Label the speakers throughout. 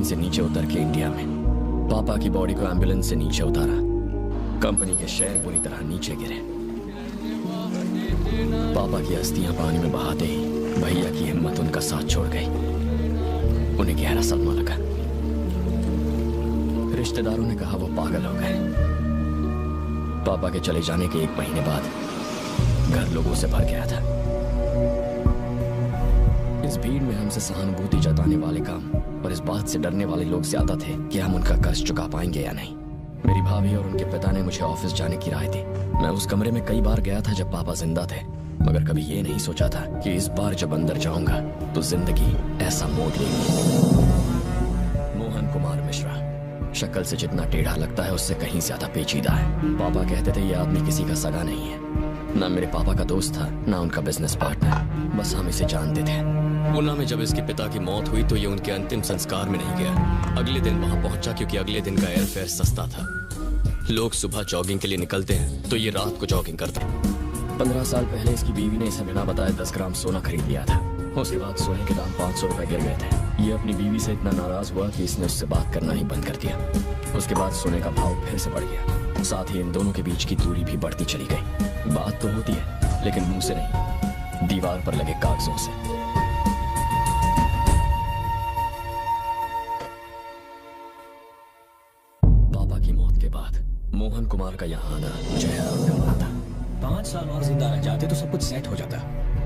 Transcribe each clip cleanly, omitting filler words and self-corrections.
Speaker 1: Plane से नीचे उतर के इंडिया में पापा की बॉडी को एम्बुलेंस से नीचे उतारा। कंपनी के शेयर बुरी तरह नीचे गिरे। पापा की अस्थियां पानी में बहाते ही भैया की हिम्मत उनका साथ छोड़ गई। उन्हें गहरा सदमा लगा। रिश्तेदारों ने कहा वो पागल हो गए। पापा के चले जाने के 1 महीने बाद घर लोगों से भर गया था। इस भीड़ में हमसे सहानुभूति जताने वाले काम और इस बात से डरने वाले लोग ज्यादा थे कि हम उनका कर्ज चुका पाएंगे या नहीं। मेरी भाभी और उनके पिता ने मुझे ऑफिस जाने की राय दी। मैं उस कमरे में कई बार गया था जब पापा जिंदा थे, मगर कभी ये नहीं सोचा था कि इस बार जब अंदर जाऊंगा तो जिंदगी ऐसा मोड़ लेगी। मोहन कुमार मिश्रा शक्ल से जितना टेढ़ा लगता है उससे कहीं ज्यादा पेचीदा है। पापा कहते थे ये आदमी किसी का सगा नहीं है। ना मेरे पापा का दोस्त था, ना उनका बिजनेस पार्टनर, बस हम इसे जानते थे। पूना में जब इसके पिता की मौत हुई तो ये उनके अंतिम संस्कार में नहीं गया। अगले दिन वहां पहुंचा क्योंकि अगले दिन का एयर फेयर सस्ता था। लोग सुबह जॉगिंग के लिए निकलते हैं तो ये रात को जॉगिंग करते हैं। 15 साल पहले इसकी बीवी ने इसे बिना बताए 10 ग्राम सोना खरीद लिया था। उसके बाद सोने के दाम 500 रुपए गिर गए थे। ये अपनी बीवी से इतना नाराज हुआ कि इसने उससे बात करना ही बंद कर दिया। उसके बाद सोने का भाव फिर से बढ़ गया। साथ ही इन दोनों के बीच की दूरी भी बढ़ती चली गई। बात तो होती है लेकिन मुंह से नहीं, दीवार पर लगे कागजों से। पापा की मौत के बाद मोहन कुमार का यहाँ आना मुझे हैरान कर रहा था।
Speaker 2: 5 साल और जिंदा रह जाते तो सब कुछ सेट हो जाता।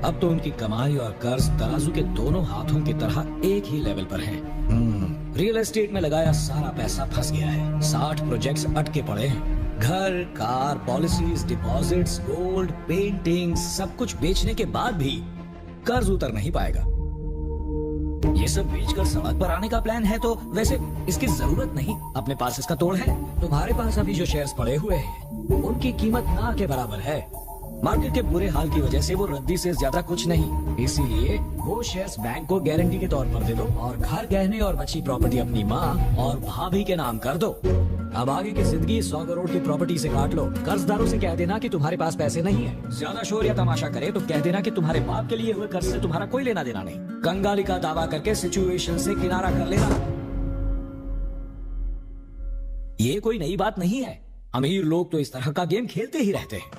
Speaker 2: अब तो उनकी कमाई और कर्ज तराजू के दोनों हाथों की तरह एक ही लेवल पर हैं। रियल एस्टेट में लगाया सारा पैसा फंस गया है। 60 प्रोजेक्ट्स अटके पड़े हैं। घर, car, policies, deposits, gold, painting, सब कुछ बेचने के बाद भी कर्ज उतर नहीं पाएगा। ये सब बेचकर सड़क पर आने का प्लान है तो वैसे इसकी जरूरत नहीं। अपने पास इसका तोड़ है। तुम्हारे पास अभी जो शेयर्स पड़े हुए हैं उनकी कीमत ना के बराबर है। मार्केट के बुरे हाल की वजह से वो रद्दी से ज्यादा कुछ नहीं। इसीलिए वो शेयर्स बैंक को गारंटी के तौर पर दे दो और घर, गहने और बची प्रॉपर्टी अपनी माँ और भाभी के नाम कर दो। अब आगे की जिंदगी 100 करोड़ की प्रॉपर्टी से काट लो। कर्जदारों से कह देना कि तुम्हारे पास पैसे नहीं है। ज्यादा शोर या तमाशा करे तो कह देना कि तुम्हारे बाप के लिए हुए कर्ज से तुम्हारा कोई लेना देना नहीं। कंगाली का दावा करके सिचुएशन से किनारा कर लेना। ये कोई नई बात नहीं है। अमीर लोग तो इस तरह का गेम खेलते ही रहते हैं।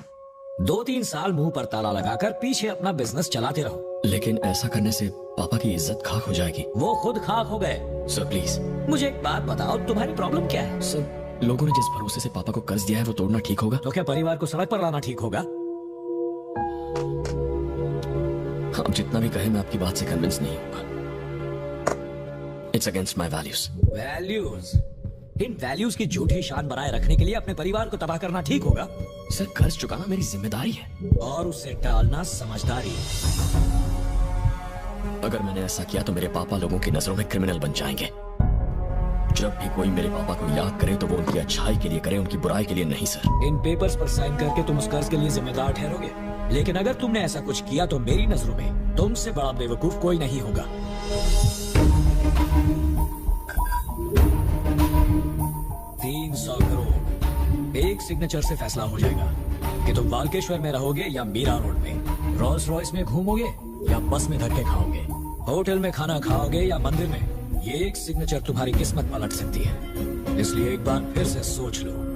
Speaker 2: 2-3 साल मुंह पर ताला लगाकर पीछे अपना बिजनेस चलाते रहो।
Speaker 1: लेकिन ऐसा करने से पापा की इज्जत खाक हो जाएगी।
Speaker 2: वो खुद खाक हो गए।
Speaker 1: सर प्लीज
Speaker 2: मुझे एक बात बताओ, तुम्हारी प्रॉब्लम क्या है?
Speaker 1: सर, लोगों ने जिस भरोसे से पापा को कर्ज दिया है वो तोड़ना ठीक होगा?
Speaker 2: तो क्या परिवार को सड़क पर लाना ठीक होगा?
Speaker 1: आप जितना भी कहें मैं आपकी बात से कन्विंस नहीं होगा। It's against my values.
Speaker 2: Values? In values की झूठी शान बनाए रखने के लिए अपने परिवार को तबाह करना ठीक होगा?
Speaker 1: सर, कर्ज चुकाना मेरी जिम्मेदारी है
Speaker 2: और उसे टालना समझदारी।
Speaker 1: अगर मैंने ऐसा किया तो मेरे पापा लोगों की नजरों में क्रिमिनल बन जाएंगे। जब भी कोई मेरे पापा को याद करे तो वो उनकी अच्छाई के लिए करे, उनकी बुराई के लिए नहीं। सर,
Speaker 2: इन पेपर्स पर साइन करके तुम उस कर्ज के लिए जिम्मेदार ठहरोगे, लेकिन अगर तुमने ऐसा कुछ किया तो मेरी नजरों में तुमसे बड़ा बेवकूफ कोई नहीं होगा। 300 करोड़ एक सिग्नेचर से फैसला हो जाएगा कि तुम बालकेश्वर में रहोगे या मीरा रोड में, रोल्स रॉयस में घूमोगे या बस में धक्के खाओगे, होटल में खाना खाओगे या मंदिर में। ये एक सिग्नेचर तुम्हारी किस्मत पलट सकती है। इसलिए एक बार फिर से सोच लो।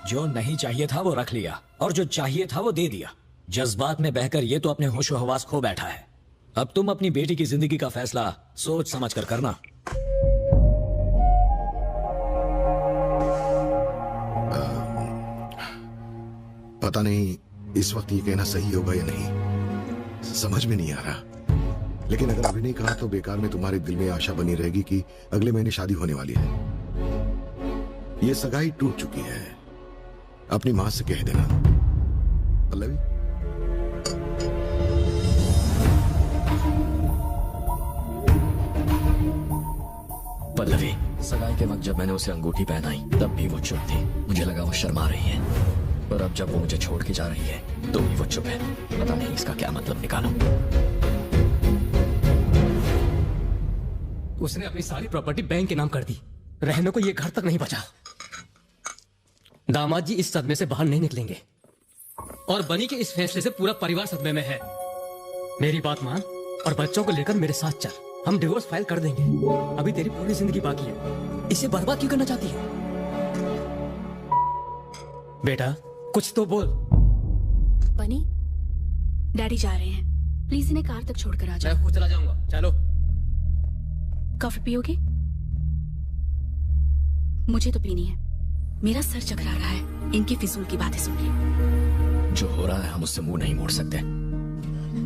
Speaker 2: जो नहीं चाहिए था वो रख लिया और जो चाहिए था वो दे दिया। जज्बात में बहकर ये तो अपने होशो हवास खो बैठा है। अब तुम अपनी बेटी की जिंदगी का फैसला सोच समझ कर करना।
Speaker 3: पता नहीं इस वक्त ये कहना सही होगा या नहीं, समझ में नहीं आ रहा। लेकिन अगर अभी नहीं कहा तो बेकार में तुम्हारे दिल में आशा बनी रहेगी कि अगले महीने शादी होने वाली है। ये सगाई टूट चुकी है। अपनी मां से कह देना। पल्लवी,
Speaker 1: पल्लवी, सगाई के वक्त जब मैंने उसे अंगूठी पहनाई तब भी वो चुप थी। मुझे लगा वो शर्मा रही है, और अब जब वो मुझे छोड़ के जा रही है तो भी वो चुप है। पता नहीं इसका क्या मतलब निकालूं।
Speaker 4: उसने अपनी सारी प्रॉपर्टी बैंक के नाम कर दी। रहने को ये घर तक नहीं बचा। दामाद जी इस सदमे से बाहर नहीं निकलेंगे, और बनी के इस फैसले से पूरा परिवार सदमे में है। मेरी बात मान और बच्चों को लेकर मेरे साथ चल। हम डिवोर्स फाइल कर देंगे। अभी तेरी पूरी जिंदगी बाकी है, इसे बर्बाद क्यों करना चाहती है? बेटा कुछ तो बोल।
Speaker 5: बनी, डैडी जा रहे हैं, प्लीज इन्हें कार तक छोड़कर आ जाओ।
Speaker 4: मैं खुद चला जाऊंगा। चलो।
Speaker 5: कॉफी पियोगे? मुझे तो पीनी है, मेरा सर चकरा रहा है इनकी फिजूल की बातें सुन के।
Speaker 1: जो हो रहा है हम उससे मुंह नहीं मोड़ सकते।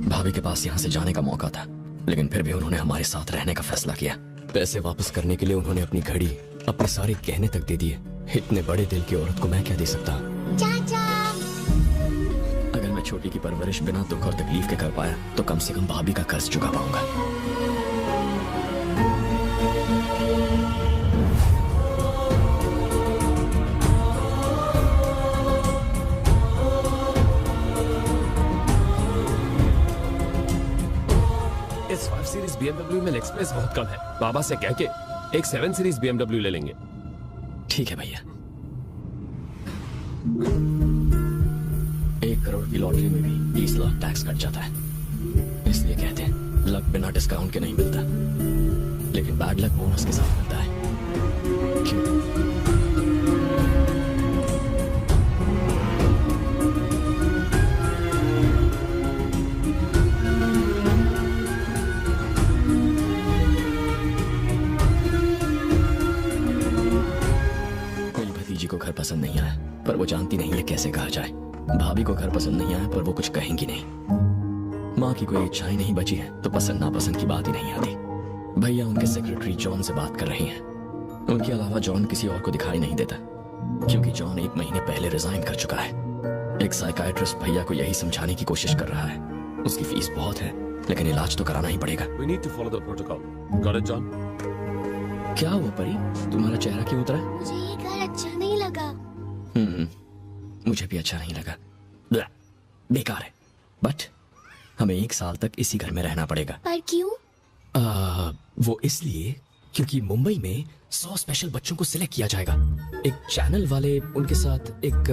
Speaker 1: भाभी के पास यहाँ से जाने का मौका था, लेकिन फिर भी उन्होंने हमारे साथ रहने का फैसला किया। पैसे वापस करने के लिए उन्होंने अपनी घड़ी, अपने सारे गहने तक दे दिए। इतने बड़े दिल की औरत को मैं क्या दे सकता?
Speaker 6: चाचा,
Speaker 1: अगर मैं छोटी की परवरिश बिना दुख और तकलीफ के कर पाया तो कम से कम भाभी का कर्ज चुका पाऊंगा।
Speaker 7: इस 5 सीरीज BMW में लेग स्पेस बहुत कम है। बाबा से कह के एक 7 सीरीज BMW ले लेंगे।
Speaker 1: ठीक है भैया। 1 करोड़ की लॉटरी में भी 20 लाख टैक्स कट जाता है। इसलिए कहते हैं लक बिना डिस्काउंट के नहीं मिलता, लेकिन बैड लक बोनस के साथ मिलता है। क्यों? को घर पसंद नहीं आया, पर वो जानती नहीं है कैसे कहा जाए। भाभी को घर पसंद नहीं आया, पर वो कुछ कहेंगी नहीं। माँ की कोई इच्छा ही नहीं बची है तो पसंद नापसंद की बात ही नहीं आती। भैया उनके सेक्रेटरी जॉन से बात कर रहे हैं। उनके अलावा जॉन किसी और को दिखाई नहीं देता, क्योंकि जॉन 1 महीने पहले रिजाइन कर चुका है। एक साइकाइट्रिस्ट भैया को यही समझाने की कोशिश कर रहा है। उसकी फीस बहुत है, लेकिन इलाज तो कराना ही पड़ेगा।
Speaker 7: We need to follow the protocol. Got it, John?
Speaker 1: क्या हुआ परी, तुम्हारा चेहरा क्यों उतरा?
Speaker 6: मुझे ये घर अच्छा नहीं लगा।
Speaker 1: मुझे भी अच्छा नहीं लगा। बेकार है, बट हमें 1 साल तक इसी घर में रहना पड़ेगा।
Speaker 6: पर क्यों?
Speaker 4: वो इसलिए क्योंकि मुंबई में 100 स्पेशल बच्चों को सिलेक्ट किया जाएगा। एक चैनल वाले उनके साथ एक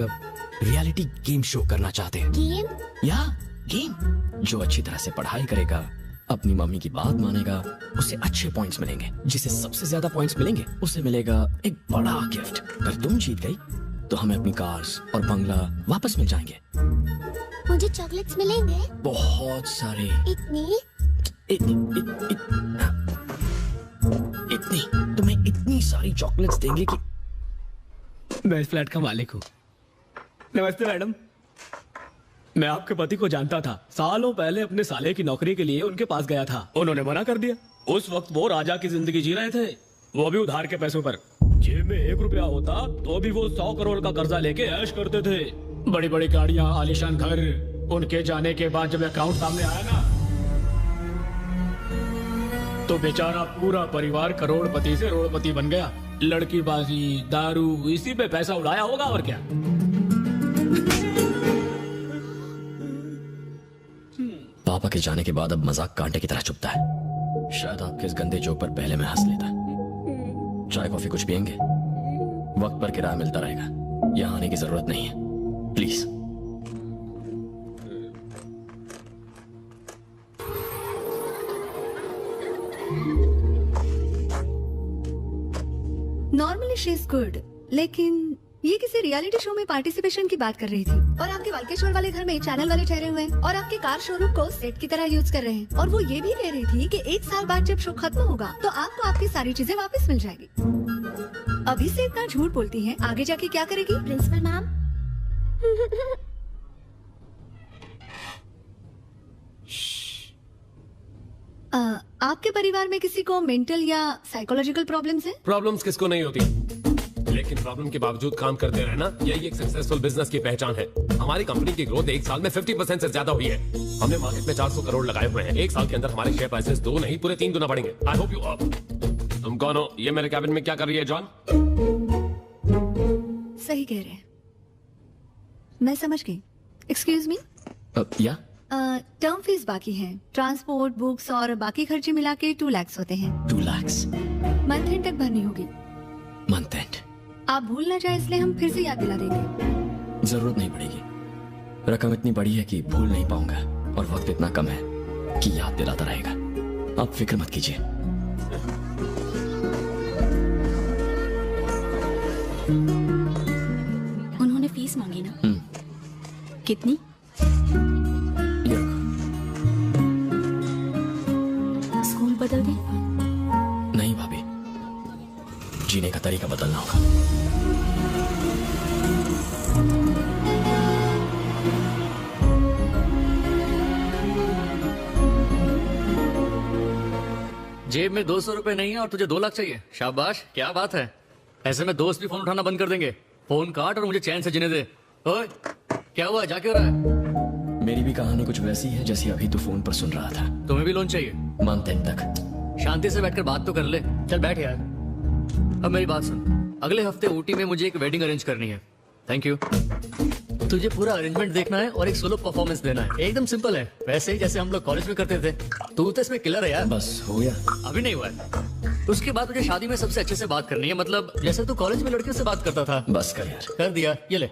Speaker 4: रियलिटी गेम शो करना चाहते हैं।
Speaker 6: गेम?
Speaker 4: या गेम
Speaker 1: जो अच्छी तरह से पढ़ाई करेगा, अपनी मम्मी की बात मानेगा, उसे अच्छे पॉइंट्स मिलेंगे।
Speaker 4: जिसे सबसे ज्यादा पॉइंट्स मिलेंगे
Speaker 1: उसे मिलेगा एक बड़ा गिफ्ट। अगर तुम जीत गई तो हमें अपनी कार्स और बंगला वापस मिल जाएंगे।
Speaker 6: मुझे चॉकलेट्स मिलेंगे?
Speaker 1: बहुत सारे।
Speaker 6: इतनी?
Speaker 1: इतनी तुम्हें इतनी सारी चॉकलेट्स देंगे कि
Speaker 4: मैं इस फ्लैट का मालिक हूँ। नमस्ते मैडम। मैं आपके पति को जानता था। सालों पहले अपने साले की नौकरी के लिए उनके पास गया था, उन्होंने मना कर दिया। उस वक्त वो राजा की जिंदगी जी रहे थे, वो भी उधार के पैसों पर। जेब में 1 रुपया होता तो भी वो 100 करोड़ का कर्जा लेके ऐश करते थे। बड़ी बड़ी गाड़ियां, आलीशान घर। उनके जाने के बाद जब अकाउंट सामने आया ना, तो बेचारा पूरा परिवार करोड़पति से रोड़पति बन गया। लड़की बाजी, दारू, इसी पे पैसा उड़ाया होगा और क्या।
Speaker 1: पापा के जाने के बाद अब मजाक कांटे की तरह चुभता है। शायद आपके इस गंदे जोक पर पहले मैं हंस लेता। चाय कॉफी कुछ पियेंगे? वक्त पर किराया मिलता रहेगा, यहाँ आने की जरूरत नहीं है, please.
Speaker 8: Normally she is good, लेकिन ये किसी रियलिटी शो में पार्टिसिपेशन की बात कर रही थी, और आपके वाल्केश्वर वाले घर में चैनल वाले ठहरे हुए हैं, और आपके कार शोरूम को सेट की तरह यूज कर रहे हैं। और वो ये भी कह रही थी कि 1 साल बाद जब शो खत्म होगा तो आपको आपकी सारी चीजें वापस मिल जाएगी। अभी से इतना झूठ बोलती हैं, आगे जाके क्या करेगी?
Speaker 6: प्रिंसिपल मैम,
Speaker 8: आपके परिवार में किसी को मेंटल या साइकोलॉजिकल प्रॉब्लम्स हैं?
Speaker 7: प्रॉब्लम्स किसको नहीं होती, लेकिन प्रॉब्लम के बावजूद काम करते रहना यही एक सक्सेसफुल बिजनेस की पहचान है। हमारी कंपनी की ग्रोथ 1 साल में 50% से ज्यादा हुई है। हमने मार्केट में 400 करोड़ लगाए हुए हैं। 1 साल के अंदर हमारे शेयर प्राइसेस 2 नहीं पूरे 3 गुना बढ़ेंगे। आई होप यू तुम कौन हो? ये मेरे कैबिन में क्या कर रही है जॉन?
Speaker 8: सही कह रहे हैं, मैं समझ गई। एक्सक्यूज मी,
Speaker 1: या
Speaker 8: टर्म फीस बाकी है, ट्रांसपोर्ट, बुक्स और बाकी खर्चे मिला के 2 लाख होते हैं।
Speaker 1: 2 लाख
Speaker 8: मंथ एंड तक भरनी होगी।
Speaker 1: Month and?
Speaker 8: आप भूल ना जाए इसलिए हम फिर से याद दिला देंगे।
Speaker 1: जरूरत नहीं पड़ेगी, रकम इतनी बड़ी है कि भूल नहीं पाऊंगा और वक्त इतना कम है कि याद दिलाता रहेगा। आप फिक्र मत कीजिए।
Speaker 5: उन्होंने फीस मांगी ना? कितनी?
Speaker 1: ये रखो।
Speaker 5: स्कूल बदल दे?
Speaker 1: नहीं भाभी, जीने का तरीका बदलना होगा।
Speaker 9: जेब में 200 रुपए नहीं है और तुझे 2 लाख चाहिए? शाबाश, क्या बात है। ऐसे में दोस्त भी फोन उठाना बंद कर देंगे। फोन काट और मुझे चैन से जीने दे। ओए, क्या हुआ, जा क्यों रहा है?
Speaker 1: मेरी भी कहानी कुछ वैसी है जैसी अभी तू फोन पर सुन रहा था।
Speaker 9: तुम्हें भी लोन चाहिए?
Speaker 1: मंथ एंड तक।
Speaker 9: शांति से बैठकर बात तो कर ले। चल बैठ यार। अब मेरी बात सुन, अगले हफ्ते ऊटी में मुझे एक वेडिंग अरेंज करनी है। Thank you. तुझे पूरा अरेंजमेंट देखना है और एक सोलो परफॉर्मेंस देना है। एकदम सिंपल है, वैसे ही जैसे हम लोग कॉलेज में करते थे। तू तो इसमें किलर है यार।
Speaker 1: बस हो गया?
Speaker 9: अभी नहीं हुआ है। उसके बाद तुझे शादी में सबसे अच्छे से बात करनी है, मतलब जैसे तू कॉलेज में लड़कियों से बात करता था।
Speaker 1: बस कर यार।
Speaker 9: कर दिया, ये ले।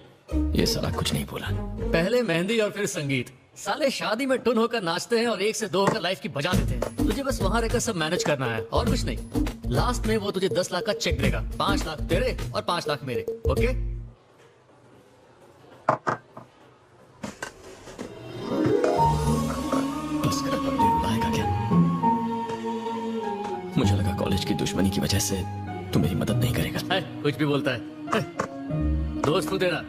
Speaker 1: ये साला कुछ नहीं बोला।
Speaker 9: पहले मेहंदी और फिर संगीत। साले शादी में टुन होकर नाचते हैं और 1 से 2 होकर लाइफ की बजा देते हैं। तुझे बस वहां रहकर सब मैनेज करना है और कुछ नहीं। लास्ट में वो तुझे 10 लाख का चेक देगा, 5 लाख तेरे और 5 लाख मेरे। ओके?
Speaker 1: बस कर, अब बुलाएगा क्या? मुझे लगा कॉलेज की दुश्मनी की वजह से तू मेरी मदद नहीं करेगा।
Speaker 9: है, कुछ भी बोलता है। दोस्त तू तेरा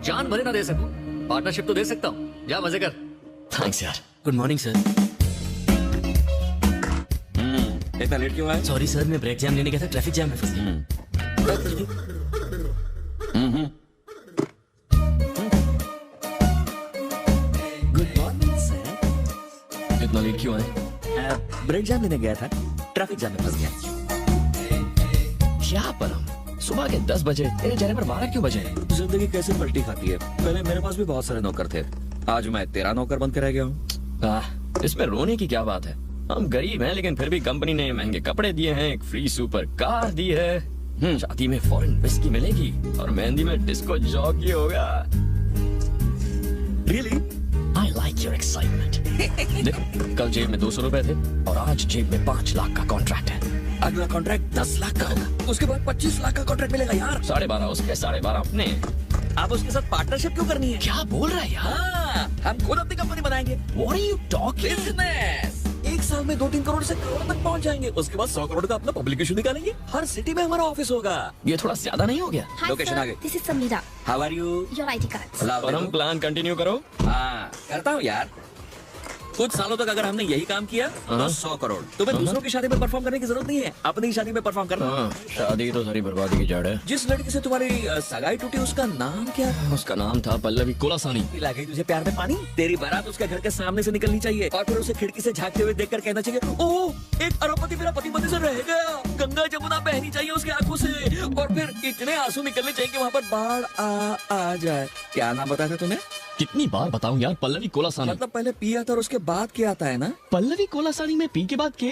Speaker 9: जान भले ना दे सकूं, पार्टनरशिप तो दे सकता हूँ। जा मजे कर।
Speaker 1: थैंक्स यार।
Speaker 10: Good morning sir.
Speaker 1: इतना लेट क्यों आया?
Speaker 10: सॉरी सर, मैं ब्रेक जैम लेने गया था, ट्रैफिक जैम में फंस गया। Good morning sir.
Speaker 1: इतना लेट क्यों आए?
Speaker 10: ब्रेक जैम लेने गया था, ट्रैफिक जैम में फंस गया।
Speaker 1: क्या परम, सुबह के 10 बजे, तेरे चेहरे पर 12 क्यों बजे?
Speaker 10: जिंदगी कैसे पलटी खाती है। पहले मेरे पास भी बहुत सारे नौकर थे, आज मैं तेरा नौकर बन के रह गया हूँ।
Speaker 1: इसमें रोने की क्या बात है? हम गरीब हैं लेकिन फिर भी कंपनी ने महंगे कपड़े दिए हैं, एक फ्री सुपर कार दी है, शादी में फॉरेन विस्की मिलेगी और मेहंदी में डिस्को जॉकी होगा।
Speaker 10: Really?
Speaker 1: I like your excitement. देखो, कल जेब में 200 रुपए थे और आज जेब में 5 लाख का कॉन्ट्रैक्ट है।
Speaker 10: अगला कॉन्ट्रैक्ट 10 लाख का होगा, उसके बाद 25 लाख का कॉन्ट्रैक्ट मिलेगा यार।
Speaker 1: 12.5 उसके, 12.5 अपने।
Speaker 10: आप उसके साथ पार्टनरशिप क्यों करनी है?
Speaker 1: क्या बोल रहा है यार?
Speaker 10: हाँ, हम खुद अपनी कंपनी बनाएंगे।
Speaker 1: What are you talking?
Speaker 10: Business. 1 साल में 2-3 करोड़ से करोड़ तक पहुंच जाएंगे। उसके बाद 100 करोड़ का अपना पब्लिकेशन निकालेंगे। हर सिटी में हमारा ऑफिस होगा।
Speaker 1: ये थोड़ा ज्यादा नहीं हो गया?
Speaker 10: लोकेशन आ गई।
Speaker 6: This is Sameera.
Speaker 10: How are you?
Speaker 6: Your ID card.
Speaker 1: और हम प्लान कंटिन्यू करो।
Speaker 10: हाँ, करता हूँ यार। कुछ सालों तक अगर हमने यही काम किया तो 100 करोड़। तुम्हें दूसरों की शादी में परफॉर्म करने की जरूरत नहीं है, अपनी शादी में परफॉर्म करना।
Speaker 1: शादी तो सारी बर्बादी की जड़ है।
Speaker 10: जिस लड़की से तुम्हारी सगाई टूटी उसका नाम क्या है?
Speaker 1: उसका नाम था पल्लवी कोलासानी।
Speaker 10: पिला गई तुझे प्यार में पानी? तेरी बारात उसके घर के सामने से निकलनी चाहिए और फिर उसे खिड़की से झांकते हुए देखकर कहना चाहिए, ओह, एक अरबपति मेरा पति पति से रह गया। गंगा जमुना बहनी चाहिए उसकी आंखों से और फिर इतने आंसू निकलने चाहिए कि वहाँ पर बाढ़ आ जाए। क्या नाम बताया था तूने?
Speaker 1: कितनी बार बताऊं यार? पल्लवी कोलासानी।
Speaker 10: मतलब पहले पी आता और उसके बाद क्या आता है ना?
Speaker 1: पल्लवी कोलासानी में पी के बाद के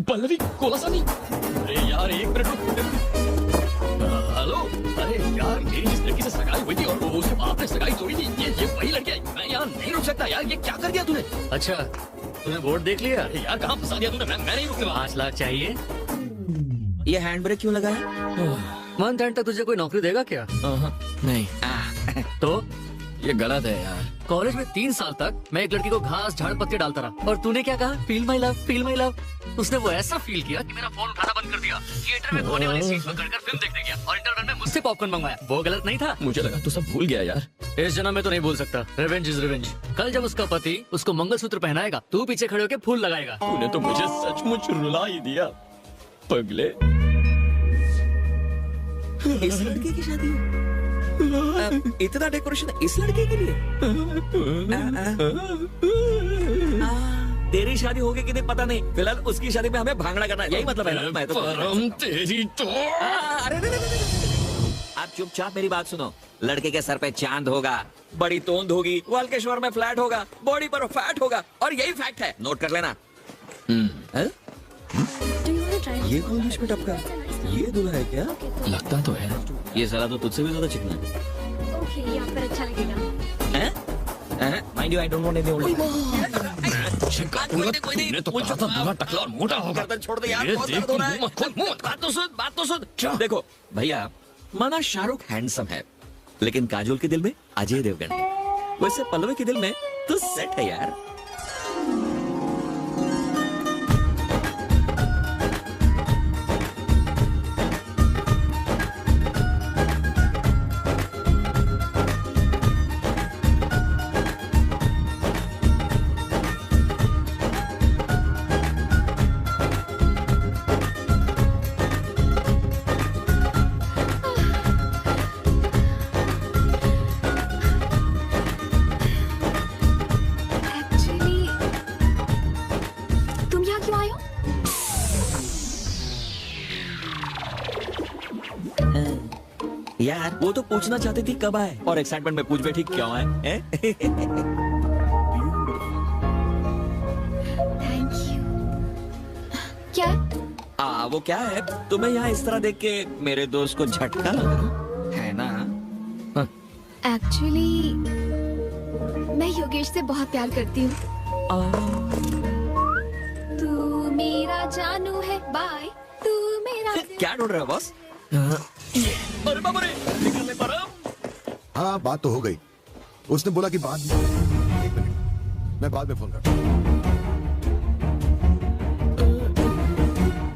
Speaker 1: पल्लवी कोलासानी। अरे यार, 1 मिनट रुक। हेलो, अरे यार, मेरी जिस लड़की से सगाई हुई थी और वो उसके बाप ने सगाई तोड़ी थी, ये वही लड़की है। मैं यार नहीं रुक सकता यार, ये क्या कर दिया तूने?
Speaker 9: अच्छा, तूने बोर्ड देख लिया?
Speaker 1: अरे यार, कहाँ फंसा दिया तूने? मैं नहीं रुकने वाला।
Speaker 9: 5 लाख चाहिए।
Speaker 10: ये हैंड ब्रेक क्यों लगा है?
Speaker 9: मंथ एंड तक तुझे कोई नौकरी देगा क्या?
Speaker 1: नहीं,
Speaker 9: तो
Speaker 1: ये गलत है यार।
Speaker 9: कॉलेज में 3 साल तक मैं एक लड़की को घास झाड़ पत्ते डालता रहा और तूने क्या कहा? Feel my love, feel my love. उसने वो ऐसा फील किया कि मेरा फोन उठाना बंद कर दिया, थिएटर में होने वाली सीट पकड़ कर फिल्म देखने गया और इंटरवल में मुझसे पॉपकॉर्न मंगवाया। वो गलत नहीं था?
Speaker 1: मुझे लगा तू सब भूल गया यार।
Speaker 9: इस जन्म में तो नहीं भूल सकता। Revenge is revenge. कल जब उसका पति उसको मंगलसूत्र पहनाएगा, तू पीछे खड़े होकर फूल लगाएगा।
Speaker 1: तूने तो मुझे सचमुच रुला ही दिया पगले।
Speaker 10: इस लड़के की शादी है? इतना डेकोरेशन इस लड़के के लिए? तेरी शादी होगी कि नहीं पता नहीं, फिलहाल उसकी शादी में हमें भांगड़ा करना है, यही मतलब है ना? मैं तो
Speaker 1: तेरी तो
Speaker 10: अरे आप चुपचाप मेरी बात सुनो। लड़के के सर पे चांद होगा, बड़ी तोंद होगी, वाल्केश्वर में फ्लैट होगा, बॉडी पर फैट होगा, और यही फैक्ट है, नोट कर लेना। ये कौन बीच में टपका? ये दूल्हा है क्या?
Speaker 1: लगता तो है।
Speaker 10: ये साला तो तुझसे भी ज्यादा चिकना है।
Speaker 8: ओके, ये आप पर अच्छा लगेगा।
Speaker 10: Mind you, I don't want any old.
Speaker 1: तूने तो कहा था दूल्हा टकला और मोटा होगा।
Speaker 10: गर्दन छोड़ दे यार, बहुत दर्द हो रहा है। बात तो सुन। देखो भैया, माना शाहरुख हैंडसम है, लेकिन काजोल के दिल में अजय देवगन है। वैसे पल्लवी के दिल में तो सेट है यार। यार वो तो पूछना चाहती थी कब आए, और एक्साइटमेंट में पूछ बैठी क्यों आए।
Speaker 6: Thank you. क्या?
Speaker 10: वो क्या है, तुम्हें यहाँ इस तरह देख के मेरे दोस्त को झटका लग रहा है ना?
Speaker 6: एक्चुअली मैं योगेश से बहुत प्यार करती हूँ। तू मेरा जानू है, बाय। तू मेरा
Speaker 10: क्या ढूंढ रहे हो बॉस? अरे बाबा रे, निकलने पर।
Speaker 3: हाँ, बात तो हो गई। उसने बोला कि बाद में। एक मिनट, मैं बाद में फोन करता हूँ।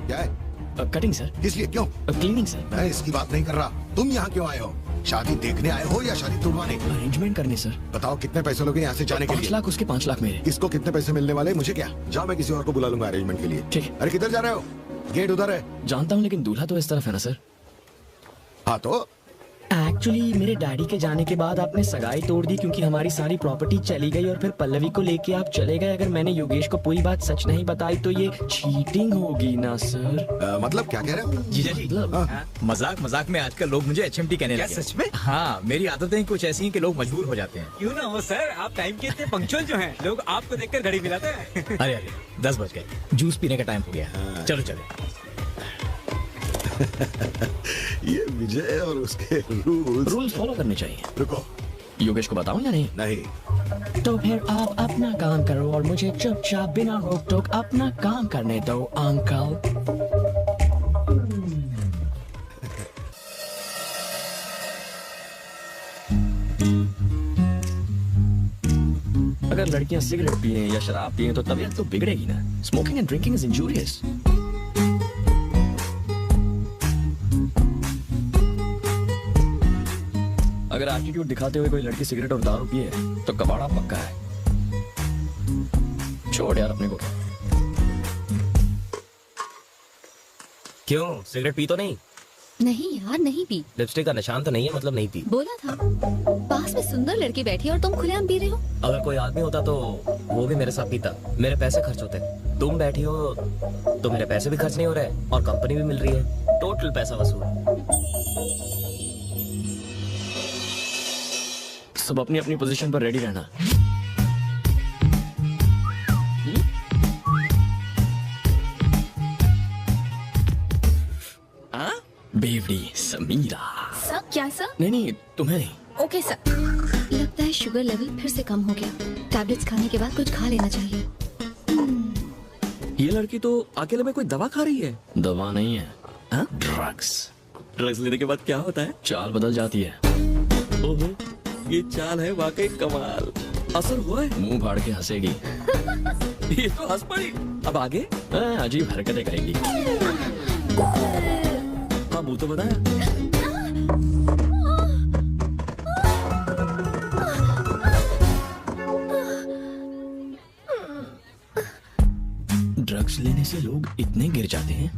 Speaker 3: क्या है?
Speaker 1: Cutting sir.
Speaker 3: किस लिए? क्यों?
Speaker 1: Cleaning sir.
Speaker 3: मैं इसकी बात नहीं कर रहा। तुम यहाँ क्यों आए हो? शादी देखने आए हो या शादी तुड़वाने?
Speaker 1: अरेंजमेंट करने सर।
Speaker 3: बताओ कितने पैसे लोगे यहाँ से जाने के लिए?
Speaker 1: 5 लाख उसके, 5 लाख मेरे।
Speaker 3: किसको कितने पैसे मिलने वाले? मुझे क्या? जाओ, मैं किसी और को बुला लूंगा अरेंजमेंट के लिए।
Speaker 1: ठीक है।
Speaker 3: अरे किधर जा रहे हो? गेट उधर है।
Speaker 1: जानता हूँ, लेकिन दूल्हा तो इस तरफ है ना सर।
Speaker 3: हाँ तो
Speaker 1: एक्चुअली मेरे डैडी के जाने के बाद आपने सगाई तोड़ दी, क्योंकि हमारी सारी प्रॉपर्टी चली गई, और फिर पल्लवी को लेके आप चले गए। अगर मैंने योगेश को पूरी बात सच नहीं बताई तो ये चीटिंग होगी ना सर?
Speaker 3: मतलब क्या कह रहे हो?
Speaker 11: जीजा जी, मजाक मजाक में आजकल लोग मुझे HMT कहने लगे।
Speaker 10: सच में?
Speaker 11: हाँ, मेरी आदतें कुछ ऐसी हैं कि लोग मजबूर हो जाते हैं।
Speaker 12: क्यों ना हो सर, आप टाइम के इतने पंक्चुअल जो हैं, लोग आपको देखकर घड़ी मिलाते हैं।
Speaker 11: अरे 10 बज गए, जूस पीने का टाइम हो गया। चलो चलो।
Speaker 3: ये विजय और उसके
Speaker 1: रूल्स फॉलो करने चाहिए।
Speaker 3: रुको,
Speaker 1: योगेश को बताऊं या नहीं?
Speaker 3: नहीं।
Speaker 1: तो फिर आप अपना काम करो और मुझे चुपचाप बिना रोक टोक अपना काम करने दो अंकल। अगर लड़कियां सिगरेट पिए या शराब पिए तो तबीयत तो बिगड़ेगी ना। Smoking and drinking is injurious. अगर एटीट्यूड दिखाते हुए कोई लड़की सिगरेट और दारू पिए तो कबाड़ा पक्का है। छोड़ यार अपने को।
Speaker 12: क्यों, सिगरेट पी तो नहीं?
Speaker 8: नहीं यार, नहीं पी।
Speaker 12: लिपस्टिक का निशान तो नहीं है, मतलब नहीं पी।
Speaker 8: बोला था। पास में सुंदर लड़की बैठी है और तुम खुलेआम पी रहे हो।
Speaker 12: अगर कोई आदमी होता तो वो भी मेरे साथ पीता, मेरे पैसे खर्च होते। तुम बैठी हो तो मेरे पैसे भी खर्च नहीं हो रहे और कंपनी भी मिल रही है, टोटल पैसा वसूल।
Speaker 1: सब अपनी अपनी पोजीशन पर रेडी रहना। बेवड़ी समीरा।
Speaker 8: सर? क्या सर?
Speaker 1: नहीं, तुम्हें नहीं।
Speaker 8: Okay sir. लगता है शुगर लेवल फिर से कम हो गया। टैबलेट्स खाने के बाद कुछ खा लेना चाहिए।
Speaker 10: ये लड़की तो अकेले में कोई दवा खा रही है।
Speaker 1: दवा नहीं है, ड्रग्स।
Speaker 10: ड्रग्स लेने के बाद क्या होता है?
Speaker 1: चाल बदल जाती है।
Speaker 10: ओहो, ये चाल है वाकई कमाल। असर हुआ है?
Speaker 1: मुंह फाड़ के हंसेगी।
Speaker 10: ये तो हंस पड़ी। अब आगे?
Speaker 1: अजीब हरकतें करेगी।
Speaker 10: हाँ, मुंह तो बताया।
Speaker 1: ड्रग्स लेने से लोग इतने गिर जाते हैं।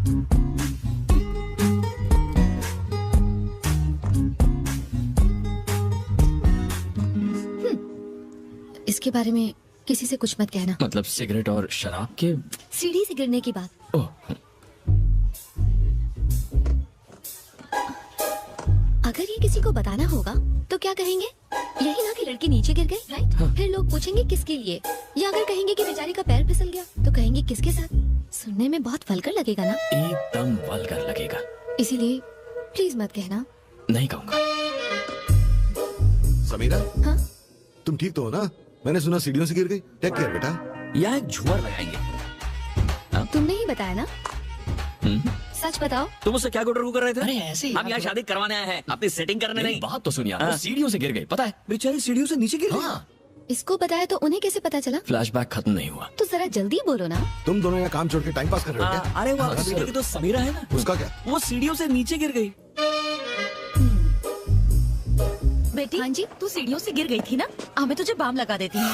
Speaker 8: इसके बारे में किसी से कुछ मत कहना।
Speaker 1: मतलब सिगरेट और शराब के?
Speaker 8: सीढ़ी से गिरने की बात।
Speaker 1: ओह,
Speaker 8: अगर ये किसी को बताना होगा तो क्या कहेंगे? यही ना कि लड़की नीचे गिर गई, राइट?
Speaker 1: हाँ।
Speaker 8: फिर लोग पूछेंगे किसके लिए, या अगर कहेंगे कि बेचारी का पैर फिसल गया तो कहेंगे किसके साथ। सुनने में बहुत वल्गर लगेगा ना?
Speaker 1: एकदम वल्गर लगेगा।
Speaker 8: इसीलिए प्लीज मत कहना।
Speaker 1: नहीं कहूँगा।
Speaker 3: समीरा,
Speaker 8: हाँ?
Speaker 3: तुम ठीक तो हो ना? मैंने सुना सीढ़ियों से गिर गई। टेक केयर बेटा।
Speaker 10: यहाँ एक झूमर लगाएंगे।
Speaker 8: तुमने ही बताया ना? सच बताओ।
Speaker 10: तुम उससे क्या गुटर कर रहे थे?
Speaker 1: अरे ऐसे ही
Speaker 10: हम यहाँ शादी करवाने आए हैं, अपनी सेटिंग करने नहीं।
Speaker 1: बात तो सुनिए, वो सीढ़ियों से गिर गई, पता है?
Speaker 10: बेचारी सीढ़ियों से नीचे गिर गई।
Speaker 1: हाँ।
Speaker 8: इसको बताया तो उन्हें कैसे पता चला?
Speaker 1: फ्लैशबैक खत्म नहीं हुआ।
Speaker 8: तो जरा जल्दी बोलो ना।
Speaker 3: तुम दोनों यहाँ काम छोड़ के टाइम पास कर रहे हो क्या?
Speaker 10: अरे वो बेटे की तो समीरा है ना,
Speaker 3: उसका क्या?
Speaker 10: वो सीढ़ियों से नीचे गिर गई।
Speaker 5: बेटी, हाँ जी, तू सीढ़ियों से गिर गई थी ना? मैं तुझे बाम लगा देती हूँ।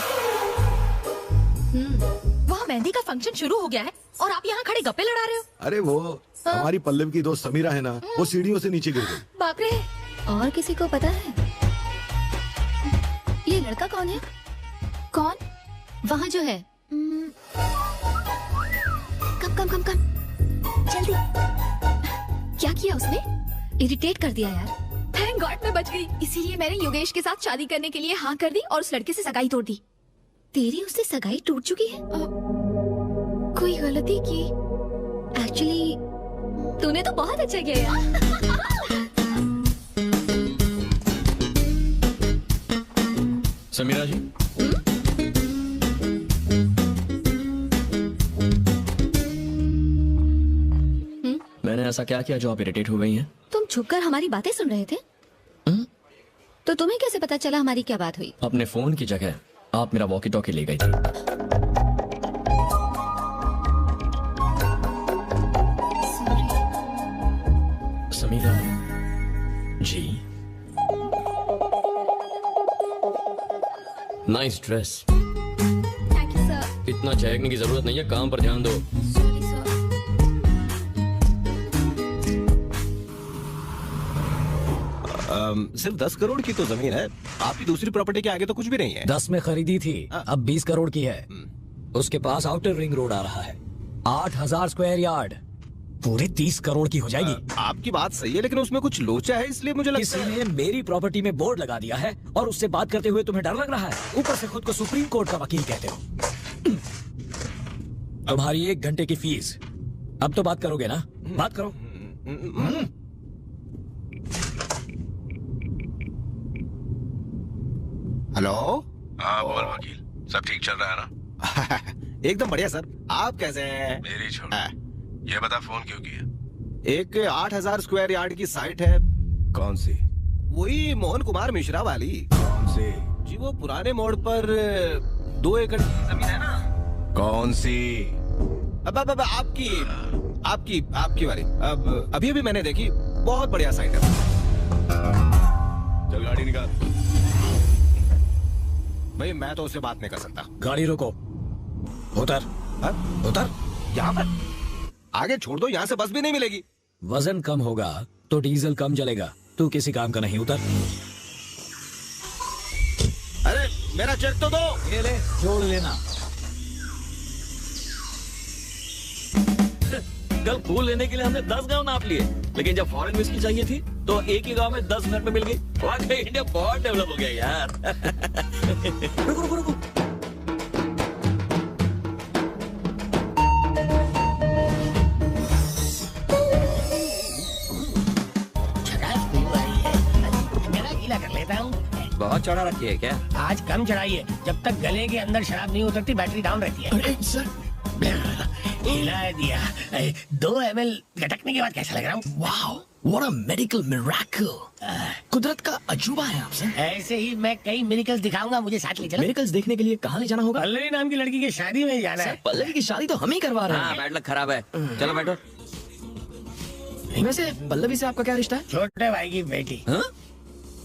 Speaker 5: वहाँ मेहंदी का फंक्शन शुरू हो गया है और आप यहाँ खड़े गप्पे लड़ा रहे हो।
Speaker 3: अरे वो हमारी पल्लव की दोस्त समीरा है ना, वो सीढ़ियों से नीचे गिर गई।
Speaker 8: बाप रे, और किसी को पता है? ये लड़का कौन है? कौन? वहाँ जो है। कम जल्दी। क्या किया उसने? इरिटेट कर दिया यार।
Speaker 6: थैंक गॉड मैं बच गई। इसीलिए मैंने योगेश के साथ शादी करने के लिए हाँ कर दी और उस लड़के से सगाई तोड़ दी।
Speaker 8: तेरी उससे सगाई टूट चुकी है?
Speaker 6: कोई गलती की?
Speaker 8: एक्चुअली तूने तो बहुत अच्छा किया यार।
Speaker 1: समीरा जी, मैंने ऐसा क्या किया जो आप इरिटेट हो गई हैं?
Speaker 8: तुम छुपकर हमारी बातें सुन रहे थे? तो तुम्हें कैसे पता चला हमारी क्या बात हुई?
Speaker 1: अपने फोन की जगह आप मेरा वॉकी टॉकी ले गई थी। Samira ji, nice dress.
Speaker 6: Thank you sir.
Speaker 1: इतना चहकने की जरूरत नहीं है, काम पर ध्यान दो।
Speaker 6: Sorry sir.
Speaker 13: सिर्फ 10 करोड़ की तो जमीन है, आपकी दूसरी प्रॉपर्टी के आगे तो कुछ भी नहीं है।
Speaker 2: 10 में खरीदी थी, अब 20 करोड़ की है। उसके पास आउटर रिंग रोड आ रहा है, 8000 स्क्वायर यार्ड, पूरे 30 करोड़ की हो जाएगी।
Speaker 13: आपकी बात सही है, लेकिन उसमें कुछ लोचा है, इसलिए मुझे लगता है।
Speaker 2: इसलिए मेरी प्रॉपर्टी में बोर्ड लगा दिया है और उससे बात करते हुए तुम्हें डर लग रहा है। ऊपर से खुद को सुप्रीम कोर्ट का वकील कहते हो। तुम्हारी 1 घंटे की फीस। अब तो बात करोगे ना? बात करो।
Speaker 13: हेलो।
Speaker 3: हाँ बोल वकील, सब ठीक चल रहा है ना?
Speaker 13: एकदम बढ़िया सर, आप कैसे हैं?
Speaker 3: मेरी छोड़, ये बता फोन क्यों किया?
Speaker 13: एक 8000 स्क्वायर यार्ड की साइट है।
Speaker 3: कौन सी?
Speaker 13: वही मोहन कुमार मिश्रा वाली।
Speaker 3: कौन सी?
Speaker 13: जी वो पुराने मोड़ पर 2 एकड़ की जमीन है ना।
Speaker 3: कौन सी?
Speaker 13: अब आपकी वाली। अब अभी मैंने देखी, बहुत बढ़िया साइट है।
Speaker 3: चल गाड़ी निकाल।
Speaker 13: भाई मैं तो उससे बात नहीं कर सकता।
Speaker 2: गाड़ी रोको। उतर।
Speaker 13: उतर? यहाँ पर? आगे छोड़ दो, यहाँ से बस भी नहीं मिलेगी।
Speaker 2: वजन कम होगा तो डीजल कम जलेगा। तू किसी काम का नहीं, उतर।
Speaker 13: अरे मेरा चेक तो दो।
Speaker 2: ये ले, जोड़ लेना।
Speaker 10: कल फूल लेने के लिए हमने 10 गांव नाप लिए, लेकिन जब फॉरेन विस्की चाहिए थी तो एक ही गांव में 10 मिनट में मिल गई। वाकई इंडिया बहुत डेवलप हो गया यार। रुको रुको रुको।
Speaker 14: कर लेता हूँ।
Speaker 10: बहुत चढ़ा रखी है क्या?
Speaker 14: आज कम चढ़ाइए, जब तक गले के अंदर शराब नहीं उतरती बैटरी डाउन रहती है।
Speaker 1: अरे सर,
Speaker 14: हिला दिया। 2 ml गटकने के बाद कैसा लग रहा हूँ?
Speaker 1: Wow, what a medical miracle. कुदरत का अजूबा है आपसे।
Speaker 14: ऐसे ही मैं कई मिरेकल्स दिखाऊंगा, मुझे साथ ले चलो।
Speaker 1: मिरेकल्स देखने के लिए कहाँ ले जाना होगा?
Speaker 14: पल्लवी नाम की लड़की की शादी में जाना है।
Speaker 1: पल्लवी की शादी तो हम ही करवा रहे हैं।
Speaker 10: हाँ, बैड लक खराब है। चलो बैठो।
Speaker 1: वैसे पल्लवी से आपका क्या रिश्ता है?
Speaker 14: छोटे भाई की बेटी।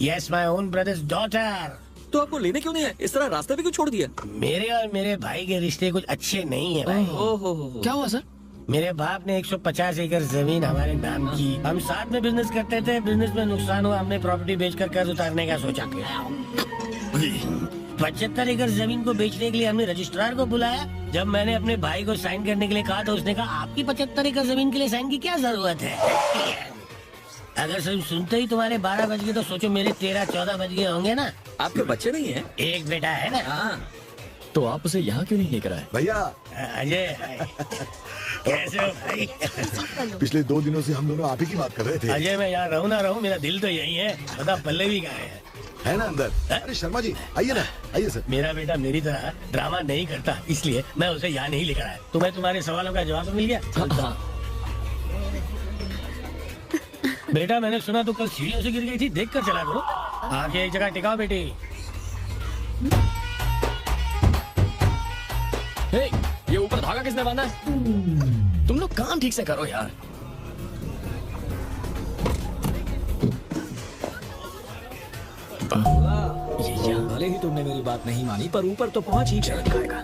Speaker 14: Yes, my own brothers daughter.
Speaker 10: तो आपको लेने क्यों नहीं है? इस तरह रास्ते पे क्यों छोड़ दिया?
Speaker 14: मेरे और मेरे भाई के रिश्ते कुछ अच्छे नहीं है भाई।
Speaker 1: क्या हुआ सर?
Speaker 14: मेरे बाप ने 150 एकड़ जमीन हमारे नाम की। हम साथ में बिजनेस करते थे, बिजनेस में नुकसान हुआ, हमने प्रॉपर्टी बेचकर कर्ज उतारने का सोचा। 75 एकड़ जमीन को बेचने के लिए हमने रजिस्ट्रार को बुलाया। जब मैंने अपने भाई को साइन करने के लिए कहा तो उसने कहा आपकी 75 एकड़ जमीन के लिए साइन की क्या जरूरत है। अगर सुनते ही तुम्हारे 12 बज गए तो सोचो मेरे 13-14 बज गए होंगे ना।
Speaker 10: आपके बच्चे नहीं है?
Speaker 14: एक बेटा है ना।
Speaker 10: हाँ।
Speaker 1: तो आप उसे यहाँ क्यों नहीं लेकर आए?
Speaker 3: भैया
Speaker 14: अजय कैसे हो भाई?
Speaker 3: पिछले 2 दिनों से हम दोनों आप ही की बात कर रहे थे।
Speaker 14: अजय मैं यहाँ रहूँ ना रहूँ मेरा दिल तो यही है। बता पल्लवी कहाँ है
Speaker 3: ना अंदर? अरे शर्मा जी आइए ना, आइए सर।
Speaker 14: मेरा बेटा मेरी तरह ड्रामा नहीं करता, इसलिए मैं उसे यहाँ नहीं लेकर आया। तुम्हें तुम्हारे सवालों का जवाब मिल गया? बेटा मैंने सुना तो कल सीढ़ियों से गिर गई थी, देख कर चला करो। आके एक जगह टिकाओ बेटी।
Speaker 1: हे, ये ऊपर धागा किसने बांधा है? तुम लोग काम ठीक से करो यार।
Speaker 2: भले ही तुमने मेरी बात नहीं मानी पर ऊपर तो पहुंच ही जाएगा।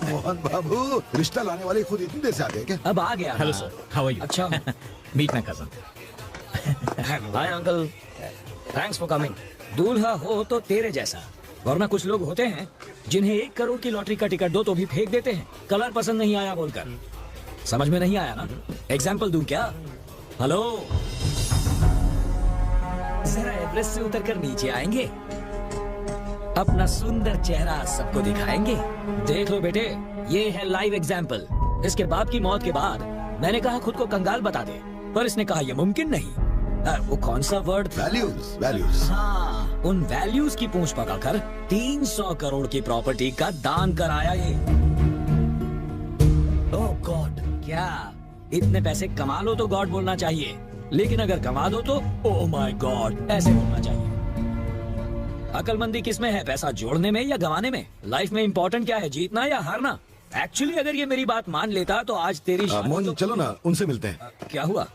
Speaker 3: मोहन बाबू, रिश्ता लाने वाले खुद इतनी देर से आते हैं क्या?
Speaker 2: अब आ गया।
Speaker 11: Hello sir, how are you?
Speaker 2: अच्छा
Speaker 11: meet my cousin.
Speaker 2: Hi uncle, thanks for coming. दूल्हा हो तो तेरे जैसा, वरना कुछ लोग होते हैं जिन्हें 1 करोड़ की लॉटरी का टिकट दो तो भी फेंक देते हैं, कलर पसंद नहीं आया बोलकर। समझ में नहीं आया ना? एग्जाम्पल दूं क्या? हेलो, जरा एवरेस्ट से उतरकर नीचे आएंगे, अपना सुंदर चेहरा सबको दिखाएंगे। देख लो बेटे, ये है लाइव एग्जाम्पल। इसके बाप की मौत के बाद मैंने कहा खुद को कंगाल बता दे, पर इसने कहा यह मुमकिन नहीं। वो कौन सा वर्ड था?
Speaker 3: Values, values.
Speaker 2: हाँ, उन वैल्यूज की पूंछ पकड़कर 300 करोड़ की प्रॉपर्टी का दान कराया ये। ओह गॉड, क्या इतने पैसे कमा लो तो गॉड बोलना चाहिए, लेकिन अगर कमा दो तो ओह माय गॉड ऐसे बोलना चाहिए। अकलमंदी किसमें है, पैसा जोड़ने में या गंवाने में? लाइफ में इंपॉर्टेंट क्या है, जीतना या हारना? एक्चुअली अगर ये मेरी बात मान लेता तो आज तेरी
Speaker 3: मोहन
Speaker 2: तो...
Speaker 3: चलो ना, उनसे मिलते हैं।
Speaker 2: क्या हुआ?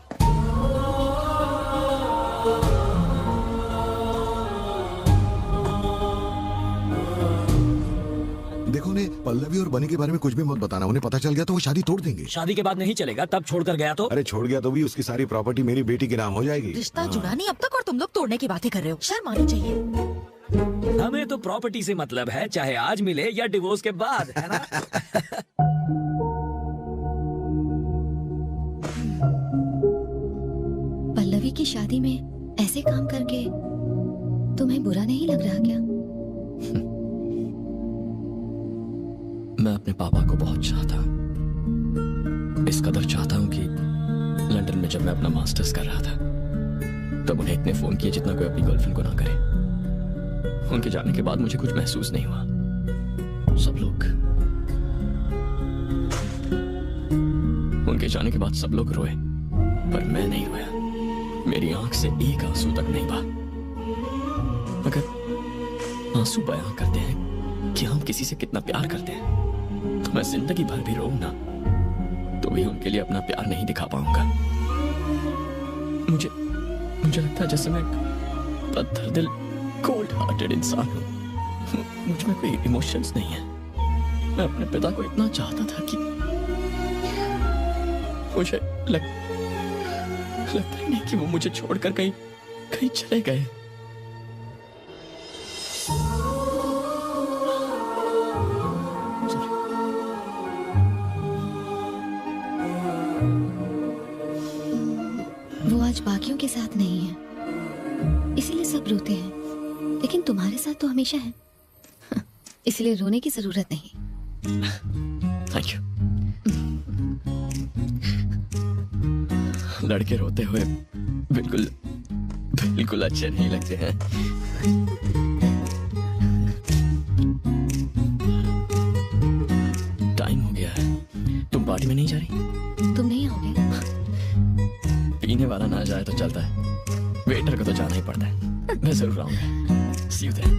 Speaker 3: देखो उन्हें पल्लवी और बनी के बारे में कुछ भी मत बताना, उन्हें पता चल गया तो वो शादी तोड़ देंगे।
Speaker 2: शादी के बाद नहीं चलेगा, तब छोड़कर गया तो?
Speaker 3: अरे छोड़ गया तो भी उसकी सारी प्रॉपर्टी मेरी बेटी के नाम हो जाएगी।
Speaker 15: रिश्ता जुड़ा नहीं अब तक और तुम लोग तोड़ने की बातें कर रहे हो, शर्म आनी चाहिए।
Speaker 2: हमें तो प्रॉपर्टी से मतलब है, चाहे आज मिले या डिवोर्स के बाद, है ना?
Speaker 8: पल्लवी की शादी में ऐसे काम करके तुम्हें बुरा नहीं लग रहा क्या?
Speaker 1: मैं अपने पापा को बहुत चाहता हूँ, इस कदर चाहता हूँ कि लंदन में जब मैं अपना मास्टर्स कर रहा था तब उन्हें इतने फोन किए जितना कोई अपनी गर्लफ्रेंड को ना करे। उनके जाने के बाद मुझे कुछ महसूस नहीं हुआ। सब लोग उनके जाने के बाद सब लोग रोए, पर मैं नहीं रोया। मेरी आंख से एक आंसू तक नहीं बहा। अगर आंसू बयां करते हैं कि हम किसी से कितना प्यार करते हैं तो मैं जिंदगी भर भी रोऊं ना तो भी उनके लिए अपना प्यार नहीं दिखा पाऊंगा। मुझे लगता है जैसे मैं पत्थर दिल कोल्ड हार्टेड इंसान हूं। मुझ में कोई इमोशंस नहीं है। मैं अपने पिता को इतना चाहता था कि मुझे लगता ही नहीं कि वो मुझे छोड़कर कहीं चले गए।
Speaker 8: वो आज बाकियों के साथ नहीं है, इसीलिए सब रोते हैं, लेकिन तुम्हारे साथ तो हमेशा है, इसलिए रोने की जरूरत नहीं।
Speaker 1: Thank you. लड़के रोते हुए बिल्कुल अच्छे नहीं लगते हैं। टाइम हो गया है, तुम पार्टी में नहीं जा रही?
Speaker 8: तुम नहीं आओगे?
Speaker 1: पीने वाला ना जाए तो चलता है, वेटर को तो जाना ही पड़ता है। मैं जरूर आऊंगा। See you there.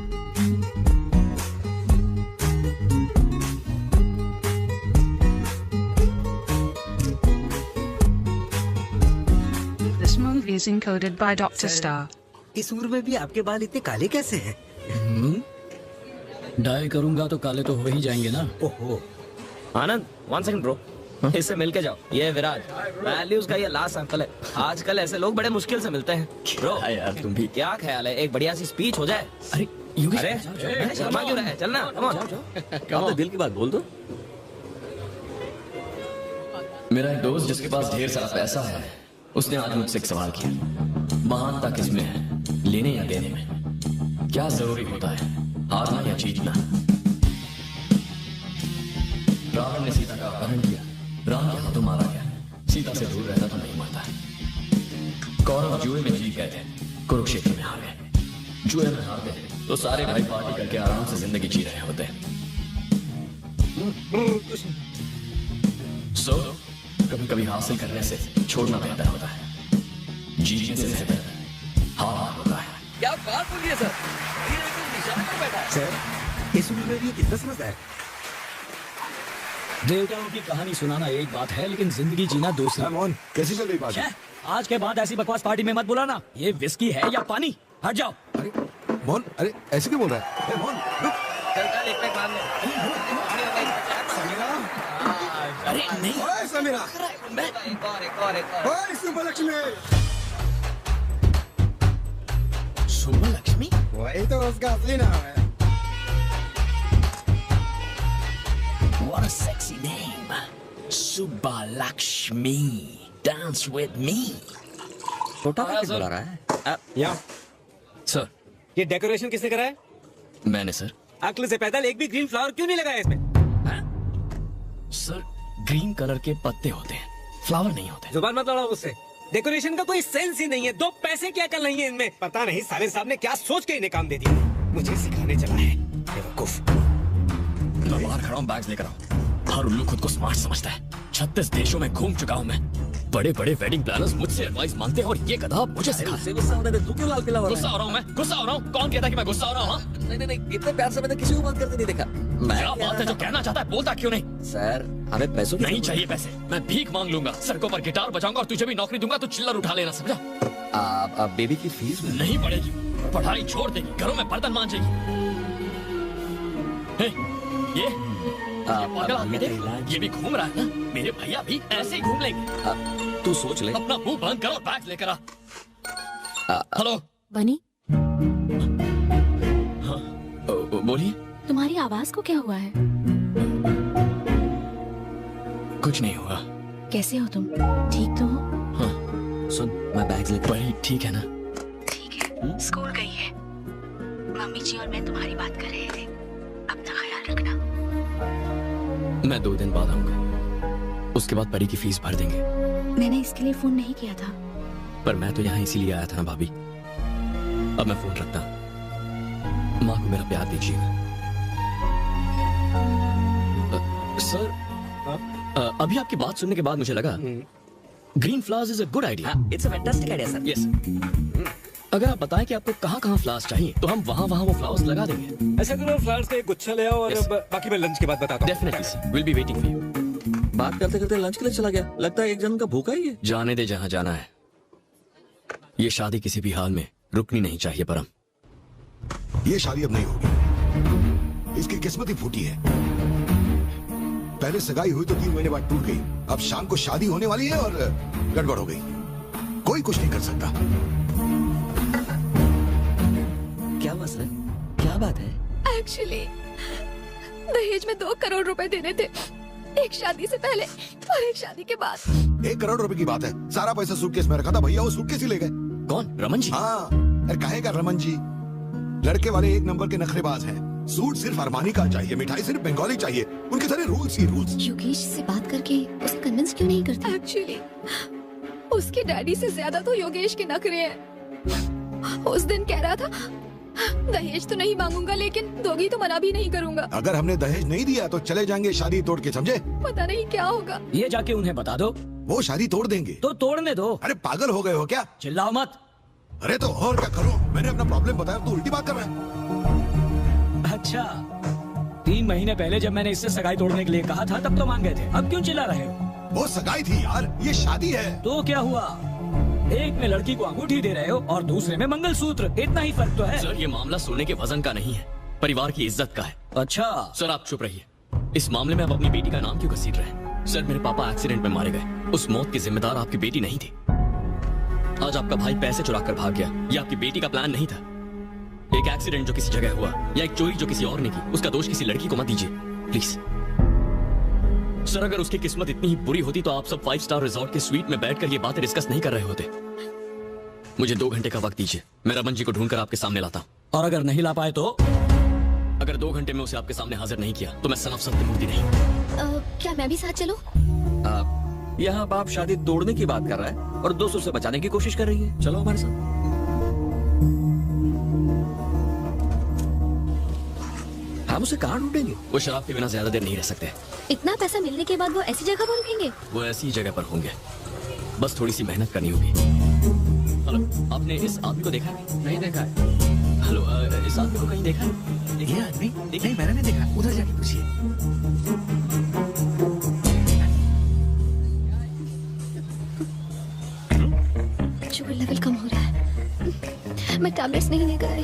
Speaker 16: This movie is encoded by Dr. Star.
Speaker 17: इस उम्र में भी आपके बाल इतने काले कैसे हैं?
Speaker 2: डाई करूंगा तो काले तो हो ही जाएंगे ना।
Speaker 12: ओहो। आनंद, 1 सेकंड ब्रो, इससे मिल के जाओ। ये विराज, वैल्यूज का ये लास्ट सैंपल है। आजकल ऐसे लोग बड़े मुश्किल से मिलते हैं। ब्रो
Speaker 1: यार तुम भी।
Speaker 12: क्या ख्याल है, एक बढ़िया सी स्पीच हो जाए?
Speaker 1: अरे
Speaker 10: अरे शर्मा क्यों रहा है? चलना, come on. अब तो दिल की बात बोल दो.
Speaker 1: मेरा एक दोस्त जिसके पास ढेर सारा पैसा है, उसने आज मुझसे एक सवाल किया। महानता किसमें है, लेने या देने में? क्या जरूरी होता है, हारना या जीतना? रावण ने सीता का अपहरण किया, राम के हाथों मारा गया। सीता से दूर रहता तो नहीं मरता। कौरव जुए में जीत गए थे, कुरुक्षेत्र में हार गए। जुए में हार गए तो सारे भाई पार्टी करके आराम से जिंदगी जी रहे होते। सो कभी कभी हासिल करने से छोड़ना बेहतर होता है, जीतने से बेहतर हार होता है।
Speaker 10: क्या बात बोलिए सर, ये एकदम निशाने पर बैठा है।
Speaker 17: सर इस उम्र में ये कितना समझता है?
Speaker 2: देवताओं की कहानी सुनाना एक बात है, लेकिन जिंदगी जीना दूसरा।
Speaker 3: मोहन, कैसी चल रही बात?
Speaker 2: आज के बाद ऐसी बकवास पार्टी में मत बुलाना। ये विस्की है या पानी? हट जाओ।
Speaker 3: अरे मोहन, अरे ऐसे क्यों बोल रहा है? मोहन रुक।
Speaker 10: चल एक पैक मार ले।
Speaker 2: अरे नहीं।
Speaker 17: ओए समीरा, ओए सुब्बलक्ष्मी।
Speaker 2: सुब्बलक्ष्मी?
Speaker 17: वही तो उसका असली नाम है।
Speaker 10: What a sexy name, Subbulakshmi. Dance with me. छोटा कैसे बुला रहा है?
Speaker 13: या
Speaker 1: सर,
Speaker 13: ये डेकोरेशन किसने करा है?
Speaker 1: मैंने सर।
Speaker 13: अक्ल से पैदल एक भी ग्रीन फ्लावर क्यों नहीं लगाया इसमें?
Speaker 1: सर, ग्रीन कलर के पत्ते होते हैं, फ्लावर नहीं होते।
Speaker 13: जुबान मत लड़ाओ मुझसे। डेकोरेशन का कोई सेंस ही नहीं है। 2 पैसे क्या कर नहीं है इनमें। पता नहीं साले साहब ने क्या सोच के इन्हें काम दे दिया। मुझे सिखाने चला है बेवकूफ।
Speaker 1: मैं बाहर खड़ा हूँ, बैग्स लेकर आओ। हर उल्लू खुद को स्मार्ट समझता है। 36 देशों में घूम चुका हूँ मैं। बड़े बड़े वेडिंग प्लानर्स मुझसे एडवाइस मांगते हैं और ये गधा मुझे सिखाता है।
Speaker 10: गुस्सा हो रहा है, तू क्यों लाल किला हो रहा है?
Speaker 1: गुस्सा हो रहा हूँ मैं, गुस्सा हो रहा हूँ। कौन कहता है कि मैं गुस्सा हो रहा हूँ?
Speaker 10: नहीं, इतने प्यार से मैंने किसी को बात करते नहीं देखा।
Speaker 1: क्या बात है, जो कहना चाहता है बोलता क्यों नहीं?
Speaker 10: सर, हमें पैसों की
Speaker 1: नहीं चाहिए पैसे, मैं भीख मांग लूंगा। सड़कों पर गिटार बजाऊंगा और तुझे भी नौकरी दूंगा तो चिल्लर उठा लेना, समझा?
Speaker 10: आप बेबी की फीस
Speaker 1: नहीं पड़ेगी, पढ़ाई छोड़ देगी, घरों में बर्तन मांजेगी। ये पागल आदमी देख, ये भी घूम रहा है ना। मेरे भैया भी ऐसे ही घूम लेंगे।
Speaker 10: तू सोच ले।
Speaker 1: अपना मुंह बंद करो और बैग लेकर आ। हेलो
Speaker 5: बनी,
Speaker 1: हाँ, बोलिए।
Speaker 5: तुम्हारी आवाज को क्या हुआ है?
Speaker 1: कुछ नहीं हुआ।
Speaker 5: कैसे हो तुम? ठीक तो हो?
Speaker 1: हाँ।
Speaker 10: सुन, मैं बैग्स लेकर।
Speaker 1: बड़ी ठीक है ना?
Speaker 5: ठीक है। स्कूल गई है। मम्मी जी और मैं तुम्हारी बात कर रहे थे। अपना ख्याल रखना।
Speaker 1: मैं 2 दिन बाद आऊंगा, उसके बाद परी की फीस भर देंगे।
Speaker 5: मैंने इसके लिए फोन नहीं किया था।
Speaker 1: पर मैं तो यहाँ इसीलिए आया था ना भाभी। अब मैं फोन रखता हूँ। माँ को मेरा प्यार दीजिएगा। सर, अभी आपकी बात सुनने के बाद मुझे लगा green flowers is a good idea.
Speaker 10: It's a fantastic idea sir.
Speaker 1: Yes. अगर आप बताएं कि आपको कहाँ फ्लावर्स चाहिए तो हम वहाँ वो फ्लावर्स लगा देंगे।
Speaker 13: ऐसा करो, फ्लावर्स का एक गुच्छा ले आओ और बाकी मैं लंच के बाद बताता हूँ।
Speaker 1: Definitely sir, will be waiting for you.
Speaker 10: बात करते करते लंच के लिए चला गया। लगता है एक जन का भूखा ही है।
Speaker 1: जाने दे जहाँ जाना है। ये शादी किसी भी हाल में रुकनी नहीं चाहिए परम।
Speaker 3: ये शादी अब नहीं होगी। इसकी किस्मत ही फूटी है। पहले सगाई हुई तो 3 महीने बाद टूट गई। अब शाम को शादी होने वाली है और गड़बड़ हो गई। कोई कुछ नहीं कर सकता।
Speaker 10: क्या मसला है? क्या बात है?
Speaker 6: एक्चुअली दहेज में 2 करोड़ रुपए देने थे, एक शादी से पहले और एक शादी के बाद।
Speaker 3: 1 करोड़ रुपए की बात है। सारा पैसा सूटकेस में रखा था, भैया वो सूटकेस ही ले गए।
Speaker 1: कौन? रमन जी?
Speaker 3: हाँ, अरे काहेगा रमन जी? लड़के वाले 1 नंबर के नखरेबाज हैं। सूट सिर्फ अरमानी का चाहिए, मिठाई सिर्फ बंगाली चाहिए। उनके सारे रूल्स ही रूल्स।
Speaker 6: योगेश से बात करके उसे कन्विंस क्यों नहीं करती? एक्चुअली उसके डैडी से ज्यादा तो योगेश के नखरे हैं। उस दिन कह रहा था दहेज तो नहीं मांगूंगा, लेकिन दोगी तो मना भी नहीं करूंगा।
Speaker 3: अगर हमने दहेज नहीं दिया तो चले जाएंगे शादी तोड़ के, समझे?
Speaker 6: पता नहीं क्या होगा।
Speaker 2: ये जाके उन्हें बता दो।
Speaker 3: वो शादी तोड़ देंगे।
Speaker 2: तो तोड़ने दो।
Speaker 3: अरे पागल हो गए हो क्या?
Speaker 2: चिल्लाओ मत।
Speaker 3: अरे तो और क्या करूं? मैंने अपना प्रॉब्लम बताया, तू उल्टी बात कर रहा है।
Speaker 2: अच्छा, 3 महीने पहले जब मैंने इससे सगाई तोड़ने के लिए कहा था तब तो मान गए थे। अब क्यों चिल्ला रहे हो?
Speaker 3: वो सगाई थी यार, ये शादी है।
Speaker 2: तो क्या हुआ? एक में लड़की को अंगूठी दे रहे हो और दूसरे में मंगलसूत्र। इतना ही फर्क तो है।
Speaker 1: सर, ये मामला सोने के वजन का नहीं है, परिवार की इज्जत का है।
Speaker 2: अच्छा
Speaker 1: सर, आप चुप रहिए। इस मामले में आप अपनी बेटी का नाम क्यों घसीट रहे हैं? सर, मेरे पापा एक्सीडेंट में मारे गए। उस मौत की जिम्मेदार आपकी बेटी नहीं थी। आज आपका भाई पैसे चुरा कर भाग गया, ये आपकी बेटी का प्लान नहीं था। एक एक्सीडेंट जो किसी जगह हुआ या एक चोरी जो किसी और ने की, उसका दोष किसी लड़की को मत दीजिए प्लीज। सर अगर उसकी किस्मत इतनी ही बुरी होती तो आप सब 5 स्टार रिजॉर्ट के स्वीट में बैठकर ये बातें डिस्कस नहीं कर रहे होते। मुझे 2 घंटे का वक्त दीजिए, मैं रमन जी को ढूंढकर आपके सामने लाता हूँ।
Speaker 2: और अगर नहीं ला पाए तो?
Speaker 1: अगर 2 घंटे में उसे आपके सामने हाजिर नहीं किया तो मैं सनफ सत्यमूर्ति नहीं।
Speaker 6: क्या मैं भी साथ चलूं?
Speaker 10: यहाँ बाप शादी तोड़ने की बात कर रहा है और दोस्तों से बचाने की कोशिश कर रही है। चलो हमारे साथ। हम उसे कहाँ ढूंढेंगे?
Speaker 1: वो शराब के बिना ज्यादा देर नहीं रह सकते।
Speaker 6: इतना पैसा मिलने के बाद वो ऐसी जगह पर रुकेंगे?
Speaker 1: वो ऐसी जगह पर होंगे, बस थोड़ी सी मेहनत करनी होगी। हेलो, आपने इस आदमी को देखा है?
Speaker 13: नहीं देखा है।
Speaker 1: हेलो, इस आदमी को कहीं देखा है?
Speaker 13: ये आदमी? नहीं, मैंने नहीं देखा। उधर जाके पूछिए।
Speaker 6: शुगर लेवल कम हो रहा है, मैं टैबलेट्स नहीं लेकर आई।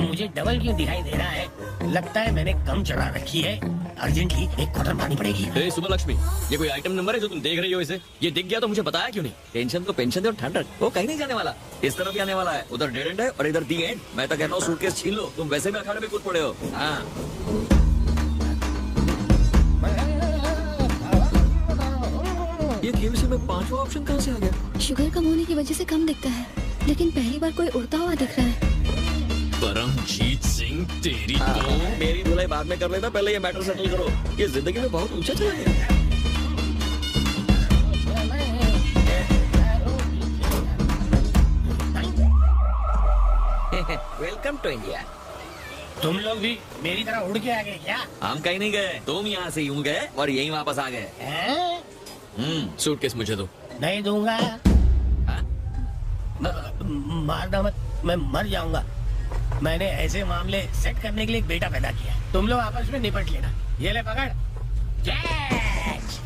Speaker 14: मुझे डबल क्यों दिखाई दे रहा है? लगता है मैंने कम चढ़ा रखी है। अर्जेंटली एक क्वार्टर मारनी पड़ेगी।
Speaker 1: सुबह लक्ष्मी, ये कोई आइटम नंबर है जो तुम देख रही हो? इसे ये दिख गया तो मुझे बताया क्यों नहीं?
Speaker 10: टेंशन तो पेंशन दे और ठंड रख, वो कहीं नहीं जाने वाला, इस तरफ ही आने वाला है। उधर डेड एंड है और इधर दी एंड। मैं तो कहता हूँ सूटकेस छीन लो, तुम वैसे भी अखाड़े में कूद पड़े हो। हाँ ये केबीसी में 5वां ऑप्शन कहाँ से आ गया?
Speaker 6: शुगर कम होने की वजह से कम दिखता है, लेकिन पहली बार कोई उड़ता हुआ दिख रहा है।
Speaker 1: परमजीत सिंह तेरी तो।
Speaker 10: मेरी धुलाई बाद में कर लेना, पहले ये मैटर सेटल करो। ये जिंदगी में बहुत ऊंचा चला गया। Welcome to India.
Speaker 14: तुम लोग भी मेरी तरह उड़ के आ गए क्या?
Speaker 10: हम कहीं नहीं गए, तुम यहाँ से यूं गए और यहीं वापस आ गए।
Speaker 1: सूटकेस मुझे दो।
Speaker 14: नहीं दूंगा। मारना मत, मैं मर जाऊंगा। मैंने ऐसे मामले सेट करने के लिए एक बेटा पैदा किया। तुम लोग आपस में निपट लेना। ये ले पकड़। कैच।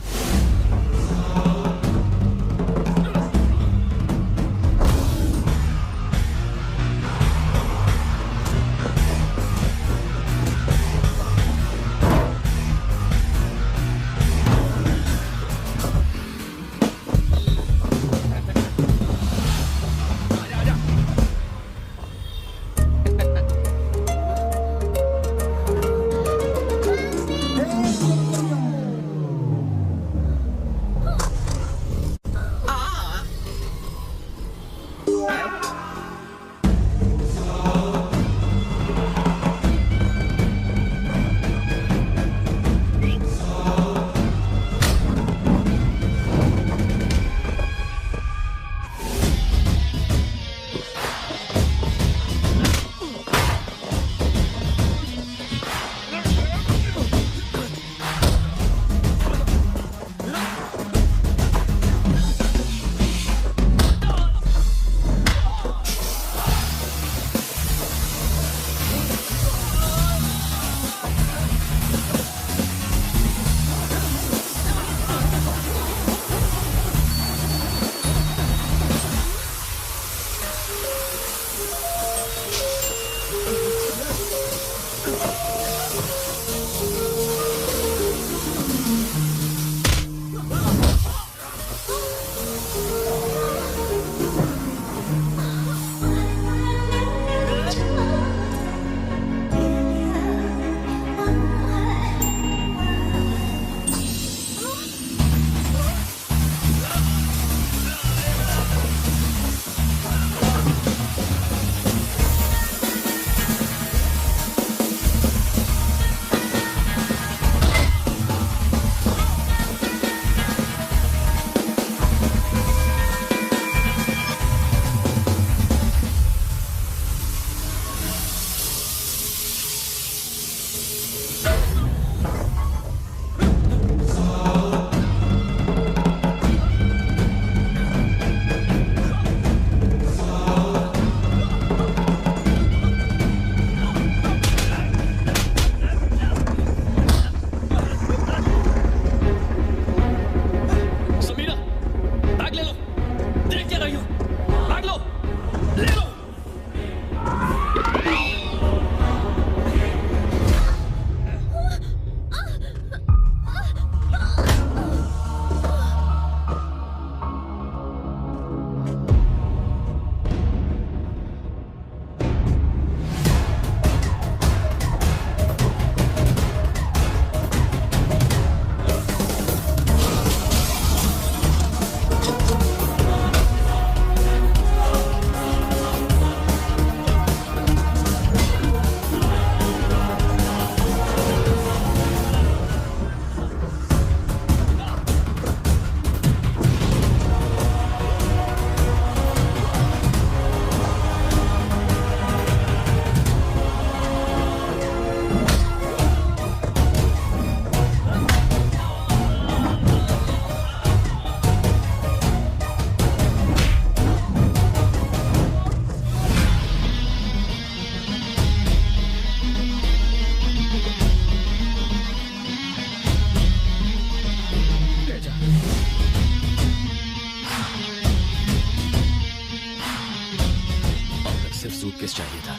Speaker 1: सूटकेस चाहिए था,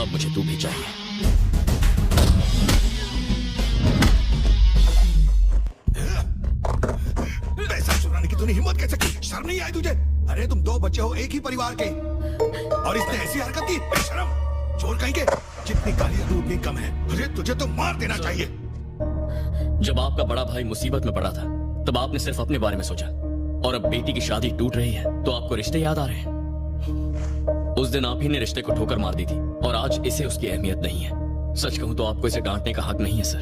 Speaker 1: अब मुझे तू भी चाहिए।
Speaker 3: पैसा चुराने की तूने हिम्मत कैसे की? शर्म नहीं आई तुझे? अरे तुम दो बच्चे हो एक ही परिवार के, और इसने ऐसी हरकत की? बेशरम चोर कहीं के। जितनी गालियां दूं उतनी कम है। अरे तुझे तो मार देना चाहिए।
Speaker 1: जब आपका बड़ा भाई मुसीबत में पड़ा था तब आपने सिर्फ अपने बारे में सोचा, और अब बेटी की शादी टूट रही है तो आपको रिश्ते याद आ रहे हैं। उस दिन आप ही ने रिश्ते को ठोकर मार दी थी, और आज इसे उसकी अहमियत नहीं है। सच कहूं तो आपको इसे डांटने का हक नहीं है सर।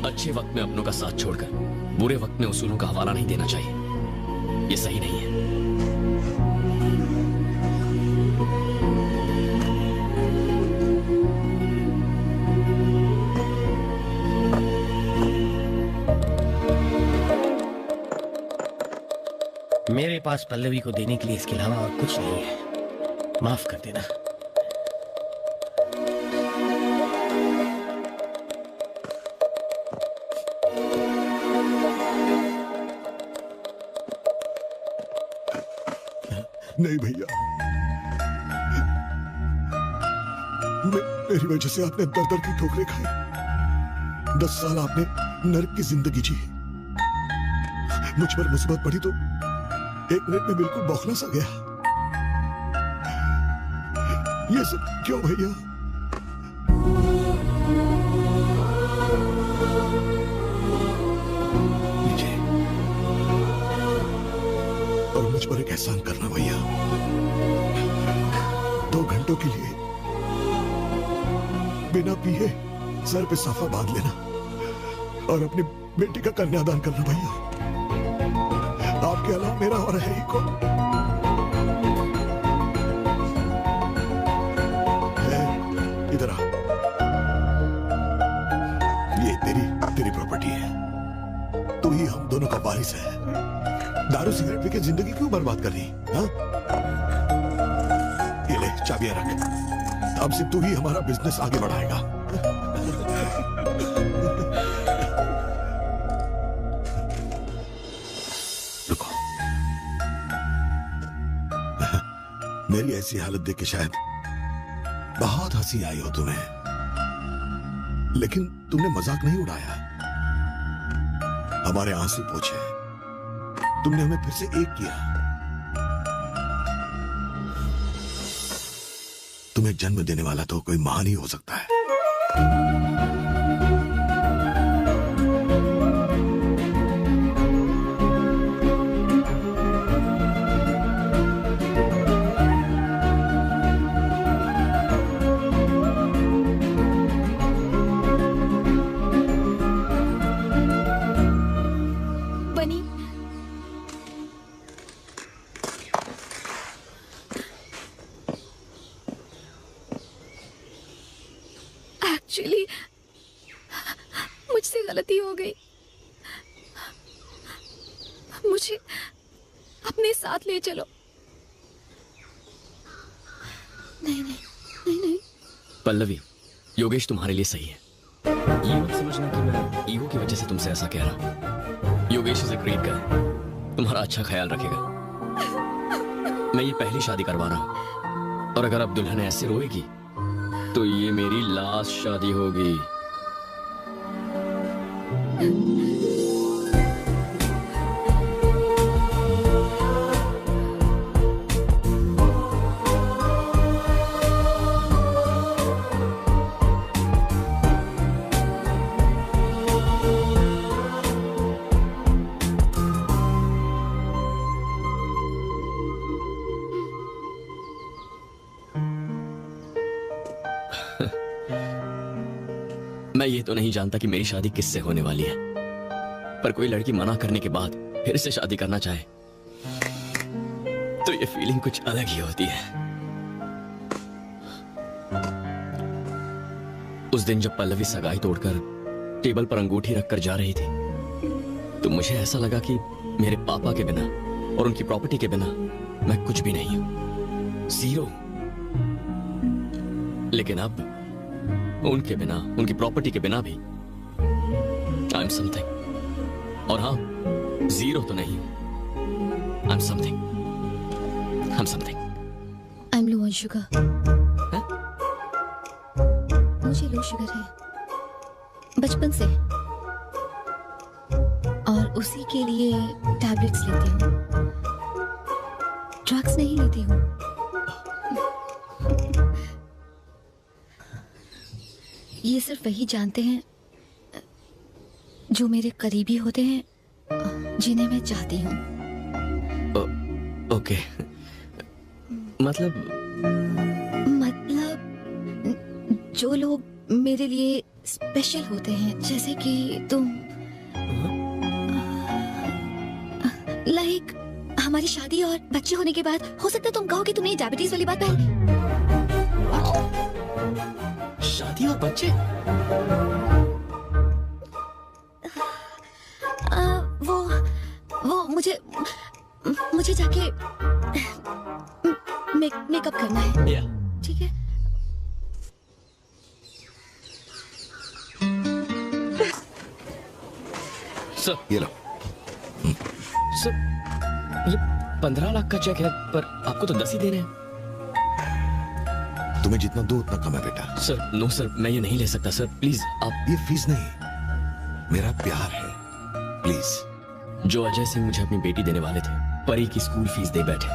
Speaker 1: अच्छे वक्त में अपनों का साथ छोड़कर बुरे वक्त में उसूलों का हवाला नहीं देना चाहिए, ये सही नहीं है।
Speaker 14: मेरे पास पल्लवी को देने के लिए इसके अलावा और कुछ नहीं है, माफ कर देना।
Speaker 3: नहीं भैया, मेरी वजह से आपने दर दर की ठोकरें खाई। 10 साल आपने नर्क की जिंदगी जी। मुझ पर मुसीबत पड़ी तो 1 मिनट में बिल्कुल बौखला सा गया। ये सब क्यों भैया? लीजिए, और मुझ पर एक एहसान करना भैया। 2 घंटों के लिए बिना पिए सर पे साफा बांध लेना और अपनी बेटी का कन्यादान करना भैया। आपके अलावा मेरा और है ही कौन? इधर आ, ये तेरी प्रॉपर्टी है, तू ही हम दोनों का वारिस है। दारू सिगरेट पी के जिंदगी क्यों बर्बाद कर रही? हाँ? ये ले चाबियां रख, अब से तू ही हमारा बिजनेस आगे बढ़ाएगा। रुको, मेरी ऐसी हालत देख के शायद बहुत हंसी आई हो तुम्हें, लेकिन तुमने मजाक नहीं उड़ाया, हमारे आंसू पोंछे, तुमने हमें फिर से एक किया। तुम्हें जन्म देने वाला तो कोई महान ही हो सकता है।
Speaker 6: एक्चुअली मुझसे गलती हो गई, मुझे अपने साथ ले चलो। नहीं नहीं नहीं नहीं
Speaker 1: पल्लवी, योगेश तुम्हारे लिए सही है। ये मत समझना कि मैं ईगो की वजह से तुमसे ऐसा कह रहा। Yogesh is a great guy, तुम्हारा अच्छा ख्याल रखेगा। मैं ये पहली शादी करवा रहा हूँ, और अगर अब दुल्हन ऐसे रोएगी तो ये मेरी लास्ट शादी होगी। मैं ये तो नहीं जानता कि मेरी शादी किससे होने वाली है, पर कोई लड़की मना करने के बाद फिर से शादी करना चाहे तो ये फीलिंग कुछ अलग ही होती है। उस दिन जब पल्लवी सगाई तोड़कर टेबल पर अंगूठी रखकर जा रही थी तो मुझे ऐसा लगा कि मेरे पापा के बिना और उनकी प्रॉपर्टी के बिना मैं कुछ भी नहीं हूं, जीरो। लेकिन अब उनके बिना, उनकी प्रॉपर्टी के बिना भी आई एम समथिंग। और हाँ, जीरो तो नहीं हूं, I am something. I'm something.
Speaker 6: I'm low on sugar. मुझे लो शुगर है बचपन से, और उसी के लिए टैबलेट्स लेती हूँ, ड्रग्स नहीं लेती हूँ। ये सिर्फ वही जानते हैं जो मेरे करीबी होते हैं, जिन्हें मैं चाहती हूँ।
Speaker 1: ओके, मतलब
Speaker 6: जो लोग मेरे लिए स्पेशल होते हैं, जैसे कि तुम, लाइक हमारी शादी और बच्चे होने के बाद हो सकता है तुम कहो कि तुमने डायबिटीज वाली बात पहले।
Speaker 1: शादी और बच्चे?
Speaker 6: वो मुझे जाके मेकअप करना है। ठीक है।
Speaker 1: सर
Speaker 3: ये लो।
Speaker 1: सर ये 15 लाख का चेक है, पर आपको तो 10 ही देने हैं।
Speaker 3: तुम्हें जितना दो उतना कम है बेटा।
Speaker 1: सर नो सर, मैं ये नहीं ले सकता सर, प्लीज आप।
Speaker 3: ये फीस नहीं, मेरा प्यार है, प्लीज।
Speaker 1: जो अजय सिंह मुझे अपनी बेटी देने वाले थे, परी की स्कूल फीस दे बैठे।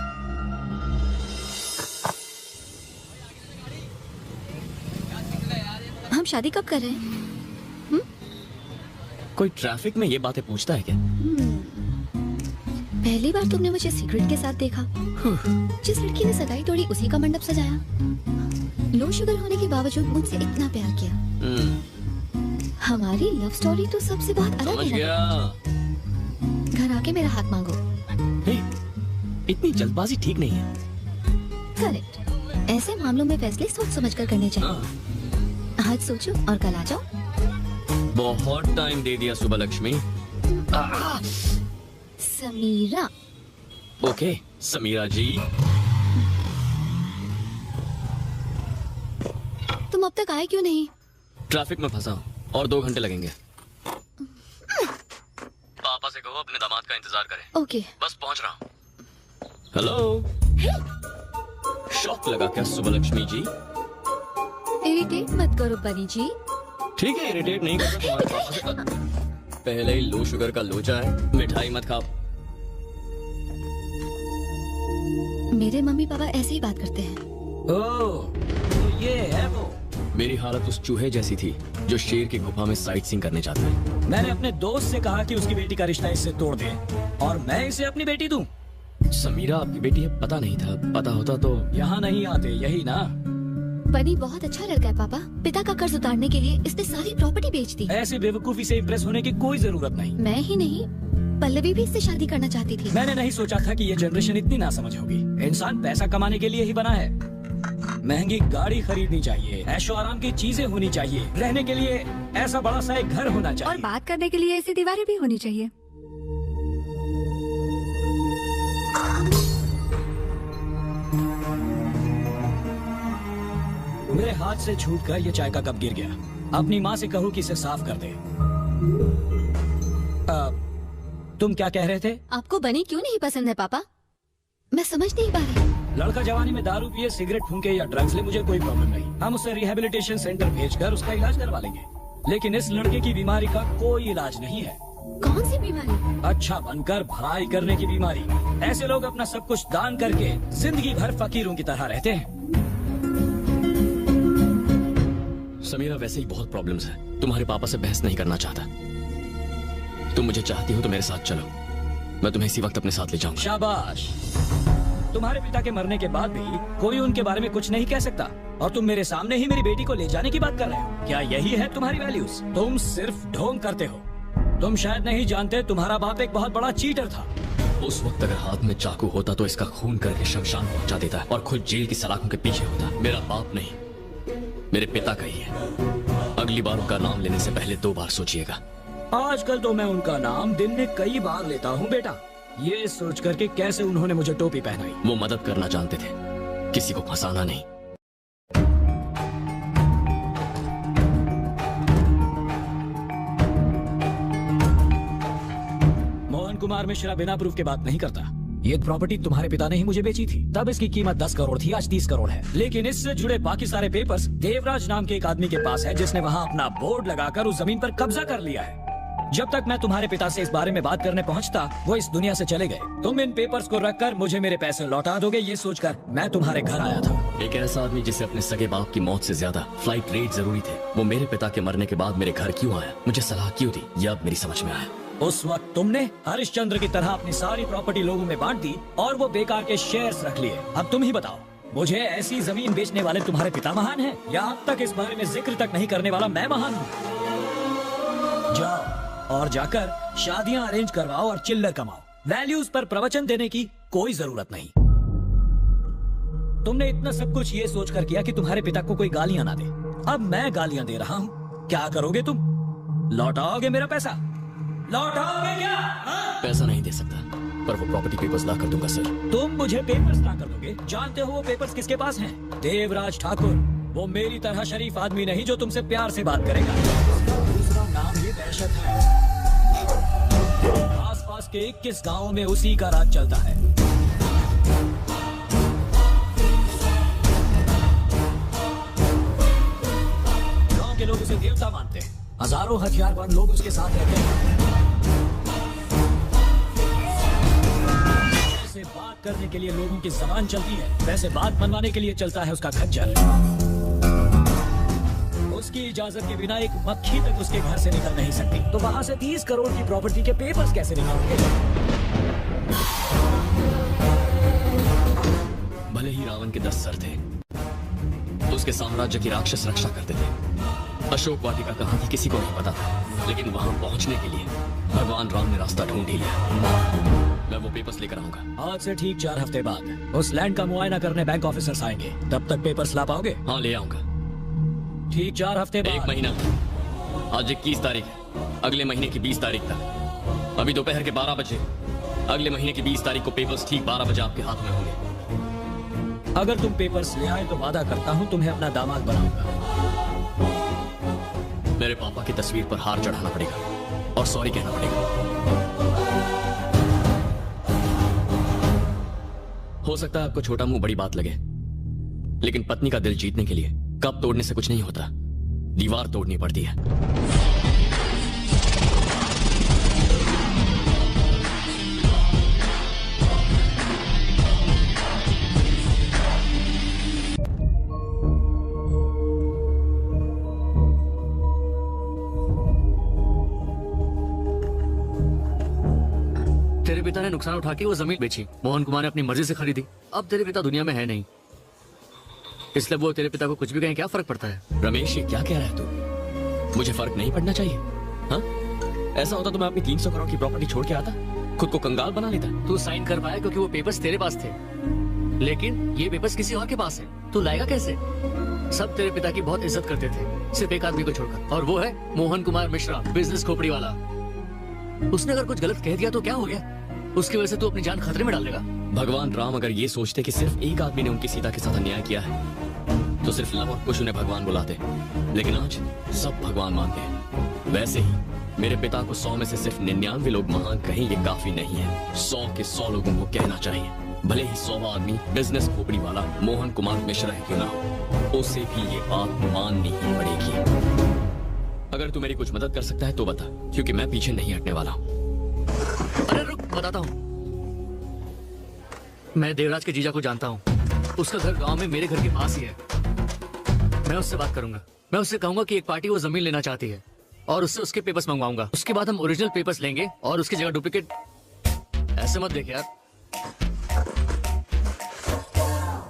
Speaker 6: हम शादी कब कर रहे हैं?
Speaker 1: कोई ट्रैफिक में ये बातें पूछता है क्या?
Speaker 6: पहली बार तुमने मुझे सिगरेट के साथ देखा। जिस लड़की ने सगाई तोड़ी उसी का मंडप सजाया, लो शुगर होने के बावजूद मुझसे इतना प्यार किया। हमारी लव स्टोरी तो सबसे बहुत अलग
Speaker 1: समझ गया।
Speaker 6: घर आके मेरा हाथ मांगो।
Speaker 1: इतनी जल्दबाजी ठीक नहीं है।
Speaker 6: करेक्ट, ऐसे मामलों में फैसले सोच समझ कर करने चाहिए। आज सोचो और कल आ जाओ।
Speaker 1: बहुत टाइम दे दिया सुबह लक्ष्मी।
Speaker 6: समीरा।
Speaker 1: ओके समीरा जी।
Speaker 6: तुम अब तक आए क्यों नहीं?
Speaker 1: ट्रैफिक में फंसा हूँ और 2 घंटे लगेंगे। पापा से कहो अपने दामाद का इंतजार करें।
Speaker 6: ओके।
Speaker 1: बस पहुंच रहा हूँ। हेलो। शॉक लगा क्या सुबह लक्ष्मी जी?
Speaker 6: इरिटेट मत करो बनी जी।
Speaker 1: ठीक है, इरिटेट नहीं करना तुम्हारे पापा से। पहले ही लो शुगर का लोचा है, मिठाई मत खाओ।
Speaker 6: मेरे मम्मी पापा ऐसे ही बात करते हैं।
Speaker 2: ओह, तो ये है वो।
Speaker 1: मेरी हालत उस चूहे जैसी थी जो शेर की गुफा में साइट सीइंग करने जाता है।
Speaker 2: मैंने अपने दोस्त से कहा कि उसकी बेटी का रिश्ता इससे तोड़ दे और मैं इसे अपनी बेटी दूं।
Speaker 1: समीरा आपकी बेटी है, पता नहीं था। पता होता तो
Speaker 2: यहाँ नहीं आते, यही ना।
Speaker 6: बनी बहुत अच्छा लड़का है पापा। पिता का कर्ज उतारने के लिए इसने सारी प्रॉपर्टी बेच दी।
Speaker 2: ऐसी बेवकूफी से इम्प्रेस होने की कोई जरूरत नहीं।
Speaker 6: मैं ही नहीं, पल्लवी भी इससे शादी करना चाहती थी।
Speaker 2: मैंने नहीं सोचा था कि ये जनरेशन इतनी नासमझ होगी। इंसान पैसा कमाने के लिए ही बना है। महंगी गाड़ी खरीदनी चाहिए, ऐशो आराम की चीजें होनी चाहिए, रहने के लिए ऐसा बड़ा सा एक घर होना चाहिए,
Speaker 8: और बात करने के लिए ऐसी दीवारें भी होनी चाहिए।
Speaker 2: मेरे हाथ से छूटकर ये चाय का कप गिर गया। अपनी माँ से कहूँ कि इसे साफ कर दे। तुम क्या कह रहे थे?
Speaker 6: आपको बनी क्यों नहीं पसंद है पापा? मैं समझ नहीं पा रही।
Speaker 2: लड़का जवानी में दारू पिए, सिगरेट फूंके या ड्रग्स ले, मुझे कोई प्रॉब्लम नहीं। हम उसे रिहेबिलिटेशन सेंटर भेजकर उसका इलाज करवा लेंगे। लेकिन इस लड़के की बीमारी का कोई इलाज नहीं है।
Speaker 6: कौन सी बीमारी?
Speaker 2: अच्छा बनकर भलाई करने की बीमारी। ऐसे लोग अपना सब कुछ दान करके जिंदगी भर फकीरों की तरह रहते हैं।
Speaker 1: समीरा वैसे ही बहुत प्रॉब्लम्स है। तुम्हारे पापा से बहस नहीं करना चाहता। तुम मुझे चाहती हो तो मेरे साथ चलो, मैं तुम्हें इसी वक्त अपने साथ ले जाऊंगा।
Speaker 2: शाबाश। तुम्हारे पिता के मरने के बाद भी कोई उनके बारे में कुछ नहीं कह सकता, और तुम मेरे सामने ही मेरी बेटी को ले जाने की बात कर रहे हो। क्या यही है तुम्हारी वैल्यूज? तुम सिर्फ ढोंग करते हो। तुम शायद नहीं जानते, तुम्हारा बाप एक बहुत बड़ा चीटर था।
Speaker 1: उस वक्त अगर हाथ में चाकू होता तो इसका खून करके शमशान पहुंचा देता और खुद जेल की सलाखों के पीछे होता। मेरा बाप नहीं, मेरे पिता का ही है। अगली बार उनका नाम लेने से पहले 2 बार सोचिएगा।
Speaker 2: आजकल तो मैं उनका नाम दिन में कई बार लेता हूँ बेटा, ये सोच करके कैसे उन्होंने मुझे टोपी पहनाई।
Speaker 1: वो मदद करना जानते थे, किसी को फंसाना नहीं।
Speaker 2: मोहन कुमार मिश्रा बिना प्रूफ के बात नहीं करता। ये प्रॉपर्टी तुम्हारे पिता ने ही मुझे बेची थी। तब इसकी कीमत 10 करोड़ थी, आज 30 करोड़ है। लेकिन इससे जुड़े बाकी सारे पेपर्स देवराज नाम के एक आदमी के पास है, जिसने वहाँ अपना बोर्ड लगाकर उस जमीन पर कब्जा कर लिया है। जब तक मैं तुम्हारे पिता से इस बारे में बात करने पहुंचता, वो इस दुनिया से चले गए। तुम इन पेपर्स को रखकर मुझे मेरे पैसे लौटा दोगे, ये सोचकर मैं तुम्हारे घर आया था।
Speaker 1: एक ऐसा आदमी जिसे अपने सगे बाप की मौत से ज्यादा फ्लाइट रेट जरूरी थे, वो मेरे पिता के मरने के बाद मेरे घर क्यों आया, मुझे सलाह क्यों दी, यह अब मेरी समझ में आया।
Speaker 2: उस वक्त तुमने हरिश्चंद्र की तरह अपनी सारी प्रॉपर्टी लोगों में बांट दी और वो बेकार के शेयर्स रख लिए। अब तुम ही बताओ, मुझे ऐसी जमीन बेचने वाले तुम्हारे पिता महान हैं या अब तक इस बारे में जिक्र तक नहीं करने वाला मैं महान हूँ? जाओ और जाकर शादियां अरेंज करवाओ और चिल्लर कमाओ। वैल्यूज पर प्रवचन देने की कोई जरूरत नहीं। तुमने इतना सब कुछ ये सोचकर किया कि तुम्हारे पिता को कोई गालियां ना दे। अब मैं गालियां दे रहा हूँ, क्या करोगे तुम? लौटाओगे मेरा पैसा? लौटाओगे क्या?
Speaker 1: पैसा नहीं दे सकता, पर वो प्रॉपर्टी पेपर्स ला कर दूंगा सर।
Speaker 2: तुम मुझे पेपर्स ला कर दोगे? जानते हो वो पेपर्स किसके पास हैं? देवराज ठाकुर। वो मेरी तरह शरीफ आदमी नहीं जो तुमसे प्यार से बात करेगा। उसका दूसरा नाम ही दहशत है। आसपास के 21 गांवों में उसी का राज चलता है। गांव के लोग उसे देवता मानते हैं। हजारों हथियारबंद लोग उसके साथ रहते हैं। जैसे बात करने के लिए लोगों की जबान चलती है, वैसे बात मनवाने के लिए चलता है उसका खच्चर। उसकी इजाजत के बिना एक मक्खी तक उसके घर से निकल नहीं सकती। तो वहां से 30 करोड़ की प्रॉपर्टी के पेपर्स कैसे निकालोगे?
Speaker 1: भले ही रावण के 10 सर थे, उसके साम्राज्य की राक्षस रक्षा करते थे। अशोक वाटिका कहाँ थी किसी को नहीं पता था, लेकिन वहां पहुंचने के लिए भगवान राम ने रास्ता ढूंढ ही लिया। मैं वो पेपर्स लेकर आऊंगा।
Speaker 2: आज से ठीक 4 हफ्ते बाद उस लैंड का मुआयना करने बैंक ऑफिसर्स आएंगे। तब तक पेपर्स ला पाओगे?
Speaker 1: हाँ, ले आऊंगा।
Speaker 2: ठीक 4 हफ्ते बाद।
Speaker 1: 1 महीना। आज 21 तारीख है, अगले महीने की 20 तारीख तक। अभी दोपहर के 12 बजे। अगले महीने की 20 तारीख को पेपर्स ठीक 12 बजे आपके हाथ में होंगे।
Speaker 2: अगर तुम पेपर्स ले आए तो वादा करता हूँ तुम्हें अपना दामाद बनाऊंगा।
Speaker 1: मेरे पापा की तस्वीर पर हार चढ़ाना पड़ेगा और सॉरी कहना पड़ेगा। हो सकता है आपको छोटा मुंह बड़ी बात लगे, लेकिन पत्नी का दिल जीतने के लिए कप तोड़ने से कुछ नहीं होता, दीवार तोड़नी पड़ती है।
Speaker 9: तेरे पिता ने नुकसान उठा के वो जमीन बेची, मोहन कुमार ने अपनी मर्जी से खरीदी। अब तेरे पिता दुनिया में है नहीं, इसलिए वो तेरे पिता को कुछ भी कहें क्या फर्क पड़ता है?
Speaker 1: रमेश, ये क्या कह रहा है तू? मुझे फर्क नहीं पड़ना चाहिए? हाँ, ऐसा होता तो मैं अपनी 300 करोड़ की प्रॉपर्टी छोड़ के आता, खुद को कंगाल बना लेता।
Speaker 9: तू साइन कर पाया क्योंकि वो पेपर्स तेरे पास थे, लेकिन ये पेपर्स किसी और के पास है। तू लाएगा कैसे? सब तेरे पिता की बहुत इज्जत करते थे, सिर्फ एक आदमी को छोड़कर, और वो है मोहन कुमार मिश्रा, बिजनेस खोपड़ी वाला। उसने अगर कुछ गलत कह दिया तो क्या हो गया? उसकी वजह से तू अपनी जान खतरे में डाल देगा।
Speaker 1: भगवान राम अगर ये सोचते कि सिर्फ एक आदमी ने उनकी सीता के साथ अन्याय किया है, तो सिर्फ लव और कुश उन्हें भगवान बुलाते, लेकिन आज सब भगवान मानते हैं। वैसे ही मेरे पिता को 100 में से सिर्फ 99 लोग महान कहें, ये काफी नहीं है। 100 के 100 लोगों को कहना चाहिए, भले ही 100वां आदमी बिजनेस खोपड़ी वाला मोहन कुमार मिश्रा है क्यों ना हो, उसे भी ये बात माननी ही पड़ेगी। अगर तू मेरी कुछ मदद कर सकता है तो बता, क्योंकि मैं पीछे नहीं हटने वाला हूँ।
Speaker 9: अरे रुक, बताता हूँ। मैं देवराज के जीजा को जानता हूँ, उसका घर गांव में मेरे घर के पास ही है। मैं उससे बात करूंगा, मैं उससे कहूंगा कि एक पार्टी वो जमीन लेना चाहती है और उससे उसके पेपर्स मंगवाऊंगा। उसके बाद हम ओरिजिनल पेपर्स लेंगे और उसकी जगह डुप्लीकेट। ऐसे मत देख यार,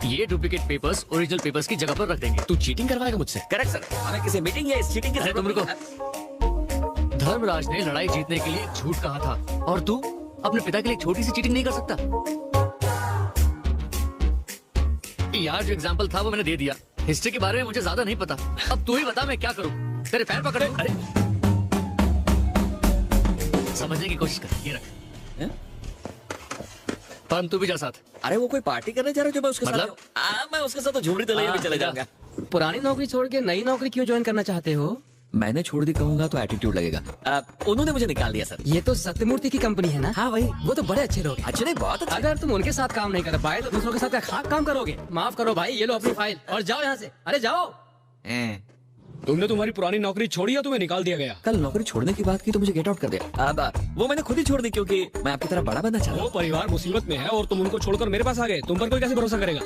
Speaker 9: ये डुप्लीकेट पेपर्स ओरिजिनल पेपर्स की जगह पर रख देंगे।
Speaker 1: तू चीटिंग करवाएगा मुझसे?
Speaker 10: करेक्ट सर, हमें किसी मीटिंग या इस चीटिंग के
Speaker 9: तुम रुको। धर्मराज ने लड़ाई जीतने के लिए झूठ कहा था, और तू अपने पिता के लिए छोटी सी चीटिंग नहीं कर सकता? यार जो एग्जाम्पल था वो मैंने दे दिया। हिस्ट्री के बारे में मुझे ज्यादा नहीं पता, अब तू ही बता मैं क्या करूं? तेरे पैर पकड़े? अरे समझने की कोशिश कर, ये रख। पर तू भी जा साथ।
Speaker 10: अरे वो कोई पार्टी करने जा रहे हो जो मैं उसके
Speaker 9: मतलब?
Speaker 10: साथ? मैं उसके साथ तो झूमरी तलैया भी चले जाऊंगा।
Speaker 18: पुरानी नौकरी छोड़ के नई नौकरी क्यों ज्वाइन करना चाहते हो?
Speaker 10: मैंने छोड़ दी कहूंगा तो एटीट्यूड लगेगा। उन्होंने मुझे निकाल दिया सर।
Speaker 13: ये तो सत्यमूर्ति की कंपनी है ना?
Speaker 10: हाँ भाई,
Speaker 13: वो तो बड़े अच्छे लोग हैं।
Speaker 10: अच्छे नहीं, बहुत अच्छे।
Speaker 13: अगर तुम उनके साथ काम नहीं कर पाए तो दूसरों के साथ क्या काम करोगे? माफ करो भाई, ये लो अपनी फाइल और जाओ यहाँ से। अरे जाओ।
Speaker 4: तुमने तुम्हारी पुरानी नौकरी छोड़ी या तुम्हें निकाल दिया गया?
Speaker 10: कल नौकरी छोड़ने की बात की तो मुझे गेट आउट कर दिया। अब वो मैंने खुद ही छोड़ दी क्योंकि मैं आपकी तरह बड़ा बनना चाहता हूँ।
Speaker 4: वो परिवार मुसीबत में है और तुम उनको छोड़कर मेरे पास आ गए। तुम पर कोई कैसे भरोसा करेगा?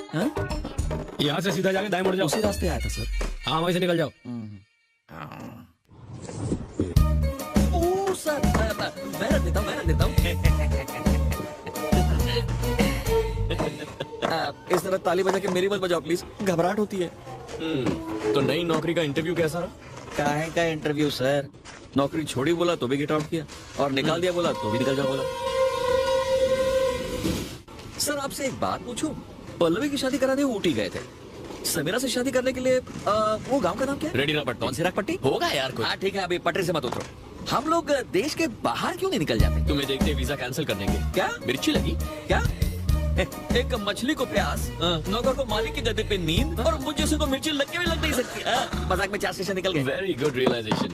Speaker 4: यहाँ से सीधा जाके दाएं मुड़ जाओ।
Speaker 10: उसी रास्ते आया था सर।
Speaker 4: हाँ, वहीं से निकल जाओ।
Speaker 10: ओ सर, मैं रख देता हूँ। इस तरह ताली बजा के मेरी मत बजाओ प्लीज, घबराहट होती है।
Speaker 1: तो नई नौकरी का इंटरव्यू कैसा रहा?
Speaker 10: काहे का इंटरव्यू सर? नौकरी छोड़ी बोला तो भी गेट आउट किया और निकाल दिया बोला तो भी निकल जाओ बोला। सर आपसे एक बात पूछूं? पल्लवी की शादी कराने वो ऊटी गए थे, समीरा से शादी करने के लिए वो गांव का नाम क्या है?
Speaker 1: रेडीनापट्टी।
Speaker 10: कौन सी पट्टी?
Speaker 1: होगा यार कुछ।
Speaker 10: हाँ ठीक है, अभी पटरी से मत उतरो। हम लोग देश के बाहर क्यों नहीं निकल जाते?
Speaker 1: तुम्हें देखते वीजा कैंसिल कर देंगे।
Speaker 10: क्या
Speaker 1: मिर्ची लगी
Speaker 10: क्या? एक मछली को प्यास, नौकर को मालिक के गद्दे पे नींद और मुझ जैसे को मिर्ची लग के भी लग नहीं सकती। मजाक में 4 स्टेशन निकल गए।
Speaker 1: Very good realisation.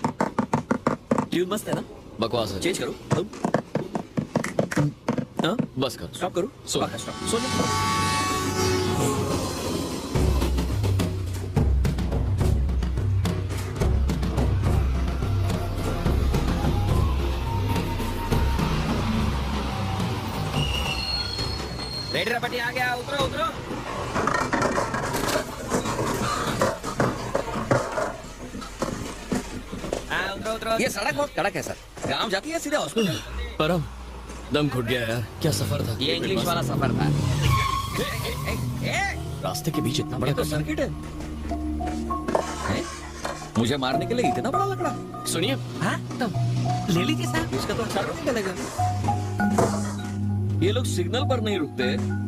Speaker 10: ट्यून मस्त है ना?
Speaker 1: बकवास है।
Speaker 10: चेंज करो।
Speaker 1: बस करो।
Speaker 10: स्टॉप करो। सोने।
Speaker 13: रेडीनापट्टी आ गया, उतरो उतरो। उतरो।
Speaker 10: ये सड़क बहुत कड़क है सर। गांव जाती है सीधे हॉस्पिटल।
Speaker 1: परम, दम घुट गया यार। क्या सफर था?
Speaker 10: ये इंग्लिश वाला सफर था।
Speaker 1: रास्ते के बीच इतना बड़ा
Speaker 10: तो सर्किट है। मुझे मारने के लिए इतना बड़ा लकड़ा?
Speaker 1: सुनिए।
Speaker 13: हाँ तो ले लीजिए सर।
Speaker 10: इसका तो अच्छा नहीं चलेगा। ये लोग सिग्नल पर नहीं रुकते,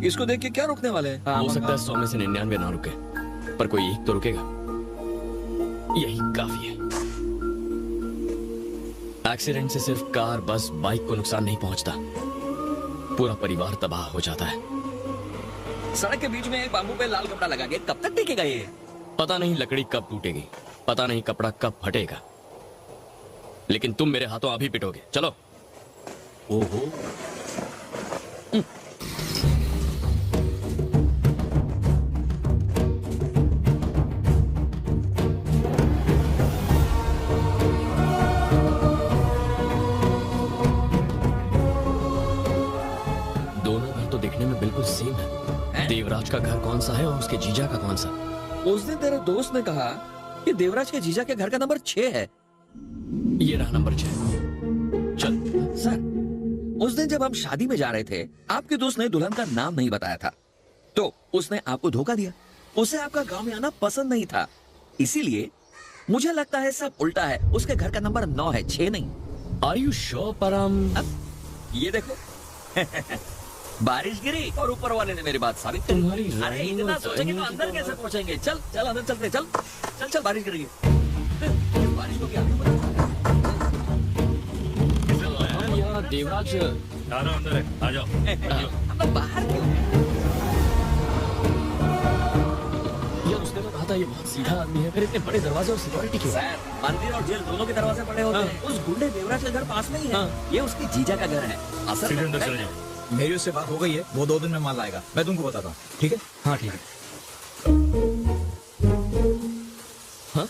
Speaker 10: इसको देख के क्या रुकने वाले हैं?
Speaker 1: हो सकता है 100 में से 99 ना रुके, पर कोई एक तो रुकेगा। यही काफी है। एक्सीडेंट से सिर्फ कार, बस, बाइक को नुकसान नहीं पहुंचता, पूरा परिवार तबाह हो जाता है।
Speaker 10: सड़क के बीच में एक बाम्बू पे लाल कपड़ा लगा के कब तक टिकेगा ये?
Speaker 1: पता नहीं लकड़ी कब टूटेगी, पता नहीं कपड़ा कब फटेगा, लेकिन तुम मेरे हाथों अभी पिटोगे। चलो।
Speaker 10: ओहो।
Speaker 1: बिल्कुल सेम है। देवराज का घर कौन सा है और उसके जीजा का कौन सा?
Speaker 10: उस दिन तेरे दोस्त ने कहा कि देवराज के जीजा के घर का नंबर 6 है।
Speaker 1: ये रहा नंबर 6। चल।
Speaker 10: सर, उस दिन जब हम शादी में जा रहे थे, आपके दोस्त ने दुल्हन का नाम नहीं बताया था, तो उसने आपको धोखा दिया। उसे आपका गांव में आना पसंद नहीं था, इसीलिए मुझे लगता है सब उल्टा है। उसके घर का नंबर 9 है, 6 नहीं।
Speaker 1: आर यू श्योर परम?
Speaker 10: ये देखो। बारिश गिरी और ऊपर वाले ने मेरी बात साबित कर दी। अरे इतना सोचेंगे तो अंदर कैसे पहुंचेंगे? चल चल अंदर चलते। चल चल चल, बारिश गिर गई। बारिश को क्या
Speaker 1: यार देवराज
Speaker 18: अंदर है, आ जाओ।
Speaker 10: हम लोग बाहर क्यों?
Speaker 1: यार उसने तो कहा था ये बहुत सीधा आदमी है, फिर इतने बड़े दरवाजे और सिक्योरिटी क्यों?
Speaker 10: सर, मंदिर और जेल दोनों के दरवाजे बड़े होते हैं। उस गुंडे देवराज का घर पास में ही है। ये उसकी जीजा का घर है। असर
Speaker 11: मेरी उससे बात हो गई है, वो 2 दिन में माल लाएगा। मैं तुमको बताता हूँ, ठीक है?
Speaker 13: हाँ ठीक है।
Speaker 1: हाँ?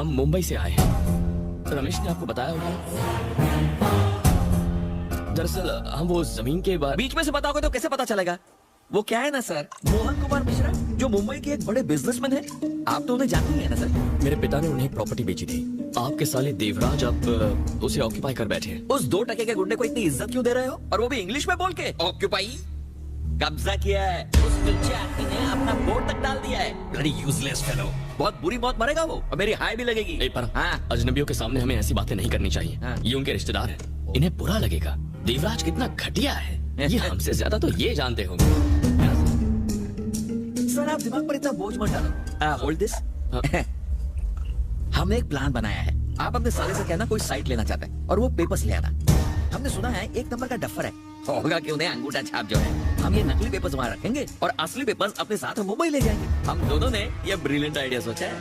Speaker 1: मुंबई से आए हैं। रमेश ने आपको बताया होगा। दरअसल हम वो जमीन के बारे
Speaker 10: बीच में से बताओगे तो कैसे पता चलेगा? वो क्या है ना सर, मोहन कुमार मिश्रा, जो मुंबई के एक बड़े बिजनेसमैन हैं। आप तो उन्हें जानते ही हैं ना सर?
Speaker 1: मेरे पिता ने उन्हें एक प्रॉपर्टी बेची थी, आपके साले देवराज आप उसे ऑक्यूपाई कर बैठे हैं।
Speaker 10: उस 2% के गुंडे को इतनी इज्जत क्यों दे रहे हो, और वो भी इंग्लिश में बोल के? ऑक्यूपाई कब्जा किया है। उस मिर्ची आदमी ने अपना बोर्ड तक डाल दिया है। Bloody useless fellow. बहुत बुरी मौत मरेगा वो, और मेरी हाई भी लगेगी।
Speaker 1: पर हाँ, अजनबियों के सामने हमें ऐसी बातें नहीं करनी चाहिए। हाँ। ये उनके रिश्तेदार हैं, इन्हें बुरा लगेगा। देवराज कितना घटिया है, ये हमसे ज्यादा तो ये जानते होंगे।
Speaker 10: सर आप दिमाग पर इतना बोझ मत डालो। Hold this. हमने एक प्लान बनाया है। आप अपने साले से कहना कोई साइट लेना चाहता है और वो पेपर्स ले आना। हमने सुना है एक नंबर का डफर है, होगा कि उन्हें अंगूठा छाप जो है। हम ये नकली पेपर्स वहाँ रखेंगे और असली पेपर्स अपने साथ मुंबई ले जाएंगे। हम दोनों ने ये ब्रिलियंट आइडिया सोचा है।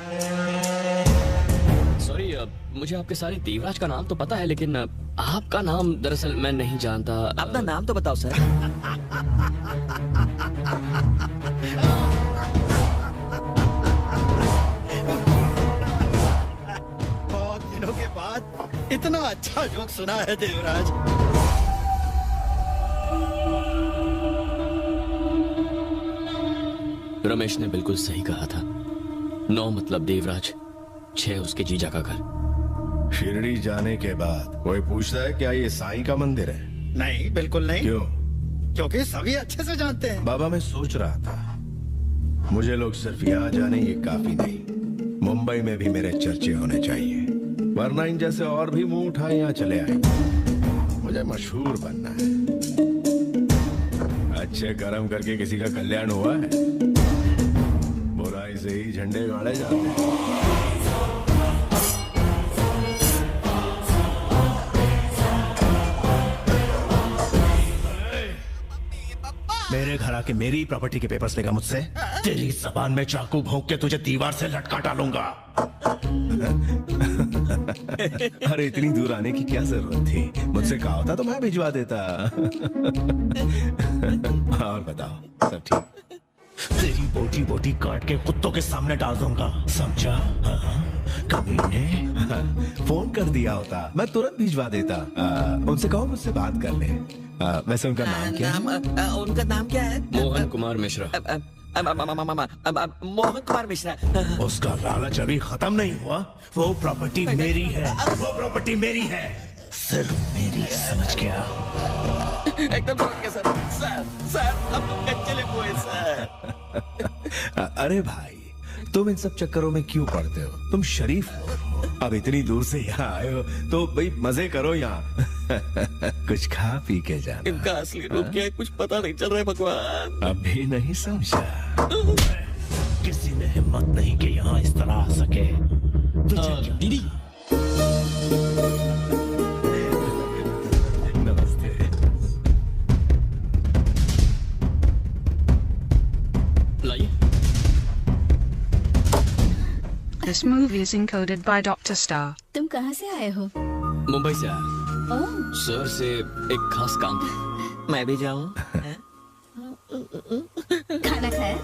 Speaker 1: सॉरी, मुझे आपके सारे देवराज का नाम तो पता है, लेकिन आपका नाम दरअसल मैं नहीं जानता।
Speaker 10: अपना नाम तो बताओ सर।
Speaker 17: बहुत दिनों के बाद इतना अच्छा जोक सुना है देवराज।
Speaker 1: रमेश ने बिल्कुल सही कहा था। 9 मतलब देवराज, 6 उसके जीजा का घर।
Speaker 3: शिरडी जाने के बाद कोई पूछता है क्या ये साईं का मंदिर है?
Speaker 17: नहीं, बिल्कुल नहीं।
Speaker 3: क्यों?
Speaker 17: क्योंकि सभी अच्छे से जानते हैं।
Speaker 3: बाबा मैं सोच रहा था, मुझे लोग सिर्फ यहाँ जाने ये काफी नहीं, मुंबई में भी मेरे चर्चे होने चाहिए, वरना इन जैसे और भी मुंह उठाए यहाँ चले आएंगे। मुझे मशहूर बनना है। अच्छे कर्म करके किसी का कल्याण हुआ है? बुराई से ही झंडे गाड़े जाते हैं।
Speaker 19: मेरे घर आके मेरी प्रॉपर्टी के पेपर्स लेगा मुझसे? तेरी जबान में चाकू भोंक के तुझे दीवार से लटका डालूंगा।
Speaker 3: अरे इतनी दूर आने की क्या जरूरत थी? मुझसे कहा होता तो मैं भिजवा देता। और बताओ, सब ठीक?
Speaker 19: तेरी बोटी बोटी काट के कुत्तों के सामने डाल दूंगा, समझा? कमीने।
Speaker 3: फोन कर दिया होता मैं तुरंत भिजवा देता। उनसे कहो मुझसे बात कर ले। वैसे उनका नाम क्या है?
Speaker 10: उनका नाम क्या है?
Speaker 1: मोहन कुमार मिश्रा।
Speaker 10: मोहन कुमार मिश्रा।
Speaker 19: उसका लालच अभी खत्म नहीं हुआ। वो प्रॉपर्टी मेरी है, वो प्रॉपर्टी मेरी है, सिर्फ मेरी, समझ गया?
Speaker 10: एकदम समझ गया सर। सर हम लोग कच्चे लिखो हैं सर।
Speaker 3: अरे भाई, तुम इन सब चक्करों में क्यों पड़ते हो? तुम शरीफ हो, अब इतनी दूर से यहाँ आए हो तो भाई मजे करो यहाँ। कुछ खा पी के जाना।
Speaker 10: इनका असली रूप क्या है कुछ पता नहीं चल रहा है भगवान।
Speaker 3: अभी नहीं समझा?
Speaker 19: किसी ने हिम्मत नहीं कि यहाँ इस तरह आ सके।
Speaker 1: दीदी
Speaker 3: नमस्ते।
Speaker 1: लाइए।
Speaker 16: This movie is encoded by Dr. Star.
Speaker 6: तुम कहाँ से आए हो?
Speaker 1: मुंबई से आया। सर से एक खास काम था।
Speaker 10: मैं भी जाऊं?
Speaker 6: खाना खाया?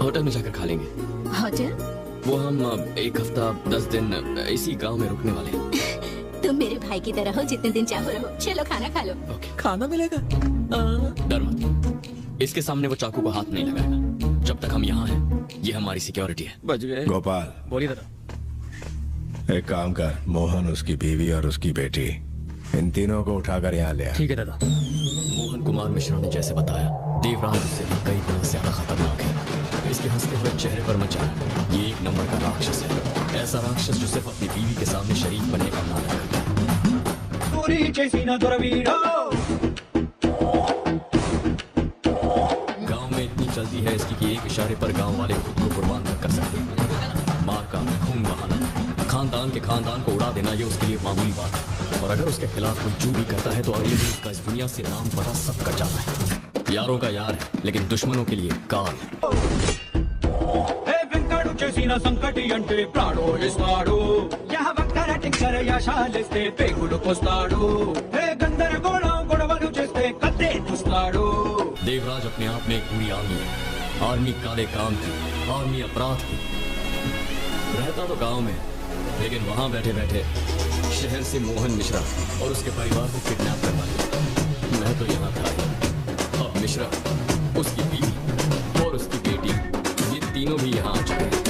Speaker 1: होटल में जाकर खा लेंगे।
Speaker 6: होटल?
Speaker 1: वो हम 1 हफ्ता 10 दिन इसी गांव में रुकने वाले हैं।
Speaker 6: तुम मेरे भाई की तरह हो, जितने दिन चाहो रहो। चलो खाना खा लो।
Speaker 10: खाना मिलेगा?
Speaker 1: डर मत, इसके सामने वो चाकू को हाथ नहीं लगाएगा। जब तक हम यहाँ हैं, ये हमारी सिक्योरिटी है।
Speaker 10: बच गए।
Speaker 3: गोपाल,
Speaker 1: बोलिए दादा।
Speaker 3: एक काम कर, मोहन, उसकी बीवी और उसकी बेटी, इन तीनों को उठाकर यहाँ ले आ।
Speaker 1: ठीक है दादा। मोहन कुमार मिश्रा ने जैसे बताया, देवराज उससे भी कई गुना ज्यादा खतरनाक है। इसके हंसते हुए चेहरे पर मचा ये 1 नंबर का राक्षस है। ऐसा राक्षस जो सिर्फ अपनी बीवी के सामने शरीफ बने का नाटक करता है। गांव में इतनी चलती है इसकी कि एक इशारे पर गांव वाले खुद को कुर्बान कर सकते हैं। मार का खून बहाना, खानदान के खानदान को उड़ा देना, ये उसके लिए मामूली बात है। और अगर उसके खिलाफ कोई जो भी करता है तो अगले दिन उसका इस दुनिया से नाम पता सब कट जाता है। यारों का यार है, लेकिन दुश्मनों के लिए काल।
Speaker 20: చేసిన సంకటి అంటే ప్రాణో ఇస్తాడు యహ వక్తర టింకర యాశాలిస్తే పేగులు కోస్తాడు హే గందరగోళం గొడవలు చేస్తే కత్తే చూస్తాడు।
Speaker 1: देवराज अपने आप में एक पूरी आर्मी है। आर्मी काले काम की, आर्मी अपराध की। रहता तो गांव में, लेकिन वहां बैठे बैठे शहर से मोहन मिश्रा और उसके परिवार को किडनैप करवा लिया। मैं तो यहाँ था ही। अब मिश्रा, उसकी बीवी और उसकी बेटी, ये तीनों भी यहाँ आ चुके हैं।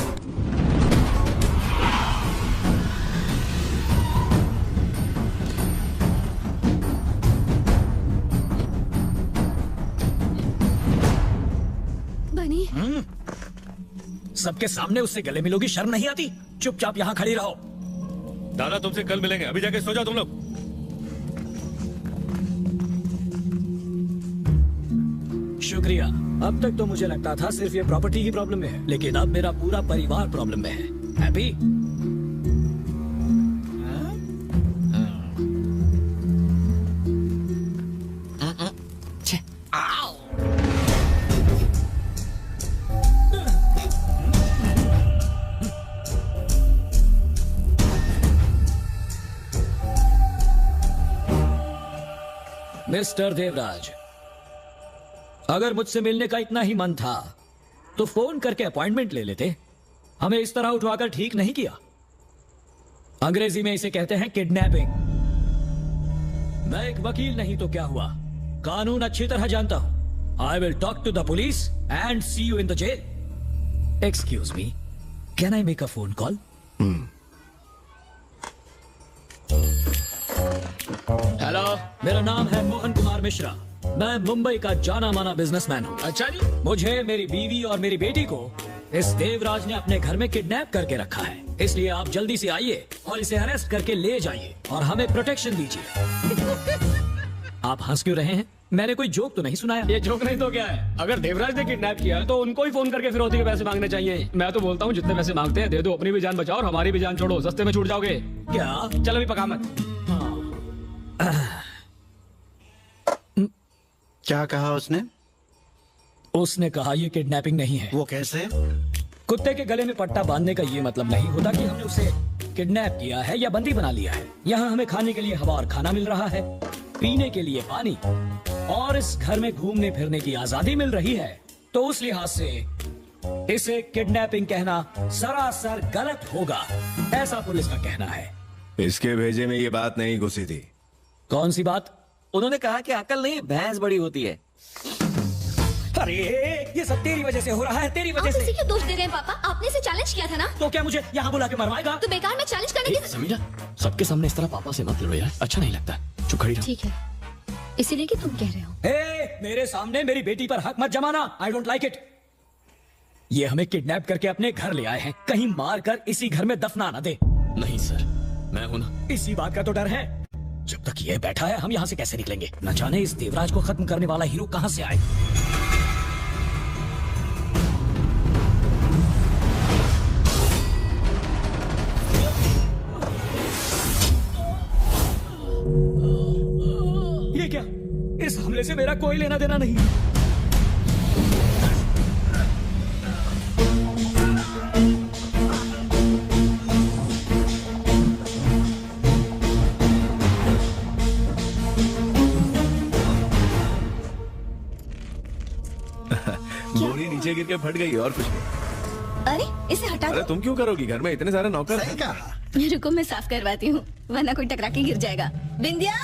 Speaker 2: सबके सामने उससे गले मिलोगी, शर्म नहीं आती? चुपचाप यहाँ खड़ी रहो।
Speaker 18: दादा तुमसे कल मिलेंगे, अभी जाके सो जाओ तुम लोग।
Speaker 2: शुक्रिया। अब तक तो मुझे लगता था सिर्फ ये प्रॉपर्टी की प्रॉब्लम में है, लेकिन अब मेरा पूरा परिवार प्रॉब्लम में है। हैप्पी? मिस्टर देवराज, अगर मुझसे मिलने का इतना ही मन था तो फोन करके अपॉइंटमेंट ले लेते। हमें इस तरह उठवाकर ठीक नहीं किया। अंग्रेजी में इसे कहते हैं किडनैपिंग। मैं एक वकील नहीं तो क्या हुआ, कानून अच्छी तरह जानता हूं। I will talk to the police and see you in the jail. Excuse me, can I make a phone call? Hello, मेरा नाम है मोहन कुमार मिश्रा। मैं मुंबई का जाना माना बिजनेसमैन हूँ। अच्छा जी। मुझे, मेरी बीवी और मेरी बेटी को इस देवराज ने अपने घर में किडनैप करके रखा है, इसलिए आप जल्दी से आइए और इसे अरेस्ट करके ले जाइए और हमें प्रोटेक्शन दीजिए। आप हंस क्यों रहे हैं? मैंने कोई जोक तो नहीं सुनाया।
Speaker 4: ये जोक नहीं तो क्या है? अगर देवराज ने किडनैप किया है तो उनको ही फोन करके फिरौती के पैसे मांगने चाहिए। मैं तो बोलता हूँ जितने पैसे मांगते हैं दे दो, अपनी भी जान बचाओ और हमारी भी जान छोड़ो, सस्ते में छूट जाओगे।
Speaker 2: क्या?
Speaker 4: चलो भी पका मत।
Speaker 17: क्या कहा उसने?
Speaker 2: उसने कहा ये किडनैपिंग नहीं है।
Speaker 17: वो कैसे?
Speaker 2: कुत्ते के गले में पट्टा बांधने का ये मतलब नहीं होता कि हमने उसे किडनैप किया है या बंदी बना लिया है। यहाँ हमें खाने के लिए हवा और खाना मिल रहा है, पीने के लिए पानी और इस घर में घूमने फिरने की आजादी मिल रही है। तो उस लिहाज से इसे किडनैपिंग कहना सरासर गलत होगा, ऐसा पुलिस का कहना है।
Speaker 21: इसके भेजे में ये बात नहीं घुसी थी।
Speaker 2: कौन सी बात?
Speaker 10: उन्होंने कहा कि अकल नहीं, भैंस बड़ी होती है।
Speaker 2: अरे ये सब तेरी वजह से हो रहा है, तेरी वजह से।
Speaker 6: आप उसी को दोष दे रहे हैं पापा, आपने इसे चैलेंज किया था ना?
Speaker 2: तो क्या मुझे यहाँ बुला के मरवाएगा?
Speaker 6: तो बेकार में चैलेंज करने की।
Speaker 1: समीरा, सबके सामने इस तरह पापा से मत लड़ो यार, अच्छा नहीं लगता। चुप खड़ी रहो।
Speaker 6: ठीक है, इसीलिए कि तुम कह रहे हो।
Speaker 2: मेरे सामने मेरी बेटी पर हक मत जमाना। I don't like it. ये हमें किडनैप करके अपने घर ले आए हैं, कहीं मार कर इसी घर में दफना ना दे।
Speaker 1: नहीं सर, मैं हूं ना।
Speaker 2: इसी बात का तो डर है। जब तक ये बैठा है हम यहाँ से कैसे निकलेंगे? न जाने इस देवराज को खत्म करने वाला हीरो कहाँ से आए। ये क्या? इस हमले से मेरा कोई लेना देना नहीं।
Speaker 21: बोरी नीचे गिर के फट गई और कुछ नहीं।
Speaker 6: अरे इसे हटा
Speaker 21: अरे
Speaker 6: दो।
Speaker 21: तुम क्यों करोगी? घर में इतने सारे नौकर हैं।
Speaker 6: रुको मैं साफ करवाती हूँ, वरना कोई टकरा के गिर जाएगा। बिंदिया,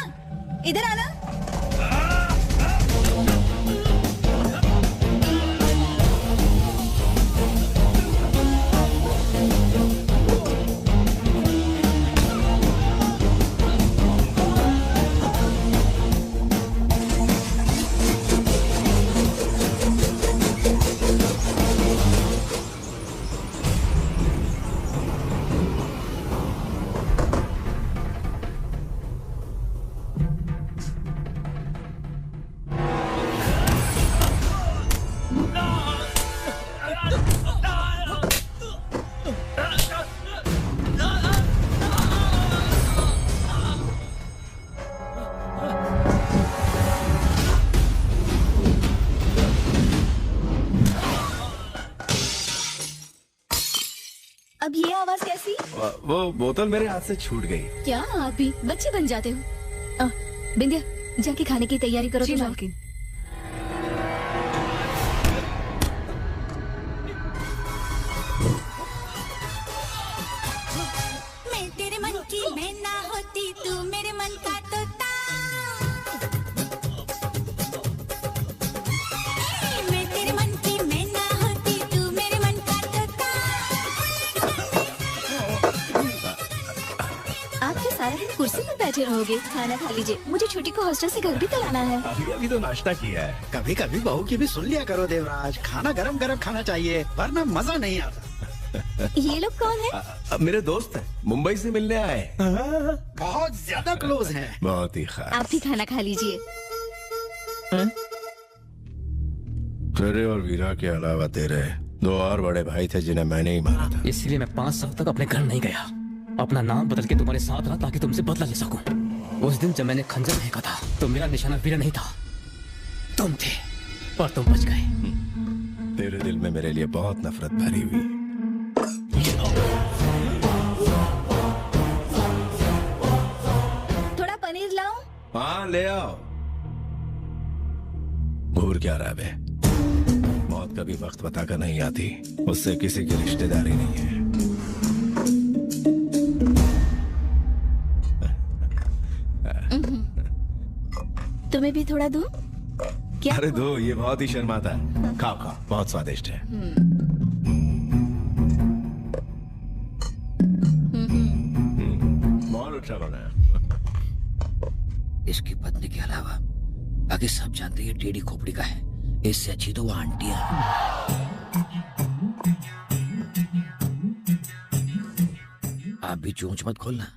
Speaker 6: इधर आना। अब ये आवाज कैसी?
Speaker 21: वो बोतल मेरे हाथ से छूट गई।
Speaker 6: क्या आप भी बच्चे बन जाते हो? बिंदिया जाके खाने की तैयारी करो। तो मालकिन
Speaker 22: मैं तेरे मन की मैं ना होती, तू मेरे मन का तोता। मैं तेरे मन की मैं ना होती, तू मेरे मन का तोता।
Speaker 6: आप क्या सारा दिन कुर्सी पर बैठे रहोगे? खाना खा लीजिए, मुझे छोटी को हॉस्टल से घर भी तो लाना है।
Speaker 21: अभी अभी तो नाश्ता किया है।
Speaker 17: कभी कभी बहू की भी सुन लिया करो देवराज, खाना गरम गरम खाना चाहिए वरना मजा नहीं आता।
Speaker 6: ये लोग कौन है?
Speaker 21: मेरे दोस्त है, मुंबई से मिलने आए।
Speaker 17: बहुत ज्यादा क्लोज हैं।
Speaker 21: बहुत ही खास।
Speaker 6: आप भी खाना खा लीजिए।
Speaker 21: तेरे और वीरा के अलावा तेरे 2 और बड़े भाई थे जिन्हें मैंने ही मारा था।
Speaker 4: इसलिए मैं 5 साल तक अपने घर नहीं गया। अपना नाम बदल के तुम्हारे साथ रहा ताकि तुमसे बदला ले सकूं। उस दिन जब मैंने खंजर फेंका था तो मेरा निशाना वीरा नहीं था, तुम थे, और तुम बच गए।
Speaker 21: तेरे दिल में मेरे लिए बहुत नफरत भरी हुई है।
Speaker 6: थोड़ा पनीर लाऊं?
Speaker 21: हाँ ले आओ। घूर क्या रहा बे? मौत कभी वक्त बताकर नहीं आती, उससे किसी की रिश्तेदारी नहीं है।
Speaker 6: तुम्हें भी थोड़ा दूं? क्या?
Speaker 21: अरे दो, ये बहुत ही शर्माता है। खाओ खाओ, बहुत स्वादिष्ट है। बहुत अच्छा बना है।
Speaker 2: इसकी पत्नी के अलावा बाकी सब जानते हैं टेढ़ी खोपड़ी का है। इससे अच्छी तो वो आंटी है। आप भी चोंच मत खोलना,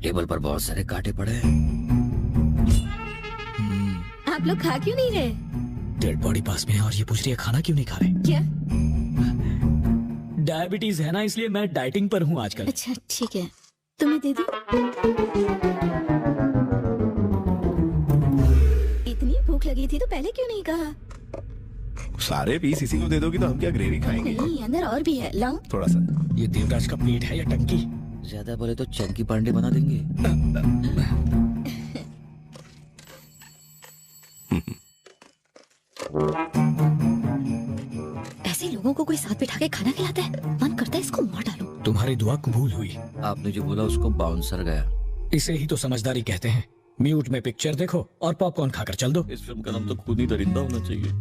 Speaker 2: टेबल पर बहुत सारे कांटे पड़े हैं।
Speaker 6: आप लोग खा क्यों नहीं रहे?
Speaker 4: डेड बॉडी पास में है और ये पूछ रही है खाना क्यों नहीं खा रहे?
Speaker 6: क्या?
Speaker 4: डायबिटीज है ना, इसलिए मैं डाइटिंग पर हूँ आजकल।
Speaker 6: अच्छा ठीक है, तुम्हें दे दूं? इतनी भूख लगी थी तो पहले क्यों नहीं कहा?
Speaker 21: सारे पीस इसी को दे दोगी तो हम क्या ग्रेवी खाएंगे?
Speaker 6: नहीं, अंदर और भी है, लाऊं?
Speaker 21: थोड़ा सा।
Speaker 4: ये देवराज का पेट है या टंकी?
Speaker 2: ज्यादा बोले तो चंकी पांडे बना देंगे।
Speaker 6: ऐसे लोगों को कोई साथ बिठा के खाना खिलाता है, मन करता है इसको मार डालो।
Speaker 4: तुम्हारी दुआ कबूल हुई।
Speaker 2: आपने जो बोला उसको बाउंसर गया।
Speaker 4: इसे ही तो समझदारी कहते हैं। म्यूट में पिक्चर देखो और पॉपकॉर्न खाकर चल दो।
Speaker 10: इस फिल्म का नाम तो खुद ही दरिंदा होना चाहिए।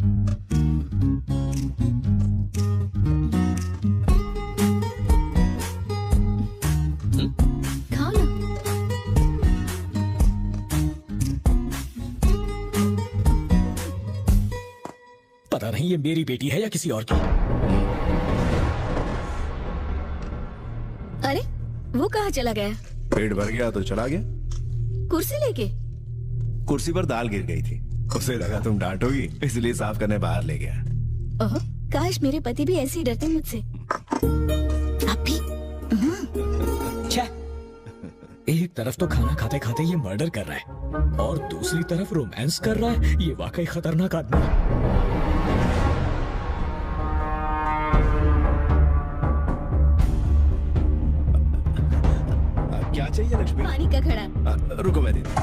Speaker 6: खाओ ना।
Speaker 4: पता नहीं ये मेरी बेटी है या किसी और की।
Speaker 6: अरे वो कहाँ चला गया?
Speaker 21: पेट भर गया तो चला गया।
Speaker 6: कुर्सी लेके?
Speaker 21: कुर्सी पर दाल गिर गई थी, उसे लगा तुम डांटोगी इसलिए साफ करने बाहर ले गया।
Speaker 6: ओह, काश मेरे पति भी ऐसे ही डरते मुझसे। आप भी?
Speaker 4: एक तरफ तो खाना खाते खाते ये मर्डर कर रहा है और दूसरी तरफ रोमांस कर रहा है। ये वाकई खतरनाक आदमी है।
Speaker 21: क्या चाहिए लक्ष्मी?
Speaker 6: पानी का घड़ा।
Speaker 21: रुको मैं देता हूं।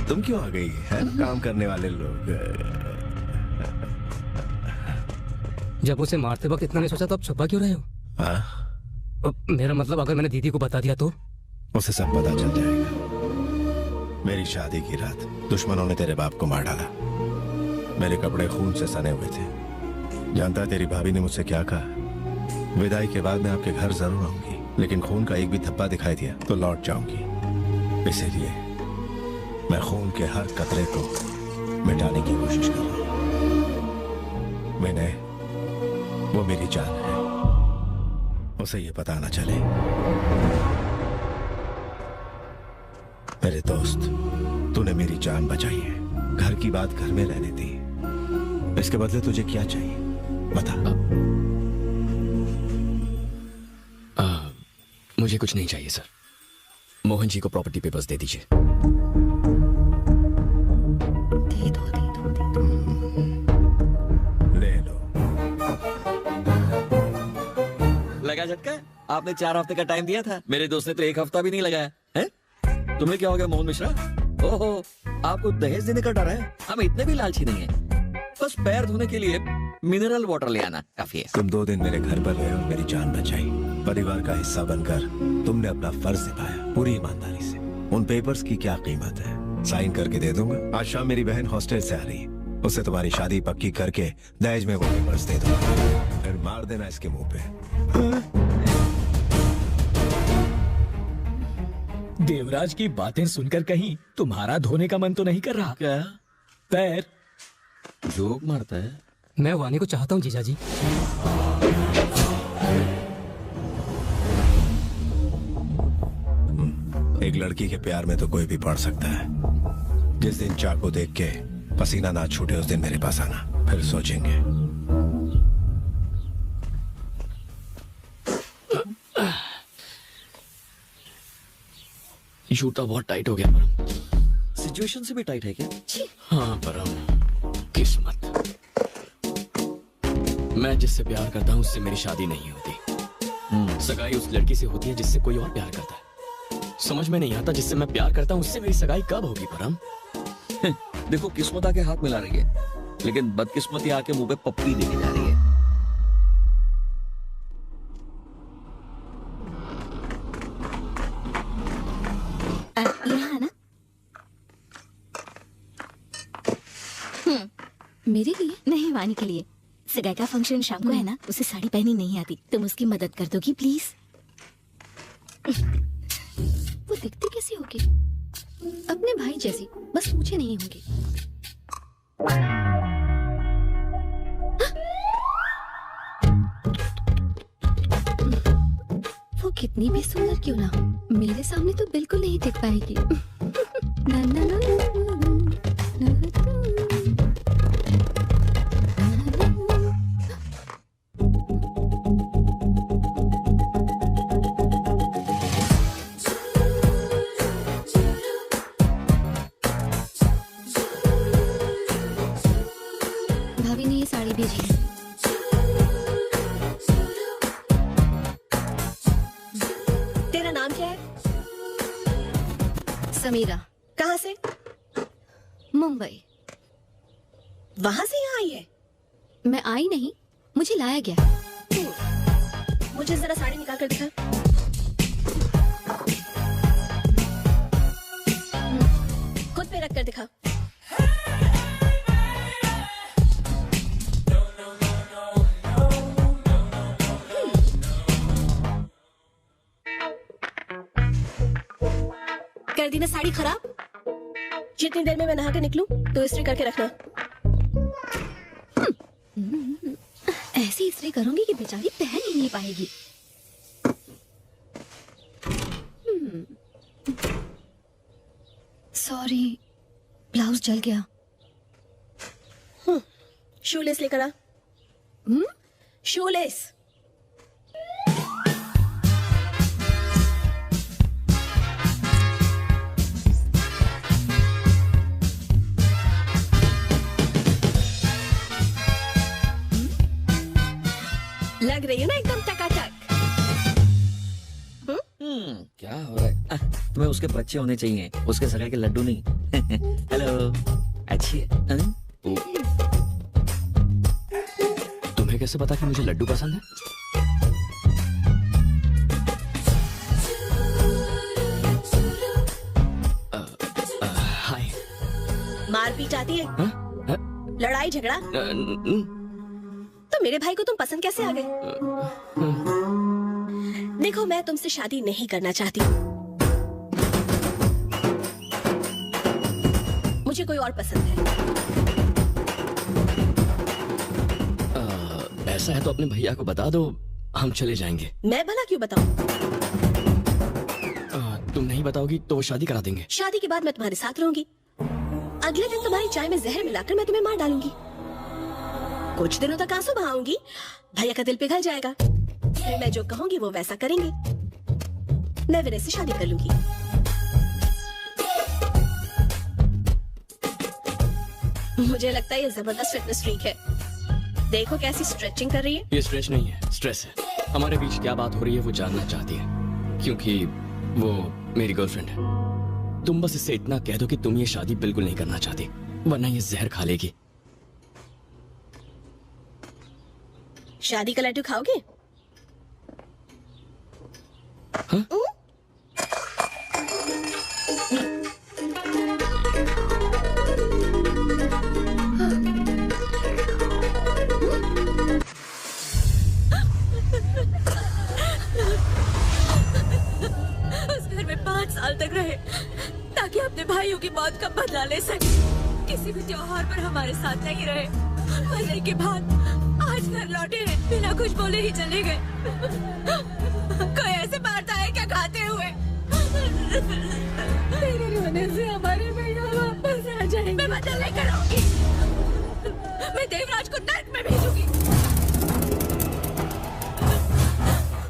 Speaker 21: तुम क्यों आ गई है? काम करने वाले लोग।
Speaker 9: जब उसे मारते वक्त इतना नहीं सोचा तो अब छुपा क्यों रहे हो? मेरा मतलब अगर मैंने दीदी को बता दिया तो?
Speaker 21: उसे सब पता चल जाएगा। मेरी शादी की रात दुश्मनों ने तेरे बाप को मार डाला। मेरे कपड़े खून से सने हुए थे। जानता है तेरी भाभी ने मुझसे क्या कहा? विदाई के बाद मैं आपके घर जरूर आऊंगी, लेकिन खून का एक भी धब्बा दिखाई दिया तो लौट जाऊंगी। इसीलिए मैं खून के हर कतरे को मिटाने की कोशिश कर रहा हूं। मैंने, वो मेरी जान है, उसे ये पता ना चले। मेरे दोस्त, तूने मेरी जान बचाई है, घर की बात घर में रहने दी। इसके बदले तुझे क्या चाहिए बता।
Speaker 1: मुझे कुछ नहीं चाहिए सर। मोहन जी को प्रॉपर्टी पेपर्स दे दीजिए।
Speaker 6: दे दो, दे दो, दे दो।
Speaker 21: ले लो।
Speaker 10: लगा झटका? आपने 4 हफ्ते का टाइम दिया था, मेरे दोस्त ने तो 1 हफ्ता भी नहीं लगाया है। तुम्हें क्या हो गया मोहन मिश्रा? ओहो, आपको दहेज देने का डर है? हम इतने भी लालची नहीं है। बस पैर धोने के लिए मिनरल वाटर ले आना काफी है।
Speaker 21: तुम 2 दिन मेरे घर पर रहे और मेरी जान बचाई। परिवार का हिस्सा बनकर तुमने अपना फर्ज निभाया पूरी ईमानदारी से। उन पेपर्स की क्या कीमत है? साइन करके दे दूंगा। आज शाम मेरी बहन हॉस्टल से आ रही है, उससे तुम्हारी शादी पक्की करके दहेज में वो पेपर्स दे दूंगा। फिर मार देना इसके मुंह पे।
Speaker 4: देवराज की बातें सुनकर कहीं तुम्हारा धोने का मन तो नहीं कर रहा?
Speaker 10: क्या?
Speaker 4: पैर।
Speaker 10: जोक मारता है?
Speaker 7: मैं वानी को चाहता हूँ जीजा जी।
Speaker 21: एक लड़की के प्यार में तो कोई भी पड़ सकता है। जिस दिन चाकू देख के पसीना ना छूटे उस दिन मेरे पास आना, फिर सोचेंगे।
Speaker 1: जूता बहुत टाइट हो गया परम।
Speaker 10: सिचुएशन से भी टाइट है क्या?
Speaker 1: हाँ परम, किस्मत। मैं जिससे प्यार करता हूँ उससे मेरी शादी नहीं होती। सगाई उस लड़की से होती है जिससे कोई और प्यार करता है। समझ में नहीं आता जिससे मैं प्यार करता हूँ उससे मेरी सगाई कब होगी परम?
Speaker 10: देखो किस्मत आके हाथ मिला रही है, लेकिन बदकिस्मती आके मुंह पे पप्पी देने जा रही है।
Speaker 6: यहाँ ना मेरे लिए नहीं, वानी के लिए। सगाई का फंक्शन शाम को है ना, उसे साड़ी पहनी नहीं आती, तुम उसकी मदद कर दोगी प्लीज? वो दिखती कैसी होगी? अपने भाई जैसी, बस मुझे नहीं होगी। वो कितनी भी सुंदर क्यों ना हो, मेरे सामने तो बिल्कुल नहीं दिख पाएगी। ना, ना, ना, ना, ना, ना, भाभी ने ये साड़ी भेजी है।
Speaker 15: तेरा नाम क्या है?
Speaker 6: समीरा।
Speaker 15: कहाँ से?
Speaker 6: मुंबई।
Speaker 15: वहां से यहाँ आई है?
Speaker 6: मैं आई नहीं, मुझे लाया गया।
Speaker 15: मुझे जरा साड़ी निकाल कर दिखा। खुद पे रख कर दिखा। कर दी ना साड़ी खराब? जितनी देर में मैं नहा के निकलूं तो इस्त्री करके रखना।
Speaker 6: ऐसी इस्त्री करूंगी कि बेचारी पहन ही नहीं पाएगी। सॉरी, ब्लाउज जल गया।
Speaker 15: शूलेस लेकर आ। शूलेस। लग रही है ना एकदम टकाटक।
Speaker 10: क्या हो रहा है? तुम्हें उसके बच्चे होने चाहिए, उसके सगाई के लड्डू नहीं। हेलो, अच्छी है।
Speaker 1: तुम्हें कैसे पता कि मुझे लड्डू पसंद है? हाय।
Speaker 15: मारपीट आती है? लड़ाई झगड़ा? तो मेरे भाई को तुम पसंद कैसे आ गए? देखो, मैं तुमसे शादी नहीं करना चाहती। मुझे कोई और पसंद है।
Speaker 1: ऐसा है तो अपने भैया को बता दो, हम चले जाएंगे।
Speaker 15: मैं भला क्यों बताऊं?
Speaker 1: तुम नहीं बताओगी तो वो शादी करा देंगे।
Speaker 15: शादी के बाद मैं तुम्हारे साथ रहूंगी। अगले दिन तुम्हारी चाय में जहर मिलाकर मैं तुम्हें मार डालूंगी। कुछ दिनों तक आंसू बहाऊंगी, भैया का दिल पिघल जाएगा। फिर मैं जो कहूंगी वो वैसा करेंगे। मैं विनय से शादी कर लूंगी। मुझे लगता है ये जबरदस्त फिटनेस फ्रीक है। देखो कैसी स्ट्रेचिंग कर रही है।
Speaker 1: ये स्ट्रेच नहीं है, स्ट्रेस है। हमारे बीच क्या बात हो रही है वो जानना चाहती है, क्योंकि वो मेरी गर्लफ्रेंड है। तुम बस इससे इतना कह दो कि तुम ये शादी बिल्कुल नहीं करना चाहती, वरना ये जहर खा लेगी।
Speaker 15: शादी का लड्डू खाओगे?
Speaker 1: हाँ?
Speaker 15: उस घर में 5 साल तक रहे ताकि अपने भाइयों की मौत का बदला ले सके। किसी भी त्योहार पर हमारे साथ नहीं रहे।
Speaker 5: मजे की बात, आज घर लौटे बिना कुछ बोले ही चले गए। कोई ऐसे मारता है क्या खाते हुए? तेरे रोने से हमारे बेटा वापस आ जाएंगे। मैं बदल लेकर आऊंगी। मैं देवराज को नर्क में भेजूंगी।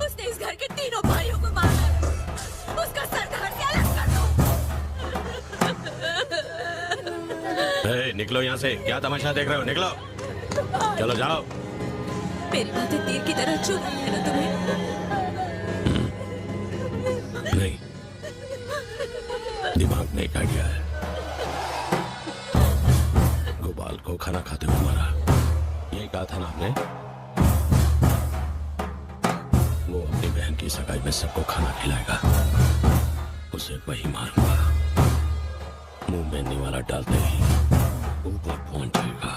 Speaker 5: उसने इस घर के तीनों भाइयों को मारा। उसका सर घर से अलग कर दो।
Speaker 21: निकलो यहाँ से, क्या तमाशा देख रहे हो? निकलो, चलो जाओ।
Speaker 5: मेरी बातें तीर की तरह चुभ रही है ना तुम्हें?
Speaker 21: नहीं, दिमाग में एक आइडिया है। गोपाल को खाना खाते हुए मारा, यही कहा था ना आपने? वो अपनी बहन की सगाई में सबको खाना खिलाएगा, उसे वही मारूंगा। मुंह में निवाला डालते ही ऊपर पहुंच जाएगा।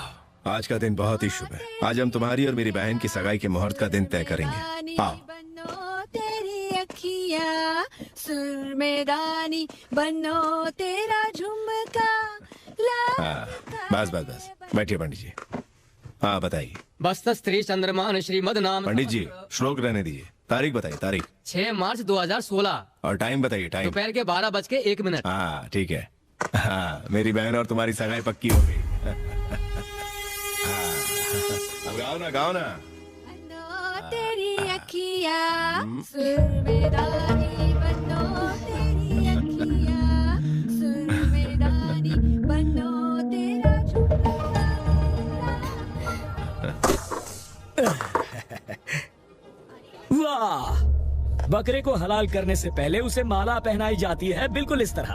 Speaker 21: आज का दिन बहुत ही शुभ है। आज हम तुम्हारी और मेरी बहन की सगाई के मुहूर्त का दिन तय करेंगे। आओ।
Speaker 8: तेरी अखियाँ सुरमेदानी बनो तेरा झुमका।
Speaker 21: हाँ, बस बस बस, बैठिए पंडित जी। हाँ बताइए।
Speaker 9: बस्त स्त्री चंद्रमान श्रीमद नाम।
Speaker 21: पंडित जी श्लोक रहने दीजिए, तारीख बताइए। तारीख
Speaker 9: 6 मार्च 2016
Speaker 21: और टाइम बताइए। टाइम
Speaker 9: दोपहर के 12:01।
Speaker 21: हाँ ठीक है। हाँ, मेरी बहन और तुम्हारी सगाई पक्की हो गई। अब गाओ ना, गाओ ना।
Speaker 8: तेरी अखियाँ सुरमेदानी बनो तेरी अखियाँ सुरमेदानी बनो तेरा
Speaker 2: वाह! बकरे को हलाल करने से पहले उसे माला पहनाई जाती है, बिल्कुल इस तरह।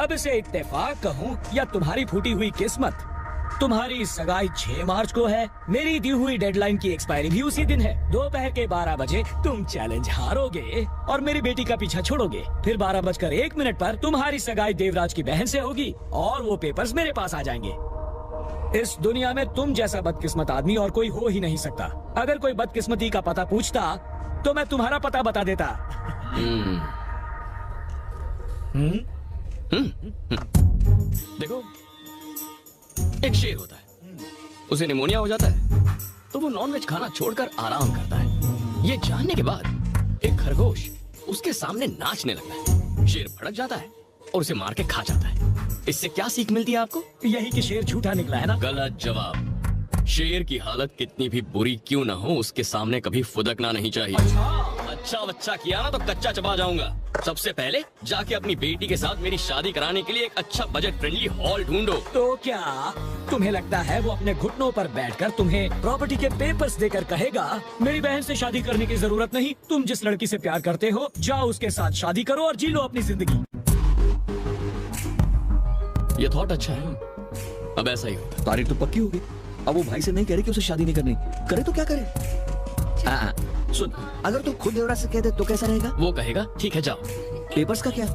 Speaker 2: अब इसे इत्तेफाक कहूँ या तुम्हारी फूटी हुई किस्मत, तुम्हारी सगाई 6 मार्च को है। मेरी दी हुई डेडलाइन की एक्सपायरी भी उसी दिन है। दोपहर के 12 बजे तुम चैलेंज हारोगे और मेरी बेटी का पीछा छोड़ोगे। फिर 12:01 पर तुम्हारी सगाई देवराज की बहन से होगी और वो पेपर्स मेरे पास आ जाएंगे। इस दुनिया में तुम जैसा बदकिस्मत आदमी और कोई हो ही नहीं सकता। अगर कोई बदकिस्मती का पता पूछता तो मैं तुम्हारा पता बता देता।
Speaker 1: देखो, एक शेर होता है, उसे निमोनिया हो जाता है तो वो नॉनवेज खाना छोड़कर आराम करता है। ये जानने के बाद एक खरगोश उसके सामने नाचने लगता है। शेर भड़क जाता है और उसे मार के खा जाता है। इससे क्या सीख मिलती है आपको?
Speaker 2: यही कि शेर झूठा निकला है ना?
Speaker 1: गलत जवाब। शेर की हालत कितनी भी बुरी क्यों ना हो, उसके सामने कभी फुदकना नहीं चाहिए। अच्छा बच्चा किया ना तो कच्चा चबा जाऊंगा। सबसे पहले जाके अपनी बेटी के साथ मेरी शादी कराने के लिए एक अच्छा बजट फ्रेंडली हॉल ढूंढो।
Speaker 2: तो क्या तुम्हें लगता है वो अपने घुटनों पर बैठकर तुम्हें प्रॉपर्टी के पेपर्स देकर कहेगा मेरी बहन से शादी करने की जरूरत नहीं, तुम जिस लड़की से प्यार करते हो जाओ उसके साथ शादी करो और जी लो अपनी जिंदगी?
Speaker 1: ये थॉट अच्छा है। अब ऐसा ही होता।
Speaker 10: तारीख तो पक्की होगी। अब वो भाई से नहीं कह रही कि उसे शादी नहीं करनी, करे तो क्या करे? सुन, अगर तू खुद देवराज से कह दे तो कैसा रहेगा?
Speaker 1: वो कहेगा ठीक है जाओ।
Speaker 10: पेपर्स का क्या?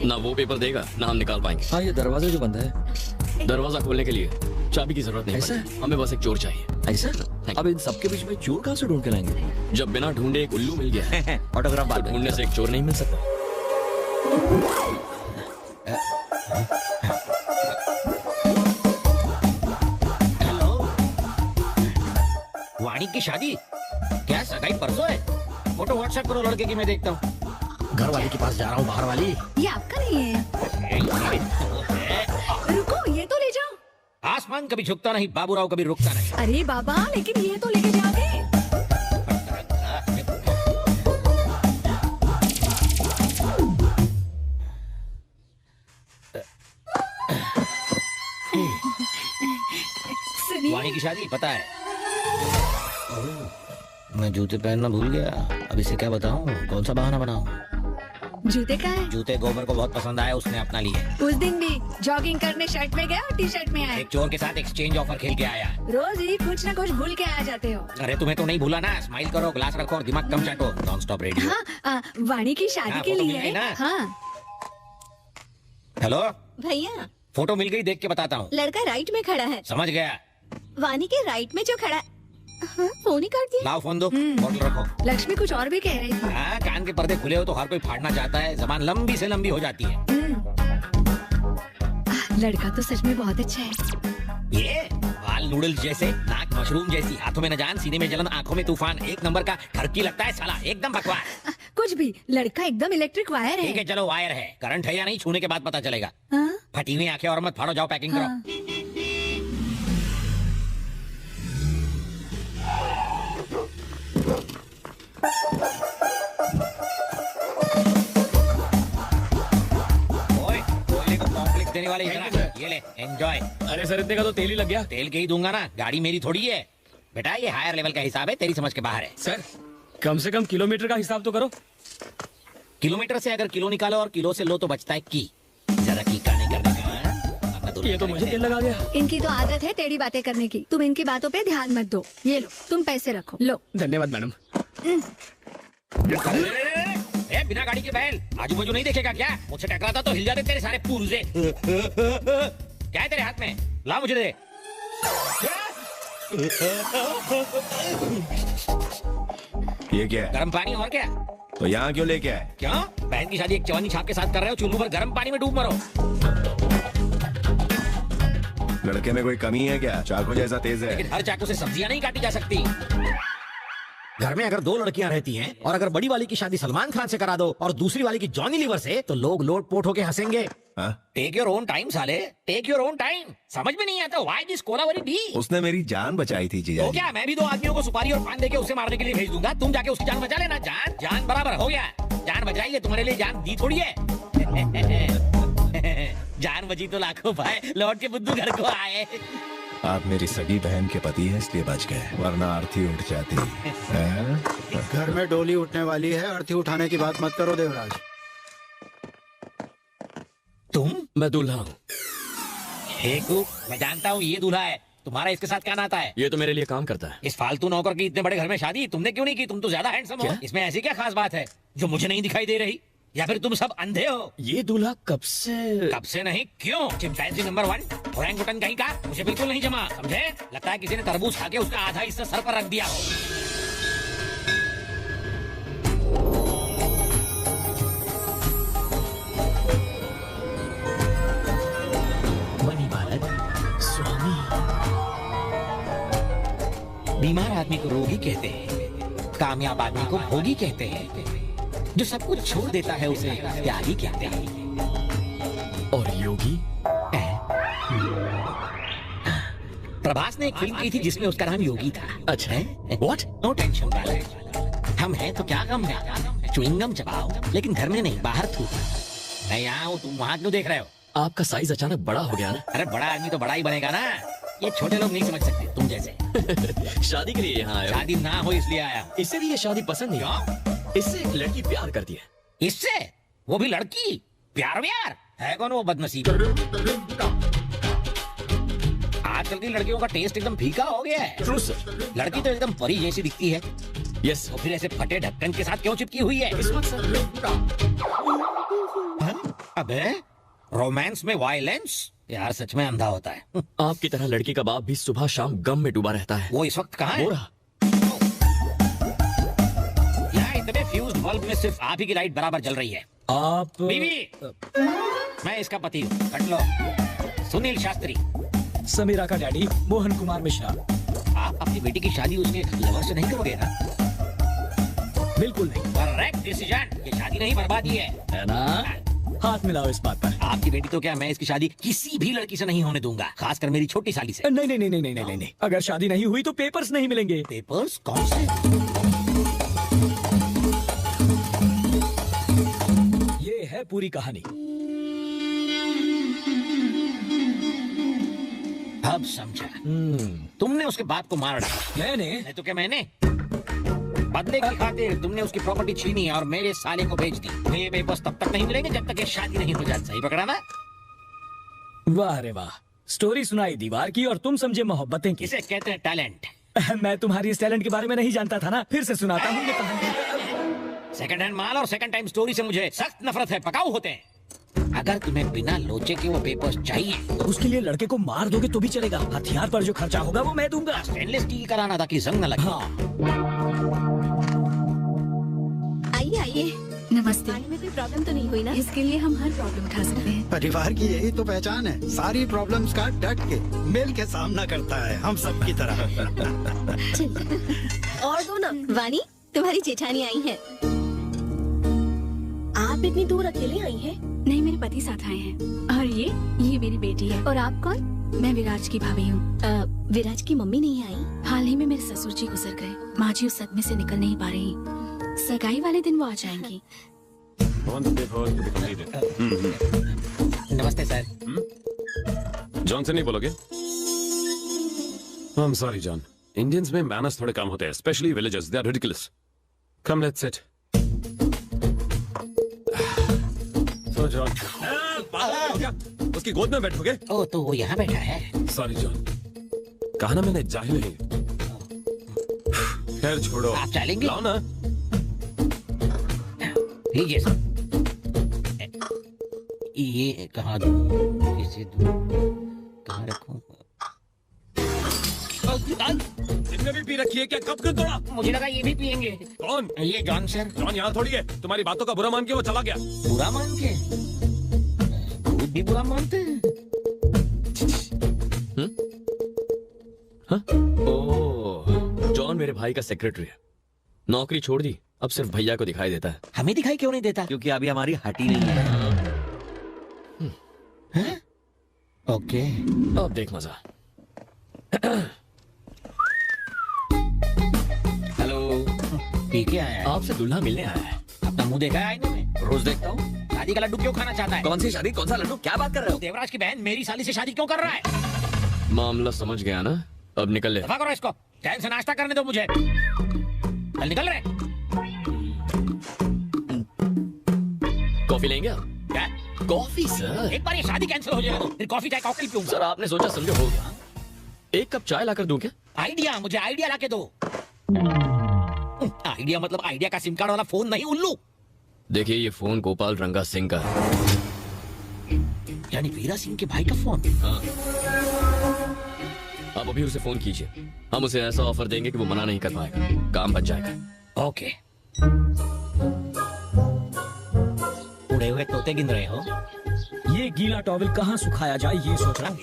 Speaker 1: ना वो पेपर देगा ना हम निकाल पाएंगे।
Speaker 10: हाँ, ये दरवाजा जो बंद है।
Speaker 1: दरवाजा खोलने के लिए चाबी की जरूरत नहीं पड़ती। हमें बस एक चोर चाहिए।
Speaker 10: ऐसा? अब इन सबके बीच में चोर कहाँ से ढूंढ के लाएंगे?
Speaker 1: जब बिना ढूंढे एक उल्लू मिल गया है
Speaker 10: ऑटोग्राफ बार
Speaker 1: ढूंढने से एक चोर नहीं मिल सकता।
Speaker 14: वाणी की शादी? क्या सगाई परसों है? फोटो व्हाट्सएप करो लड़के की, मैं देखता हूँ। घर वाले के पास जा रहा हूँ, बाहर वाली।
Speaker 8: ये आपका नहीं है। रुको, ये तो ले जाओ।
Speaker 14: आसमान कभी झुकता नहीं, बाबूराव कभी रुकता नहीं।
Speaker 8: अरे बाबा, लेकिन ये तो लेके जाओगे।
Speaker 14: वाणी की शादी पता है? मैं जूते पहनना भूल गया। अब इसे क्या बताऊं? कौन सा बहाना बनाऊं?
Speaker 8: जूते का है?
Speaker 14: जूते गोबर को बहुत पसंद आए, उसने अपना लिए।
Speaker 8: उस दिन भी जॉगिंग करने शर्ट में गया और टी शर्ट में आया।
Speaker 14: एक चोर के साथ एक्सचेंज ऑफर खेल के आया।
Speaker 8: रोज ही कुछ न कुछ भूल के आ जाते हो।
Speaker 14: अरे तुम्हें तो नहीं भूला ना। स्माइल करो, ग्लास रखो और दिमाग कम चाटो। Non stop radio.
Speaker 8: हाँ, वाणी की शादी के लिए। हाँ।
Speaker 14: हेलो
Speaker 15: भैया,
Speaker 14: फोटो मिल गई, देख के बताता हूँ।
Speaker 15: लड़का राइट में खड़ा है।
Speaker 14: समझ गया।
Speaker 15: वाणी के राइट में जो खड़ा है। हाँ, फोन ही कर दिया।
Speaker 14: लाओ फोन दो, बोतल रखो।
Speaker 8: लक्ष्मी कुछ और भी कह रही थी।
Speaker 14: हाँ, कान के पर्दे खुले हो तो हर कोई फाड़ना चाहता है। जबान लंबी से लंबी हो जाती है।
Speaker 8: लड़का तो सच में बहुत अच्छा है।
Speaker 14: ये बाल
Speaker 10: बाल नूडल्स जैसे, नाक मशरूम जैसी, हाथों में न जान, सीने में जलन, आंखों में तूफान, एक नंबर का ठरकी लगता है साला, एकदम बकवास।
Speaker 8: कुछ भी, लड़का एकदम इलेक्ट्रिक वायर है।
Speaker 10: ठीक है चलो वायर है, करंट है या नहीं छूने के बाद पता चलेगा।
Speaker 8: हाँ?
Speaker 10: फटी हुई आंखें और मत फाड़ो, जाओ पैकिंग करो।
Speaker 8: हाँ।
Speaker 10: ओए, कोयले को कॉम्प्लेक्स देने वाले इधर, ये ले एंजॉय।
Speaker 4: अरे सर इतने का तो तेल ही लग गया।
Speaker 10: तेल के ही दूंगा ना, गाड़ी मेरी थोड़ी है बेटा, ये हायर लेवल का हिसाब है, तेरी समझ के बाहर है।
Speaker 4: सर कम से कम किलोमीटर का हिसाब तो करो।
Speaker 10: किलोमीटर से अगर किलो निकालो और किलो से लो तो बचता है की। जरा की का नहीं करने का।
Speaker 4: ये तो मुझे तेल लगा गया।
Speaker 8: इनकी तो आदत है टेढ़ी बातें करने की, तुम इनकी बातों पे ध्यान मत दो। ये लो, तुम पैसे रखो, लो।
Speaker 4: धन्यवाद मैडम।
Speaker 10: बिना गाड़ी के बैल आजू बाजू नहीं देखेगा क्या? मुझसे टकराता तो हिल जाते तेरे सारे पुर्जे। क्या है तेरे हाथ में? ला मुझे दे।
Speaker 21: ये क्या है?
Speaker 10: गर्म पानी और क्या?
Speaker 21: तो यहाँ क्यों लेके आए?
Speaker 10: क्यों? बहन की शादी एक चवन्नी छाप के साथ कर रहे हो, चुल्लू पर गर्म पानी में डूब मरो।
Speaker 21: लड़के में कोई कमी है क्या? चाकू जैसा तेज है।
Speaker 10: लेकिन हर चाकू से सब्जियां नहीं काटी जा सकती। घर में अगर दो लड़कियां रहती हैं और अगर बड़ी वाली की शादी सलमान खान से करा दो और दूसरी वाली की जॉनी लीवर से, तो लोग लोट पोट होके हंसेंगे। टेक योर ओन टाइम साले, टेक योर ओन टाइम। समझ में नहीं आता व्हाई दिस कोलावरी डी।
Speaker 21: उसने मेरी जान बचाई थी जीजा।
Speaker 10: तो क्या मैं भी दो आदमियों को सुपारी और पान देके उसे मारने के लिए भेज दूंगा, तुम जाके उसकी जान बचा लेना। जान जान बराबर हो गया, जान बचाई है, तुम्हारे लिए जान दी थोड़ी है। जान बची तो लाखों भाई लौट के बुद्धू घर को आए।
Speaker 21: आप मेरी सगी बहन के पति हैं इसलिए बच गए, वरना अर्थी उठ जाती है।
Speaker 17: घर में डोली उठने वाली है, अर्थी उठाने की बात मत करो देवराज।
Speaker 10: तुम?
Speaker 4: मैं दूल्हा हूँ।
Speaker 10: मैं जानता हूँ ये दूल्हा है, तुम्हारा इसके साथ क्या नाता है?
Speaker 4: ये तो मेरे लिए काम करता है।
Speaker 10: इस फालतू नौकर की इतने बड़े घर में शादी तुमने क्यों नहीं की? तुम तो ज्यादा हैंडसम हो। इसमें ऐसी क्या खास बात है जो मुझे नहीं दिखाई दे रही? या फिर तुम सब अंधे हो?
Speaker 4: ये दूल्हा कब से
Speaker 10: नहीं, क्यों? चिंपैंजी नंबर 1 ओरंगुटन कहीं का, मुझे बिल्कुल नहीं जमा, समझे? लगता है किसी ने तरबूज खा के उसका आधा हिस्सा सर पर रख दिया हो।
Speaker 4: मनी बालक स्वामी।
Speaker 10: बीमार आदमी को रोगी कहते हैं, कामयाब आदमी को भोगी कहते हैं, जो सब कुछ छोड़ देता है उसे त्यागी कहते हैं।
Speaker 4: और योगी?
Speaker 10: प्रभास ने एक फिल्म की थी जिसमें उसका नाम योगी था।
Speaker 4: अच्छा है? What?
Speaker 10: नो टेंशन बालक, हम हैं तो क्या गम है, च्युइंगम चबाओ लेकिन घर में नहीं बाहर थूक। मैं यहाँ हूँ, तुम वहाँ क्यों देख रहे हो?
Speaker 4: आपका साइज अचानक बड़ा हो गया ना।
Speaker 10: अरे बड़ा आदमी तो बड़ा ही बनेगा ना, ये छोटे लोग नहीं समझ सकते तुम जैसे।
Speaker 4: शादी के लिए यहाँ आया?
Speaker 10: शादी ना हो इसलिए आया।
Speaker 4: इसे भी ये शादी पसंद नहीं। इससे एक लड़की प्यार करती है।
Speaker 10: इससे? वो भी लड़की? प्यार व्यार है कौन वो बदनसीब? आजकल की लड़कियों का टेस्ट एकदम फीका हो गया है।
Speaker 4: True sir.
Speaker 10: लड़की तो एकदम परी जैसी दिखती है।
Speaker 4: यस।
Speaker 10: तो फिर ऐसे फटे ढक्कन के साथ क्यों चिपकी हुई है? अबे रोमांस में वायलेंस यार सच में अंधा होता है।
Speaker 4: आपकी तरह लड़की का बाप भी सुबह शाम गम में डूबा रहता है।
Speaker 10: वो इस वक्त कहाँ है?
Speaker 4: वो रहा।
Speaker 10: यहाँ इतने फ्यूज्ड बल्ब में सिर्फ आप ही की लाइट बराबर जल रही है।
Speaker 4: आप?
Speaker 10: बीवी, मैं इसका पति हूँ, कट लो। सुनील शास्त्री।
Speaker 2: समीरा का डैडी मोहन कुमार मिश्रा।
Speaker 10: आप अपनी बेटी की शादी उसके लवर से नहीं करोगे ना?
Speaker 2: बिल्कुल नहीं।
Speaker 10: करेक्ट डिसीजन, ये शादी नहीं बर्बादी
Speaker 2: है ना? हाथ मिलाओ इस बात पर।
Speaker 10: आपकी बेटी तो क्या, मैं इसकी शादी किसी भी लड़की से नहीं होने दूंगा, खासकर मेरी छोटी साली से।
Speaker 2: नहीं नहीं नहीं नहीं नहीं नहीं नहीं, अगर शादी नहीं हुई तो पेपर्स नहीं मिलेंगे।
Speaker 10: पेपर्स? कौन से?
Speaker 2: ये है पूरी कहानी।
Speaker 10: अब समझा। तुमने उसके बाप को मार डाला।
Speaker 2: मैंने?
Speaker 10: नहीं तो क्या मैंने? बदले की खातिर तुमने उसकी प्रॉपर्टी छीनी और मेरे साले को बेच दी। तुम्हें ये पेपर्स तब तक नहीं मिलेंगे जब तक ये शादी नहीं हो जाती। सही पकड़ा ना?
Speaker 2: वाह रे वाह, स्टोरी सुनाई दीवार की और तुम समझे मोहब्बतें की।
Speaker 10: इसे कहते हैं टैलेंट।
Speaker 2: मैं तुम्हारी इस टैलेंट के बारे में नहीं जानता था ना, फिर से सुनाता हूँ ये कहानी।
Speaker 10: सेकंड हैंड माल और सेकंड टाइम स्टोरी से मुझे सख्त नफरत है, पकाऊ होते हैं। अगर तुम्हें बिना लोचे के वो पेपर्स चाहिए
Speaker 2: तो उसके लिए लड़के को मार दोगे तो भी चलेगा। हथियार पर जो खर्चा होगा वो मैं दूंगा।
Speaker 10: स्टेनलेस स्टील कराना ताकि जंग न लगे।
Speaker 8: आइए आइए। नमस्ते।
Speaker 15: पानी में कोई प्रॉब्लम तो नहीं हुई ना?
Speaker 8: इसके लिए हम हर प्रॉब्लम उठा सकते हैं।
Speaker 17: परिवार की यही तो पहचान है, सारी प्रॉब्लम्स का डट के मिल के सामना करता है, हम सब की तरह।
Speaker 15: और दो ना। वानी, तुम्हारी जेठानी आई है। आप इतनी दूर अकेले आई हैं?
Speaker 8: नहीं, मेरे पति साथ आए हैं। और ये मेरी बेटी है। और आप कौन? मैं विराज की भाभी हूँ।
Speaker 15: विराज की मम्मी नहीं आई?
Speaker 8: हाल ही में मेरे ससुर जी गुजर गए। माँ जी उस सदमे से निकल नहीं पा रही। सगाई वाले दिन वो आ जाएंगी।
Speaker 13: नमस्ते सर।
Speaker 18: जॉन से नहीं बोलोगे? I am sorry John, Indians में मैनर्स थोड़े कम होते हैं, especially villagers, they are ridiculous. Come let's sit. So John, उसकी गोद में बैठोगे?
Speaker 13: ओ, तो वो यहाँ बैठा है।
Speaker 18: सॉरी जॉन, कहा ना मैंने जाहिल नहीं। खैर छोड़ो,
Speaker 13: आप चलेंगे?
Speaker 18: लाओ ना।
Speaker 13: लीजिए सर। ये कहाँ दूँ? इसे दूँ? कहाँ रखूँ?
Speaker 18: इनने भी पी रखी है क्या? कब क्यों तोड़ा?
Speaker 13: मुझे लगा ये भी पियेंगे।
Speaker 18: कौन?
Speaker 13: ये जॉन सर।
Speaker 18: जॉन यहाँ थोड़ी है, तुम्हारी बातों का बुरा मान के वो चला गया।
Speaker 13: बुरा मान के? खुद भी बुरा मानते हैं।
Speaker 1: ओह, जॉन मेरे भाई का सेक्रेटरी है। नौकरी छोड़ दी, अब सिर्फ भैया को दिखाई देता है।
Speaker 13: हमें दिखाई क्यों नहीं देता?
Speaker 10: क्योंकि अभी हमारी हटी नहीं है।
Speaker 13: ओके,
Speaker 1: अब देख मजा।
Speaker 13: हेलो, पी के आया है?
Speaker 1: आपसे दूल्हा मिलने आया है।
Speaker 13: अपना मुंह देखा है आईने में?
Speaker 10: रोज देखता हूँ।
Speaker 13: शादी का लड्डू क्यों खाना चाहता है?
Speaker 10: कौन सी शादी, कौन सा लड्डू, क्या बात कर रहे हो?
Speaker 13: देवराज की बहन मेरी साली से शादी क्यों कर रहा है?
Speaker 1: मामला समझ गया ना? अब निकल ले।
Speaker 13: दफा करो इसको, टाइम से नाश्ता करने दो मुझे। कल निकल रहे।
Speaker 1: कॉफी लेंगे आप?
Speaker 13: क्या?
Speaker 1: Coffee sir.
Speaker 13: एक बार ये शादी कैंसिल हो जाए तो फिर कॉफी चाय कॉकटेल पीऊंगा।
Speaker 1: सर आपने सोचा समझो हो गया। एक कप चाय लाकर दूं क्या?
Speaker 13: आइडिया, मुझे आइडिया लाके दो। आइडिया मतलब आइडिया का सिम कार्ड वाला फोन नहीं, उल्लू।
Speaker 1: देखिए ये फोन गोपाल रंगा सिंह का है।
Speaker 13: यानी वीरा सिंह के भाई का फोन?
Speaker 1: हाँ। आप अभी उसे फोन कीजिए, हम उसे ऐसा ऑफर देंगे कि वो मना नहीं कर पाएगा, काम बन जाएगा।
Speaker 13: ओके। उड़े हुए तोते गिन रहे हो?
Speaker 2: ये गीला टॉवल कहाँ सुखाया जाए ये सोच रहा हूँ।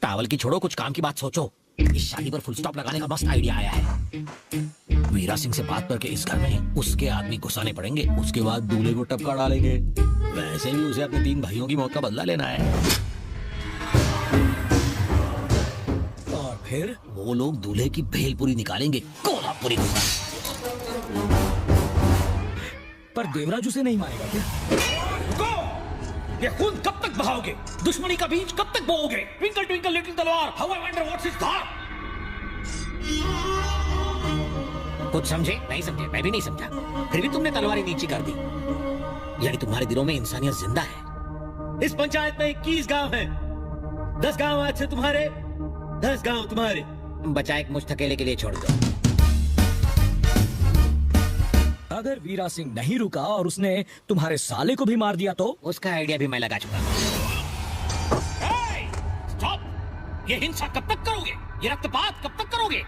Speaker 13: टावल की छोड़ो, कुछ काम की बात सोचो। इस शादी पर फुल स्टॉप लगाने का मस्त आइडिया आया है। वीरा सिंह से बात करके इस घर में उसके आदमी घुसाने पड़ेंगे, उसके बाद दूल्हे को टपका डालेंगे। वैसे भी उसे अपने 3 भाइयों की मौत का बदला लेना है। और फिर वो लोग दूल्हे की भेलपुरी निकालेंगे, कोल्हापुरी घुसा।
Speaker 2: पर देवराज उसे नहीं मारेगा क्या?
Speaker 13: ये खून कब तक बहाओगे? दुश्मनी का बीज कब तक बोओगे? ट्विंकल ट्विंकल लिटिल तलवार, how I wonder what's is that? कुछ समझे? नहीं समझे? मैं भी नहीं समझा। फिर भी तुमने तलवारी नीची कर दी। यानी तुम्हारे दिलों में इंसानियत जिंदा है। इस पंचायत में 21 गांव हैं। 10 गांव आज से तुम्हारे, 10 गांव तुम्हारे। बचा एक मुझ अकेले के लिए छोड़ दो।
Speaker 2: अगर वीरा सिंह नहीं रुका और उसने तुम्हारे साले को भी मार दिया तो?
Speaker 13: उसका आइडिया भी मैं लगा चुका हूं। स्टॉप! ये हिंसा कब तक करोगे? ये रक्तपात कब तक करोगे?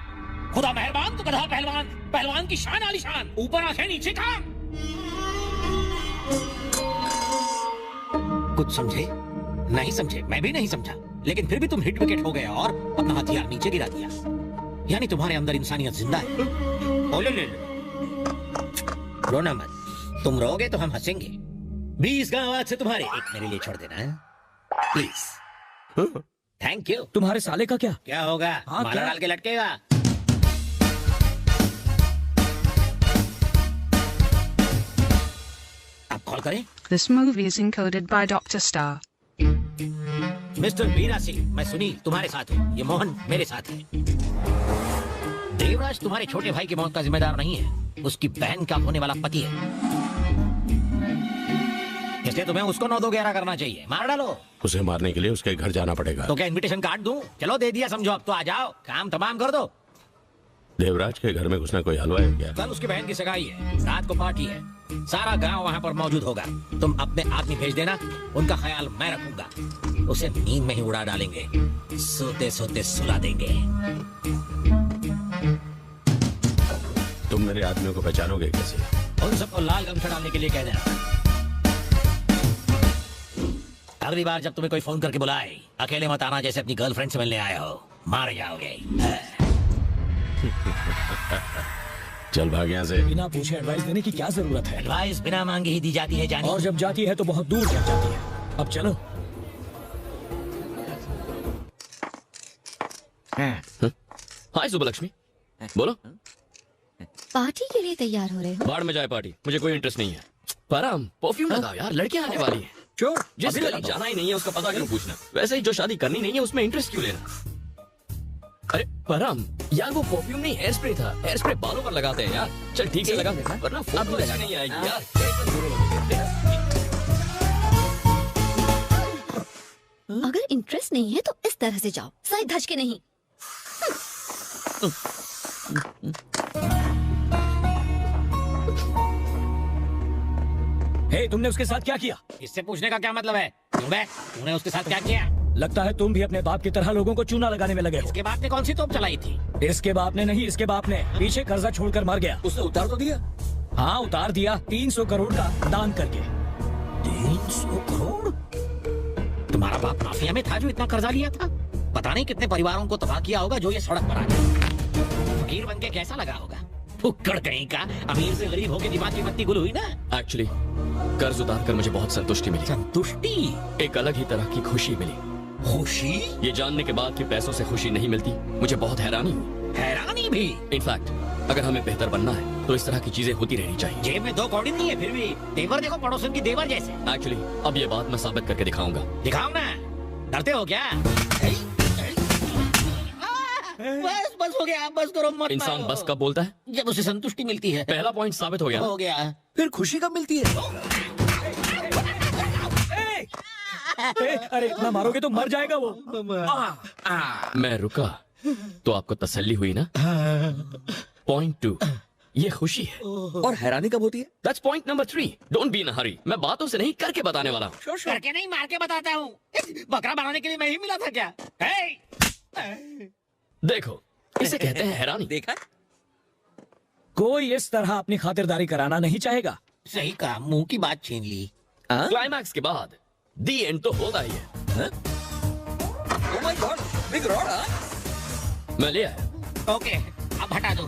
Speaker 13: खुदा मेहरबान तो गधा पहलवान, पहलवान की शान आलीशान, ऊपर आंखें नीचे कान। कुछ समझे? नहीं समझे? मैं भी नहीं समझा। लेकिन फिर भी तुम हिट विकेट हो गए और अपना हथियार नीचे गिरा दिया। यानी तुम्हारे अंदर इंसानियत जिंदा है। ओ ले। रोना मत, तुम रोगे तो हम हंसेंगे। 20 गांव आज से तुम्हारे, एक मेरे लिए छोड़ देना प्लीज। Thank you.
Speaker 2: तुम्हारे साले का क्या?
Speaker 13: क्या होगा?
Speaker 2: हाँ,
Speaker 13: माला
Speaker 2: क्या?
Speaker 13: डाल के लटकेगा। अब कॉल करें।
Speaker 16: This movie is encoded by Dr. Star.
Speaker 13: Mister Veera Singh, मैं सुनील तुम्हारे साथ हूँ। ये मोहन मेरे साथ है। देवराज तुम्हारे छोटे भाई की मौत का जिम्मेदार नहीं है, उसकी बहन का होने वाला पति है। इसलिए तुम्हें उसको 9-2-11 करना चाहिए। मार डालो
Speaker 21: उसे मारने के लिए उसके घर जाना पड़ेगा।
Speaker 13: तो क्या इनविटेशन कार्ड दूं? चलो दे दिया, समझो अब तो आ जाओ, काम तमाम कर दो।
Speaker 21: देवराज के घर में घुसना कोई हलवा है क्या?
Speaker 13: कल उसकी बहन की सगाई है, रात को पार्टी है, सारा गांव वहां पर मौजूद होगा। तुम अपने आदमी भेज देना, उनका ख्याल मैं रखूंगा। उसे नींद में ही उड़ा डालेंगे, सोते सोते सुला देंगे।
Speaker 21: तुम मेरे आदमियों को पहचानोगे कैसे?
Speaker 13: उन सबको लाल गमछा डालने के लिए कह देना। अगली बार जब तुम्हें कोई फोन करके बुलाए, अकेले मत आना जैसे अपनी गर्लफ्रेंड से मिलने आए हो, मारे जाओगे।
Speaker 21: चल भाग यहाँ से।
Speaker 2: बिना पूछे एडवाइस देने की क्या जरूरत है?
Speaker 13: एडवाइस बिना मांगे ही दी जाती है जानी।
Speaker 2: और जब जाती है तो बहुत दूर तक जाती है। अब चलो।
Speaker 1: हाय सुबलक्ष्मी, बोलो।
Speaker 6: पार्टी के लिए तैयार हो रहे हो?
Speaker 1: बाढ़ में जाए पार्टी, मुझे कोई इंटरेस्ट नहीं है। परम परफ्यूम लगाओ यार, लड़कियां आने वाली हैं।
Speaker 2: श्योर,
Speaker 1: जिस गली जाना ही नहीं है उसका पता क्यों पूछना? वैसे ही जो शादी करनी नहीं है उसमें इंटरेस्ट क्यों लेना? अरे परम यार, वो परफ्यूम नहीं हेयर स्प्रे था। हेयर स्प्रे बालों पर लगाते हैं यार। चल ठीक से लगा, वरना फोटो ऐसी नहीं आएगी यार।
Speaker 6: अगर इंटरेस्ट नहीं है तो इस तरह से जाओ, साइड धज के नहीं।
Speaker 2: हे, तुमने उसके साथ क्या किया?
Speaker 13: इससे पूछने का क्या मतलब है? तूने उसके साथ क्या किया?
Speaker 2: लगता है तुम भी अपने बाप की तरह लोगों को चूना लगाने में लगे हो।
Speaker 13: इसके बाप ने कौन सी तोप चलाई थी?
Speaker 2: इसके बाप ने नहीं, इसके बाप ने पीछे कर्जा छोड़कर मर गया।
Speaker 10: उसने उतार तो दिया?
Speaker 2: हाँ उतार दिया, 300 करोड़ का दान करके।
Speaker 13: 300 करोड़? तुम्हारा बाप माफिया में था जो इतना कर्जा लिया था? पता नहीं कितने परिवारों को तबाह किया होगा जो ये सड़क पर आ गया। फकीर बनके कैसा लगा होगा? फुक्कड़ कहीं का, अमीर से गरीब होके दिमाग की बत्ती गुल हुई ना।
Speaker 1: एक्चुअली कर्ज उतार कर मुझे बहुत संतुष्टि मिली।
Speaker 13: संतुष्टि?
Speaker 1: एक अलग ही तरह की खुशी मिली।
Speaker 13: खुशी?
Speaker 1: ये जानने के बाद कि पैसों से खुशी नहीं मिलती, मुझे बहुत हैरानी हुई।
Speaker 13: हैरानी भी?
Speaker 1: इनफैक्ट अगर हमें बेहतर बनना है तो इस तरह की चीजें होती रहनी चाहिए।
Speaker 13: जेब में 2 कौड़ी नहीं है फिर भी तेवर देखो पड़ोसन की देवर जैसे।
Speaker 1: एक्चुअली अब ये बात मैं साबित करके दिखाऊंगा।
Speaker 13: दिखाओ ना, डरते हो क्या? बस हो गया, बस करो मत।
Speaker 1: इंसान बस कब बोलता है?
Speaker 13: जब उसे संतुष्टि मिलती है।
Speaker 1: पहला पॉइंट साबित हो गया।
Speaker 13: हो गया।
Speaker 10: फिर खुशी कब मिलती है?
Speaker 2: अरे इतना मारोगे तो मर जाएगा वो।
Speaker 1: मैं रुका तो आपको तसल्ली हुई ना? पॉइंट 2, ये खुशी है।
Speaker 10: और हैरानी कब होती है?
Speaker 1: That's point number 3. Don't be in a hurry. मैं बातों से नहीं करके बताने वाला हूँ।
Speaker 13: करके नहीं मार के बताता हूँ। बकरा बनाने के लिए मैं ही मिला था क्या?
Speaker 1: देखो, इसे कहते हैं हैरानी।
Speaker 10: देखा?
Speaker 2: कोई इस तरह अपनी खातिरदारी कराना नहीं चाहेगा।
Speaker 13: सही कहा, मुंह की बात छीन ली।
Speaker 1: क्लाइमैक्स के बाद दी एंड तो होता ही है।
Speaker 10: Oh my God, big rod, हाँ?
Speaker 1: मैं ले आया।
Speaker 13: ओके, अब हटा दो।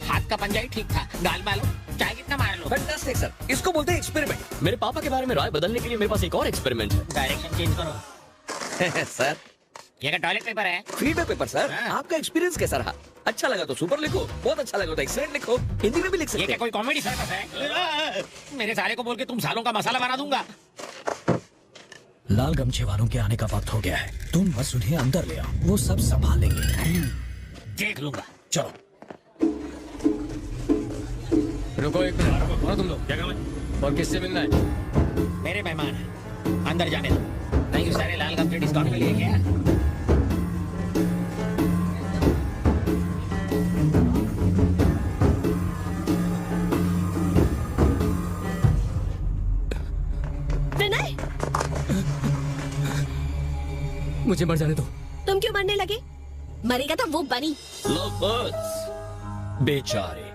Speaker 13: हाथ का पंजा ही ठीक था। गाल मारो, चाहे कितना मार लो।
Speaker 10: फैंटास्टिक सर, इसको बोलते हैं एक्सपेरिमेंट।
Speaker 1: मेरे पापा के बारे में राय बदलने के लिए मेरे पास एक और एक्सपेरिमेंट है।
Speaker 13: डायरेक्शन चेंज करो।
Speaker 10: सर,
Speaker 13: ये टॉयलेट पेपर है?
Speaker 10: Feedback paper sir. आपका एक्सपीरियंस कैसा रहा? अच्छा लगा तो सुपर लिखो, बहुत अच्छा लगा तो एक्सीलेंट लिखो, हिंदी में भी लिख सकते
Speaker 13: हैं। ये क्या कोई कॉमेडी सर्कस है? मेरे साले को बोल के तुम सालों का मसाला बना दूंगा।
Speaker 2: लाल गमछे वालों के आने का वक्त हो गया है। तुम बस उन्हें अंदर ले आओ, वो सब संभालेंगे।
Speaker 13: देख लूंगा।
Speaker 2: चलो।
Speaker 1: रुको एक मिनट। और तुम लोग क्या काम है? और किससे मिलना है?
Speaker 13: मेरे मेहमान हैं, अंदर जाने दो। नहीं सारे लाल गमछे डिस्काउंट में लिए क्या?
Speaker 15: विनय,
Speaker 1: मुझे मर जाने दो।
Speaker 15: तुम क्यों मरने लगे? मरेगा तो वो बनी।
Speaker 1: बेचारे,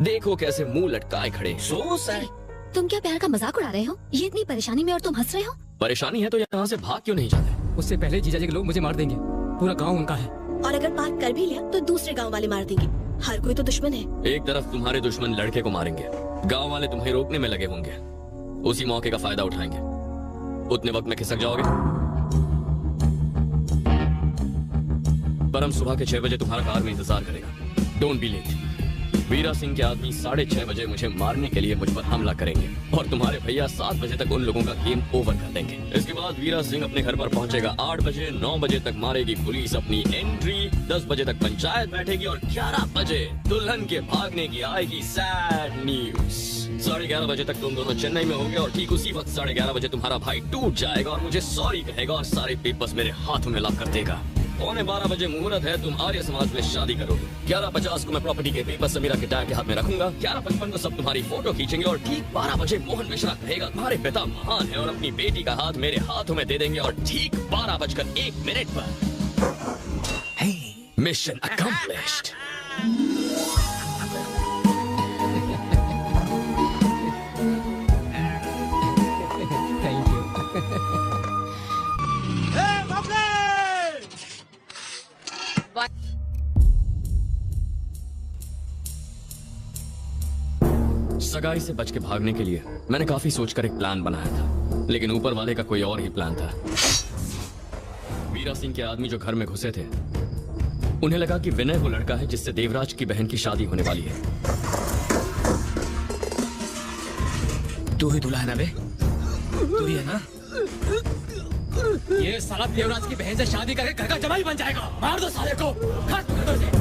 Speaker 1: देखो कैसे मुंह लटकाए खड़े। So sad.
Speaker 6: तुम क्या प्यार का मजाक उड़ा रहे हो? ये इतनी परेशानी में और तुम हंस रहे हो?
Speaker 1: परेशानी है तो यहाँ से भाग क्यों नहीं जाते?
Speaker 4: उससे पहले जीजा जी के लोग मुझे मार देंगे। पूरा गांव उनका है।
Speaker 15: और अगर पार कर भी लिया तो दूसरे गांव वाले मार देंगे। हर कोई तो दुश्मन है।
Speaker 1: एक तरफ तुम्हारे दुश्मन लड़के को मारेंगे, गांव वाले तुम्हें रोकने में लगे होंगे। उसी मौके का फायदा उठाएंगे। उतने वक्त में खिसक जाओगे। परम सुबह के 6 बजे तुम्हारा कार में इंतजार करेगा। Don't be late. Veera Singh के आदमी 6:30 बजे मुझे मारने के लिए मुझ पर हमला करेंगे और तुम्हारे भैया 7 बजे तक उन लोगों का गेम ओवर कर देंगे। इसके बाद वीरा सिंह अपने घर पर पहुंचेगा 8 बजे। 9 बजे तक मारेगी पुलिस अपनी एंट्री। 10 बजे तक पंचायत बैठेगी और 11 बजे दुल्हन के भागने की आएगी सैड न्यूज। 11:30 बजे तक तुम दोनों चेन्नई में होंगे और ठीक उसी वक्त 11:30 बजे तुम्हारा भाई टूट जाएगा और मुझे सॉरी कहेगा और सारे पेपर्स मेरे हाथों में ला कर देगा। 11:15 बजे मुहूर्त है, तुम आर्य समाज में शादी करोगे। 11:50 को मैं प्रॉपर्टी के पेपर समीरा के डैड के हाथ में रखूंगा। 11:55 को सब तुम्हारी फोटो खींचेंगे और ठीक 12 बजे मोहन मिश्रा कहेगा तुम्हारे पिता महान है और अपनी बेटी का हाथ मेरे हाथों में दे देंगे और ठीक 12:01 पर मिशन अकम्प्लिश्ड। सगाई से बच के भागने के लिए मैंने काफी सोचकर एक प्लान बनाया था, लेकिन ऊपर वाले का कोई और ही प्लान था। वीरा सिंह के आदमी जो घर में घुसे थे, उन्हें लगा कि विनय वो लड़का है जिससे देवराज की बहन की शादी होने वाली है।
Speaker 2: तू ही दुल्हन है बे? तू ही है ना? ये साला देवराज की बहन से शादी करके घर का जमाई बन जाएगा। मार दो साले को। खत्म कर दो इसे।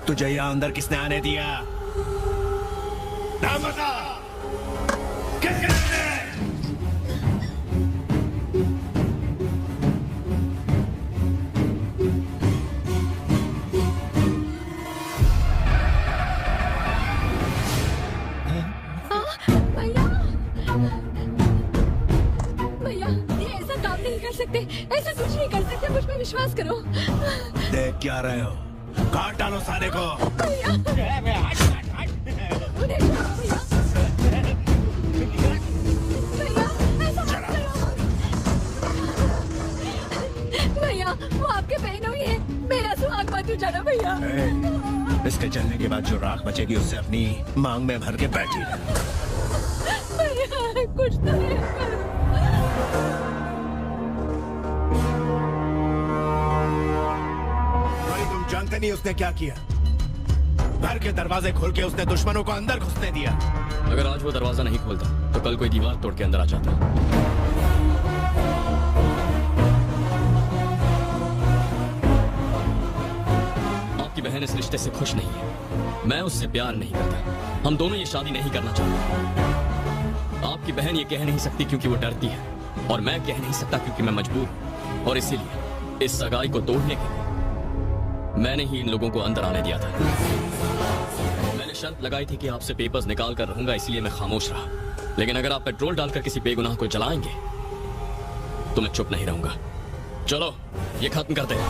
Speaker 21: तुझे यहाँ अंदर किसने आने दिया? नाम बता। किसने?
Speaker 6: भैया, ये ऐसा काम नहीं कर सकते, ऐसा कुछ नहीं कर सकते, मुझ पर विश्वास करो।
Speaker 21: देख क्या रहे हो? काट डालो साले को।
Speaker 6: भैया, वो आपके बहनों ही है, मेरा सुहाग मत उजाड़ा भैया।
Speaker 21: इसके चलने के बाद जो राख बचेगी उससे अपनी मांग में भर के बैठी रह।
Speaker 6: भैया, कुछ तो नहीं करो।
Speaker 21: जानते नहीं उसने क्या किया? घर के दरवाजे खोल के उसने दुश्मनों को अंदर घुसने दिया।
Speaker 1: अगर आज वो दरवाजा नहीं खोलता तो कल कोई दीवार तोड़ के अंदर आ जाता। आपकी बहन इस रिश्ते से खुश नहीं है, मैं उससे प्यार नहीं करता, हम दोनों ये शादी नहीं करना चाहते। आपकी बहन ये कह नहीं सकती क्योंकि वो डरती है, और मैं कह नहीं सकता क्योंकि मैं मजबूर हूं, और इसीलिए इस सगाई को तोड़ने के लिए मैंने ही इन लोगों को अंदर आने दिया था। मैंने शर्त लगाई थी कि आपसे पेपर्स निकाल कर रहूंगा, इसलिए मैं खामोश रहा, लेकिन अगर आप पेट्रोल डालकर किसी बेगुनाह को जलाएंगे तो मैं चुप नहीं रहूंगा। चलो ये खत्म करते हैं।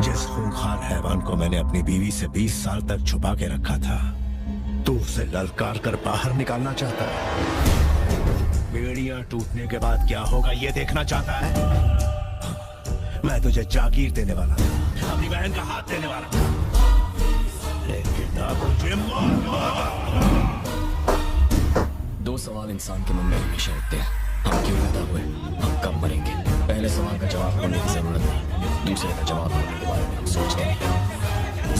Speaker 21: जिस खूंखार हैवान को मैंने अपनी बीवी से 20 साल तक छुपा के रखा था, तू उसे ललकार कर बाहर निकालना चाहता है। बेड़ियां टूटने के बाद क्या होगा ये देखना चाहता है। मैं तुझे जागीर देने वाला था, अपनी बहन का हाथ देने वाला था, लेकिन अब मुझे
Speaker 1: दो सवाल इंसान के मन में हमेशा उठते हैं, हम क्यों पैदा हुए, हम कब मरेंगे। पहले सवाल का जवाब होने की जरूरत नहीं, दूसरे का जवाब होने के बारे में हम सोचते हैं।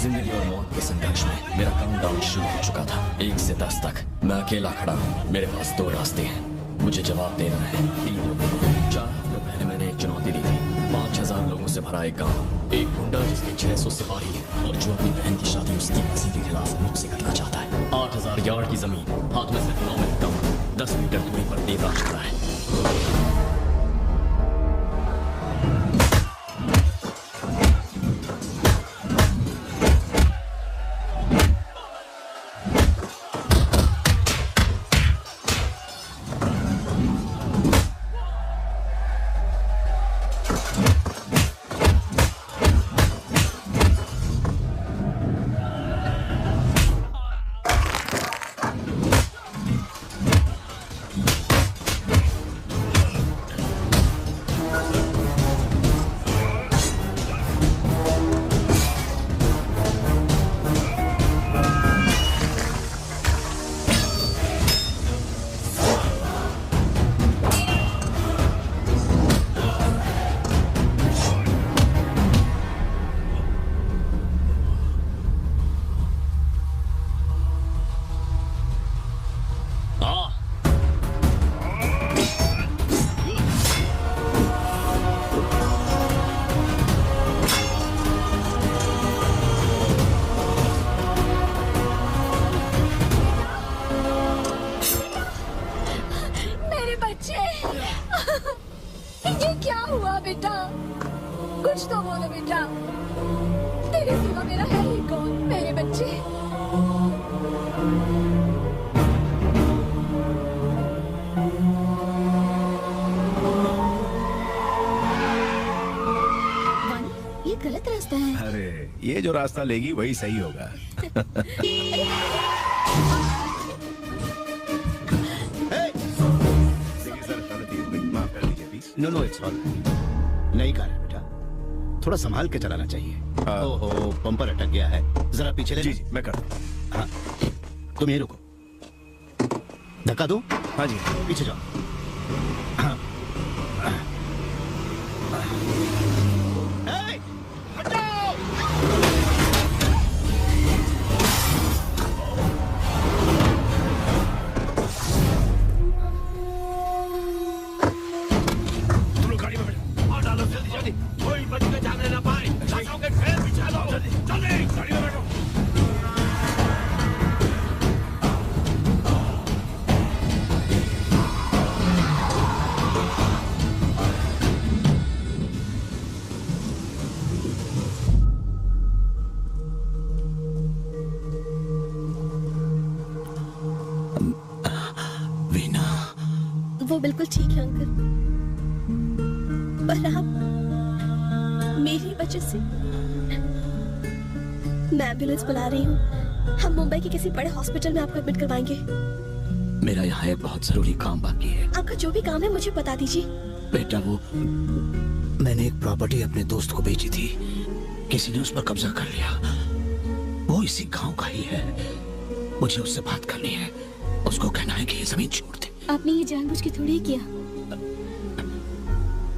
Speaker 1: जिंदगी और मौत के संघर्ष में मेरा काउंटडाउन शुरू हो चुका था, 1 से 10 तक। मैं अकेला खड़ा हूँ, मेरे पास 2 रास्ते हैं, मुझे जवाब देना है 3 लोगों को। 4 हफ्ते पहले मैंने एक चुनौती दी थी, 5000 लोगों से भरा एक गाँव, एक गुंडा जिसके 600 सिपाही है और जो अपनी बहन की शादी उसकी मर्जी के खिलाफ मुझसे करना चाहता है। 8000 यार्ड की जमीन, हाथ में सिर्फ 9 मिनट कम, 10 मीटर दूरी पर देवराज खड़ा है।
Speaker 15: ये गलत रास्ता है।
Speaker 21: अरे ये जो रास्ता लेगी वही सही होगा।
Speaker 17: नो इट्स ऑल नई कार है बेटा, थोड़ा संभाल के चलाना चाहिए। ओहो पंपर अटक गया है, जरा पीछे ले।
Speaker 21: जी मैं करता हूँ।
Speaker 17: हाँ तुम यहीं रुको, धक्का दो।
Speaker 21: हाँ जी
Speaker 17: पीछे जाओ। हाँ
Speaker 19: कोई बच के जाने ना पाए, लाशों के ढेर बिछा दो। जल्दी गाड़ी में बैठो।
Speaker 15: वीना, वो बिल्कुल ठीक है अंकल, पर आप मेरी वजह से। मैं एम्बुलेंस बुला रही हूँ, हम मुंबई के किसी बड़े हॉस्पिटल में आपको एडमिट करवाएंगे।
Speaker 2: मेरा यहाँ एक बहुत जरूरी काम बाकी है।
Speaker 15: आपका जो भी काम है मुझे बता दीजिए।
Speaker 2: बेटा वो मैंने एक प्रॉपर्टी अपने दोस्त को बेची थी, किसी ने उस पर कब्जा कर लिया। वो इसी गांव का ही है, मुझे उससे बात करनी है। उसको कहना है कि ये जमीन छोड़ दे।
Speaker 6: आपने ये जानबूझ के थोड़ी ही किया।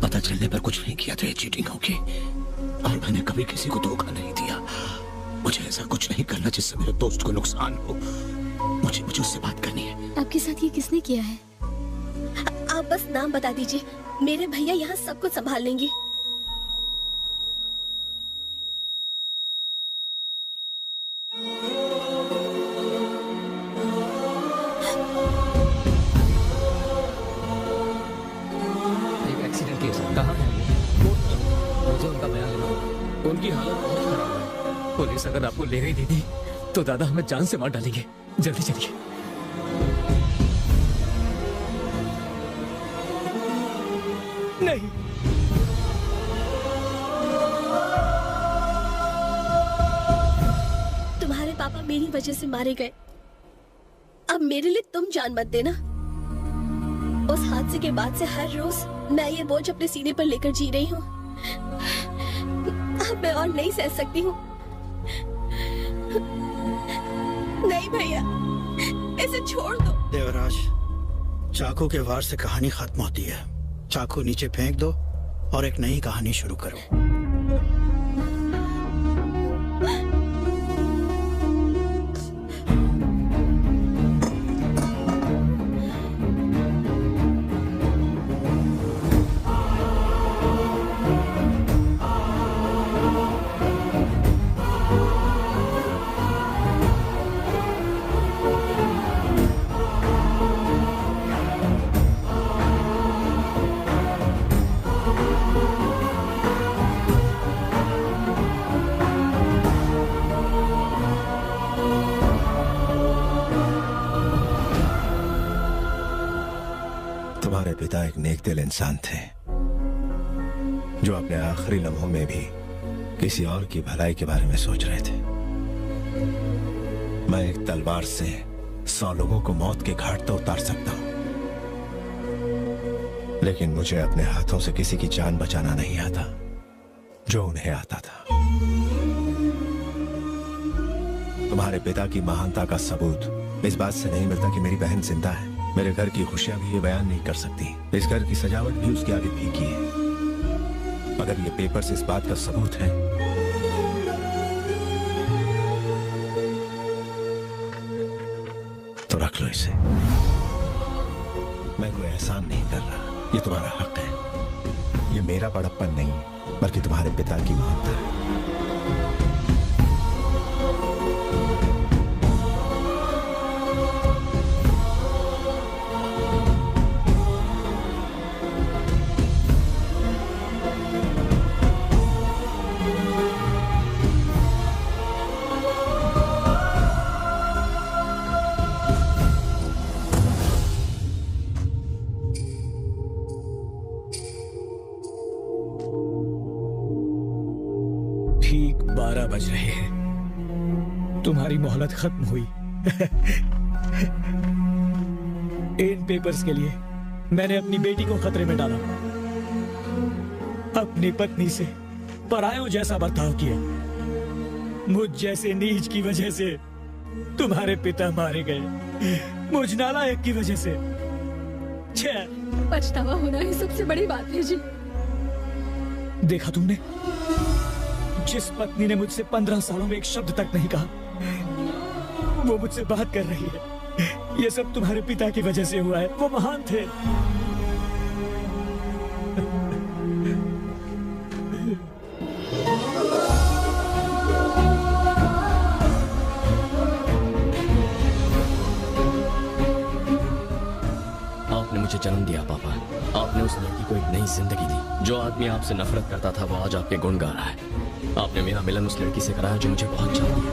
Speaker 2: पता चलने पर कुछ नहीं किया तो ये चीटिंग होगी, और मैंने कभी किसी को धोखा नहीं दिया। मुझे ऐसा कुछ नहीं करना जिससे मेरे दोस्त को नुकसान हो। मुझे उससे बात करनी है।
Speaker 6: आपके साथ ये किसने किया है?
Speaker 15: आप बस नाम बता दीजिए, मेरे भैया यहाँ सब कुछ संभाल लेंगे।
Speaker 4: एक्सीडेंट केस कहाँ है? मुझे उनका बयान लेना होगा। उनकी हालत बहुत खराब है। पुलिस अगर आपको ले गई दीदी तो दादा हमें जान से मार डालेंगे। जल्दी चलिए। नहीं,
Speaker 15: तुम्हारे पापा मेरी वजह से मारे गए, अब मेरे लिए तुम जान मत देना। उस हादसे के बाद से हर रोज मैं ये बोझ अपने सीने पर लेकर जी रही हूँ। अब मैं और नहीं सह सकती हूँ। नहीं भैया, इसे छोड़ दो।
Speaker 17: देवराज, चाकू के वार से कहानी खत्म होती है। चाकू नीचे फेंक दो और एक नई कहानी शुरू करो।
Speaker 21: तुम्हारे पिता एक नेक दिल इंसान थे जो अपने आखिरी लम्हों में भी किसी और की भलाई के बारे में सोच रहे थे। मैं एक तलवार से 100 लोगों को मौत के घाट तो उतार सकता हूं, लेकिन मुझे अपने हाथों से किसी की जान बचाना नहीं आता जो उन्हें आता था। तुम्हारे पिता की महानता का सबूत इस बात से नहीं मिलता कि मेरी बहन जिंदा है। मेरे घर की खुशियां भी ये बयान नहीं कर सकती। इस घर की सजावट भी उसके आगे फीकी है। अगर ये पेपर्स इस बात का सबूत है तो रख लो इसे। मैं कोई एहसान नहीं कर रहा, ये तुम्हारा हक है। ये मेरा बड़प्पन नहीं बल्कि तुम्हारे पिता की महानता है।
Speaker 2: ठीक 12 बज रहे हैं। तुम्हारी मोहलत खत्म हुई। इन पेपर्स के लिए मैंने अपनी बेटी को खतरे में डाला, अपनी पत्नी से परायों जैसा बर्ताव किया। मुझ जैसे नीच की वजह से तुम्हारे पिता मारे गए, मुझ नालायक की वजह से।
Speaker 6: पछतावा होना ही सबसे बड़ी बात है जी।
Speaker 2: देखा तुमने, जिस पत्नी ने मुझसे 15 सालों में एक शब्द तक नहीं कहा, वो मुझसे बात कर रही है। ये सब तुम्हारे पिता की वजह से हुआ है। वो महान थे।
Speaker 1: आपने मुझे जन्म दिया पापा। आपने उस लड़की को एक नई जिंदगी दी। जो आदमी आपसे नफरत करता था वो आज आपके गुण गा रहा है। आपने मेरा मिलन उस लड़की से कराया जो मुझे बहुत चाहती है।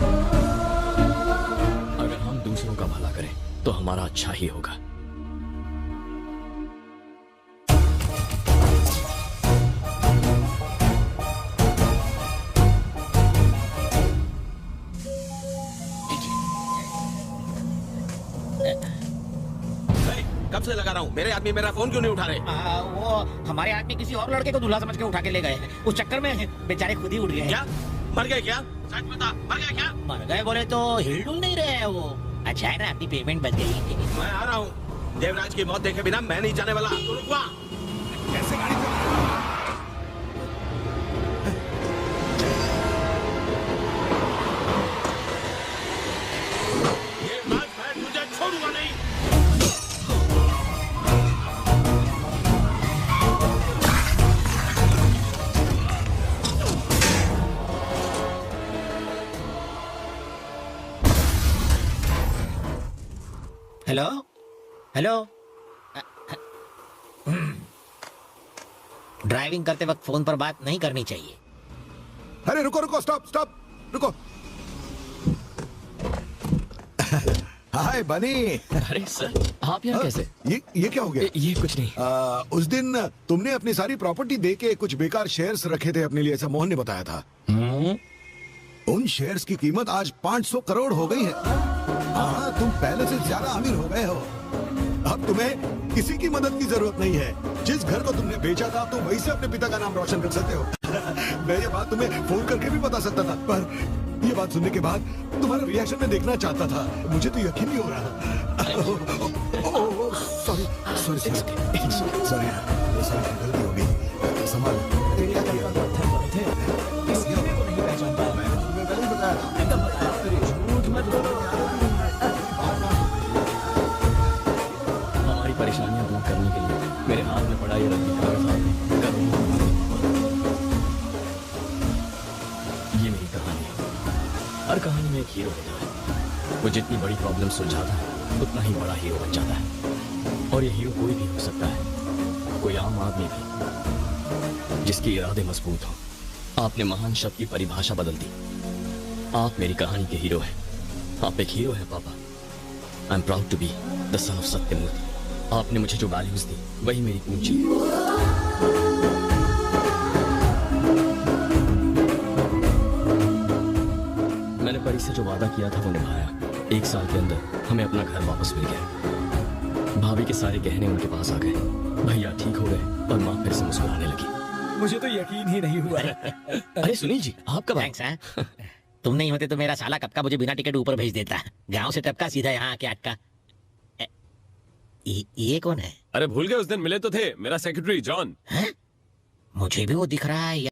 Speaker 1: अगर हम दूसरों का भला करें तो हमारा अच्छा ही होगा।
Speaker 7: कब से लगा रहा हूँ, मेरे आदमी मेरा फोन क्यों नहीं उठा रहे?
Speaker 13: वो हमारे आदमी किसी और लड़के को दूल्हा समझ के उठा के ले गए। उस चक्कर में बेचारे खुद ही उठ गए।
Speaker 7: क्या मर गए? क्या सच बता, मर गए क्या?
Speaker 13: मर गए बोले तो हिल-डुल नहीं रहे हैं वो। अच्छा है ना, अपनी पेमेंट बच गई।
Speaker 7: मैं आ रहा हूँ। देवराज की मौत देखे बिना मैं नहीं जाने वाला। तो रुक वहाँ। कैसे गाड़ी ये बात मैं तुझे छोड़ूंगा नहीं।
Speaker 13: Hello hello. ड्राइविंग करते वक्त फोन पर बात नहीं करनी चाहिए।
Speaker 3: अरे रुको रुको, स्टॉप स्टॉप, रुको। हाय बनी।
Speaker 1: अरे सर, आप यहाँ कैसे?
Speaker 3: ये क्या हो गया?
Speaker 1: ये कुछ नहीं।
Speaker 3: उस दिन तुमने अपनी सारी प्रॉपर्टी दे के कुछ बेकार शेयर्स रखे थे अपने लिए, ऐसा मोहन ने बताया था। उन शेयर्स की कीमत आज 500 करोड़ हो गई है। हाँ, तुम पहले से ज्यादा अमीर हो गए हो। अब तुम्हें किसी की मदद की जरूरत नहीं है। जिस घर को तुमने बेचा था तुम वहीं से अपने पिता का नाम रोशन कर सकते हो। मैं ये बात तुम्हें फोन करके भी बता सकता था, पर ये बात सुनने के बाद तुम्हारा रिएक्शन मैं देखना चाहता था। मुझे तो यकीन नहीं हो रहा। सॉरी सॉरी सॉरी, गलती हो गई। संभाल।
Speaker 1: हमारी परेशानियां दूर करने के लिए मेरे हाथ में पड़ा ये रद्दी कागज ये मेरी कहानी है। हर कहानी में एक हीरो होता है। वो जितनी बड़ी प्रॉब्लम सुलझाता है उतना ही बड़ा हीरो बन जाता है। और ये हीरो कोई भी हो सकता है, कोई आम आदमी भी, जिसके इरादे मजबूत हो। आपने महान शब्द की परिभाषा बदल दी। आप मेरी कहानी के हीरो हैं। आप एक हीरो हैं पापा। I am proud to be the son of Satyamurthy. आपने मुझे जो वैल्यूज दी वही मेरी पूंजी है। मैंने परी से जो वादा किया था वो निभाया। 1 साल के अंदर हमें अपना घर वापस मिल गया। भाभी के सारे गहने उनके पास आ गए। भैया ठीक हो गए और माँ फिर से मुस्कुराने लगी।
Speaker 2: मुझे तो यकीन ही नहीं हुआ।
Speaker 1: अरे सुनील जी, आप कब आए?
Speaker 13: तुम नहीं होते तो मेरा साला कब का मुझे बिना टिकट ऊपर भेज देता। गांव से टपका सीधा यहाँ आके अटका। ये कौन है?
Speaker 18: अरे भूल गए, उस दिन मिले तो थे, मेरा सेक्रेटरी जॉन।
Speaker 13: मुझे भी वो दिख रहा है।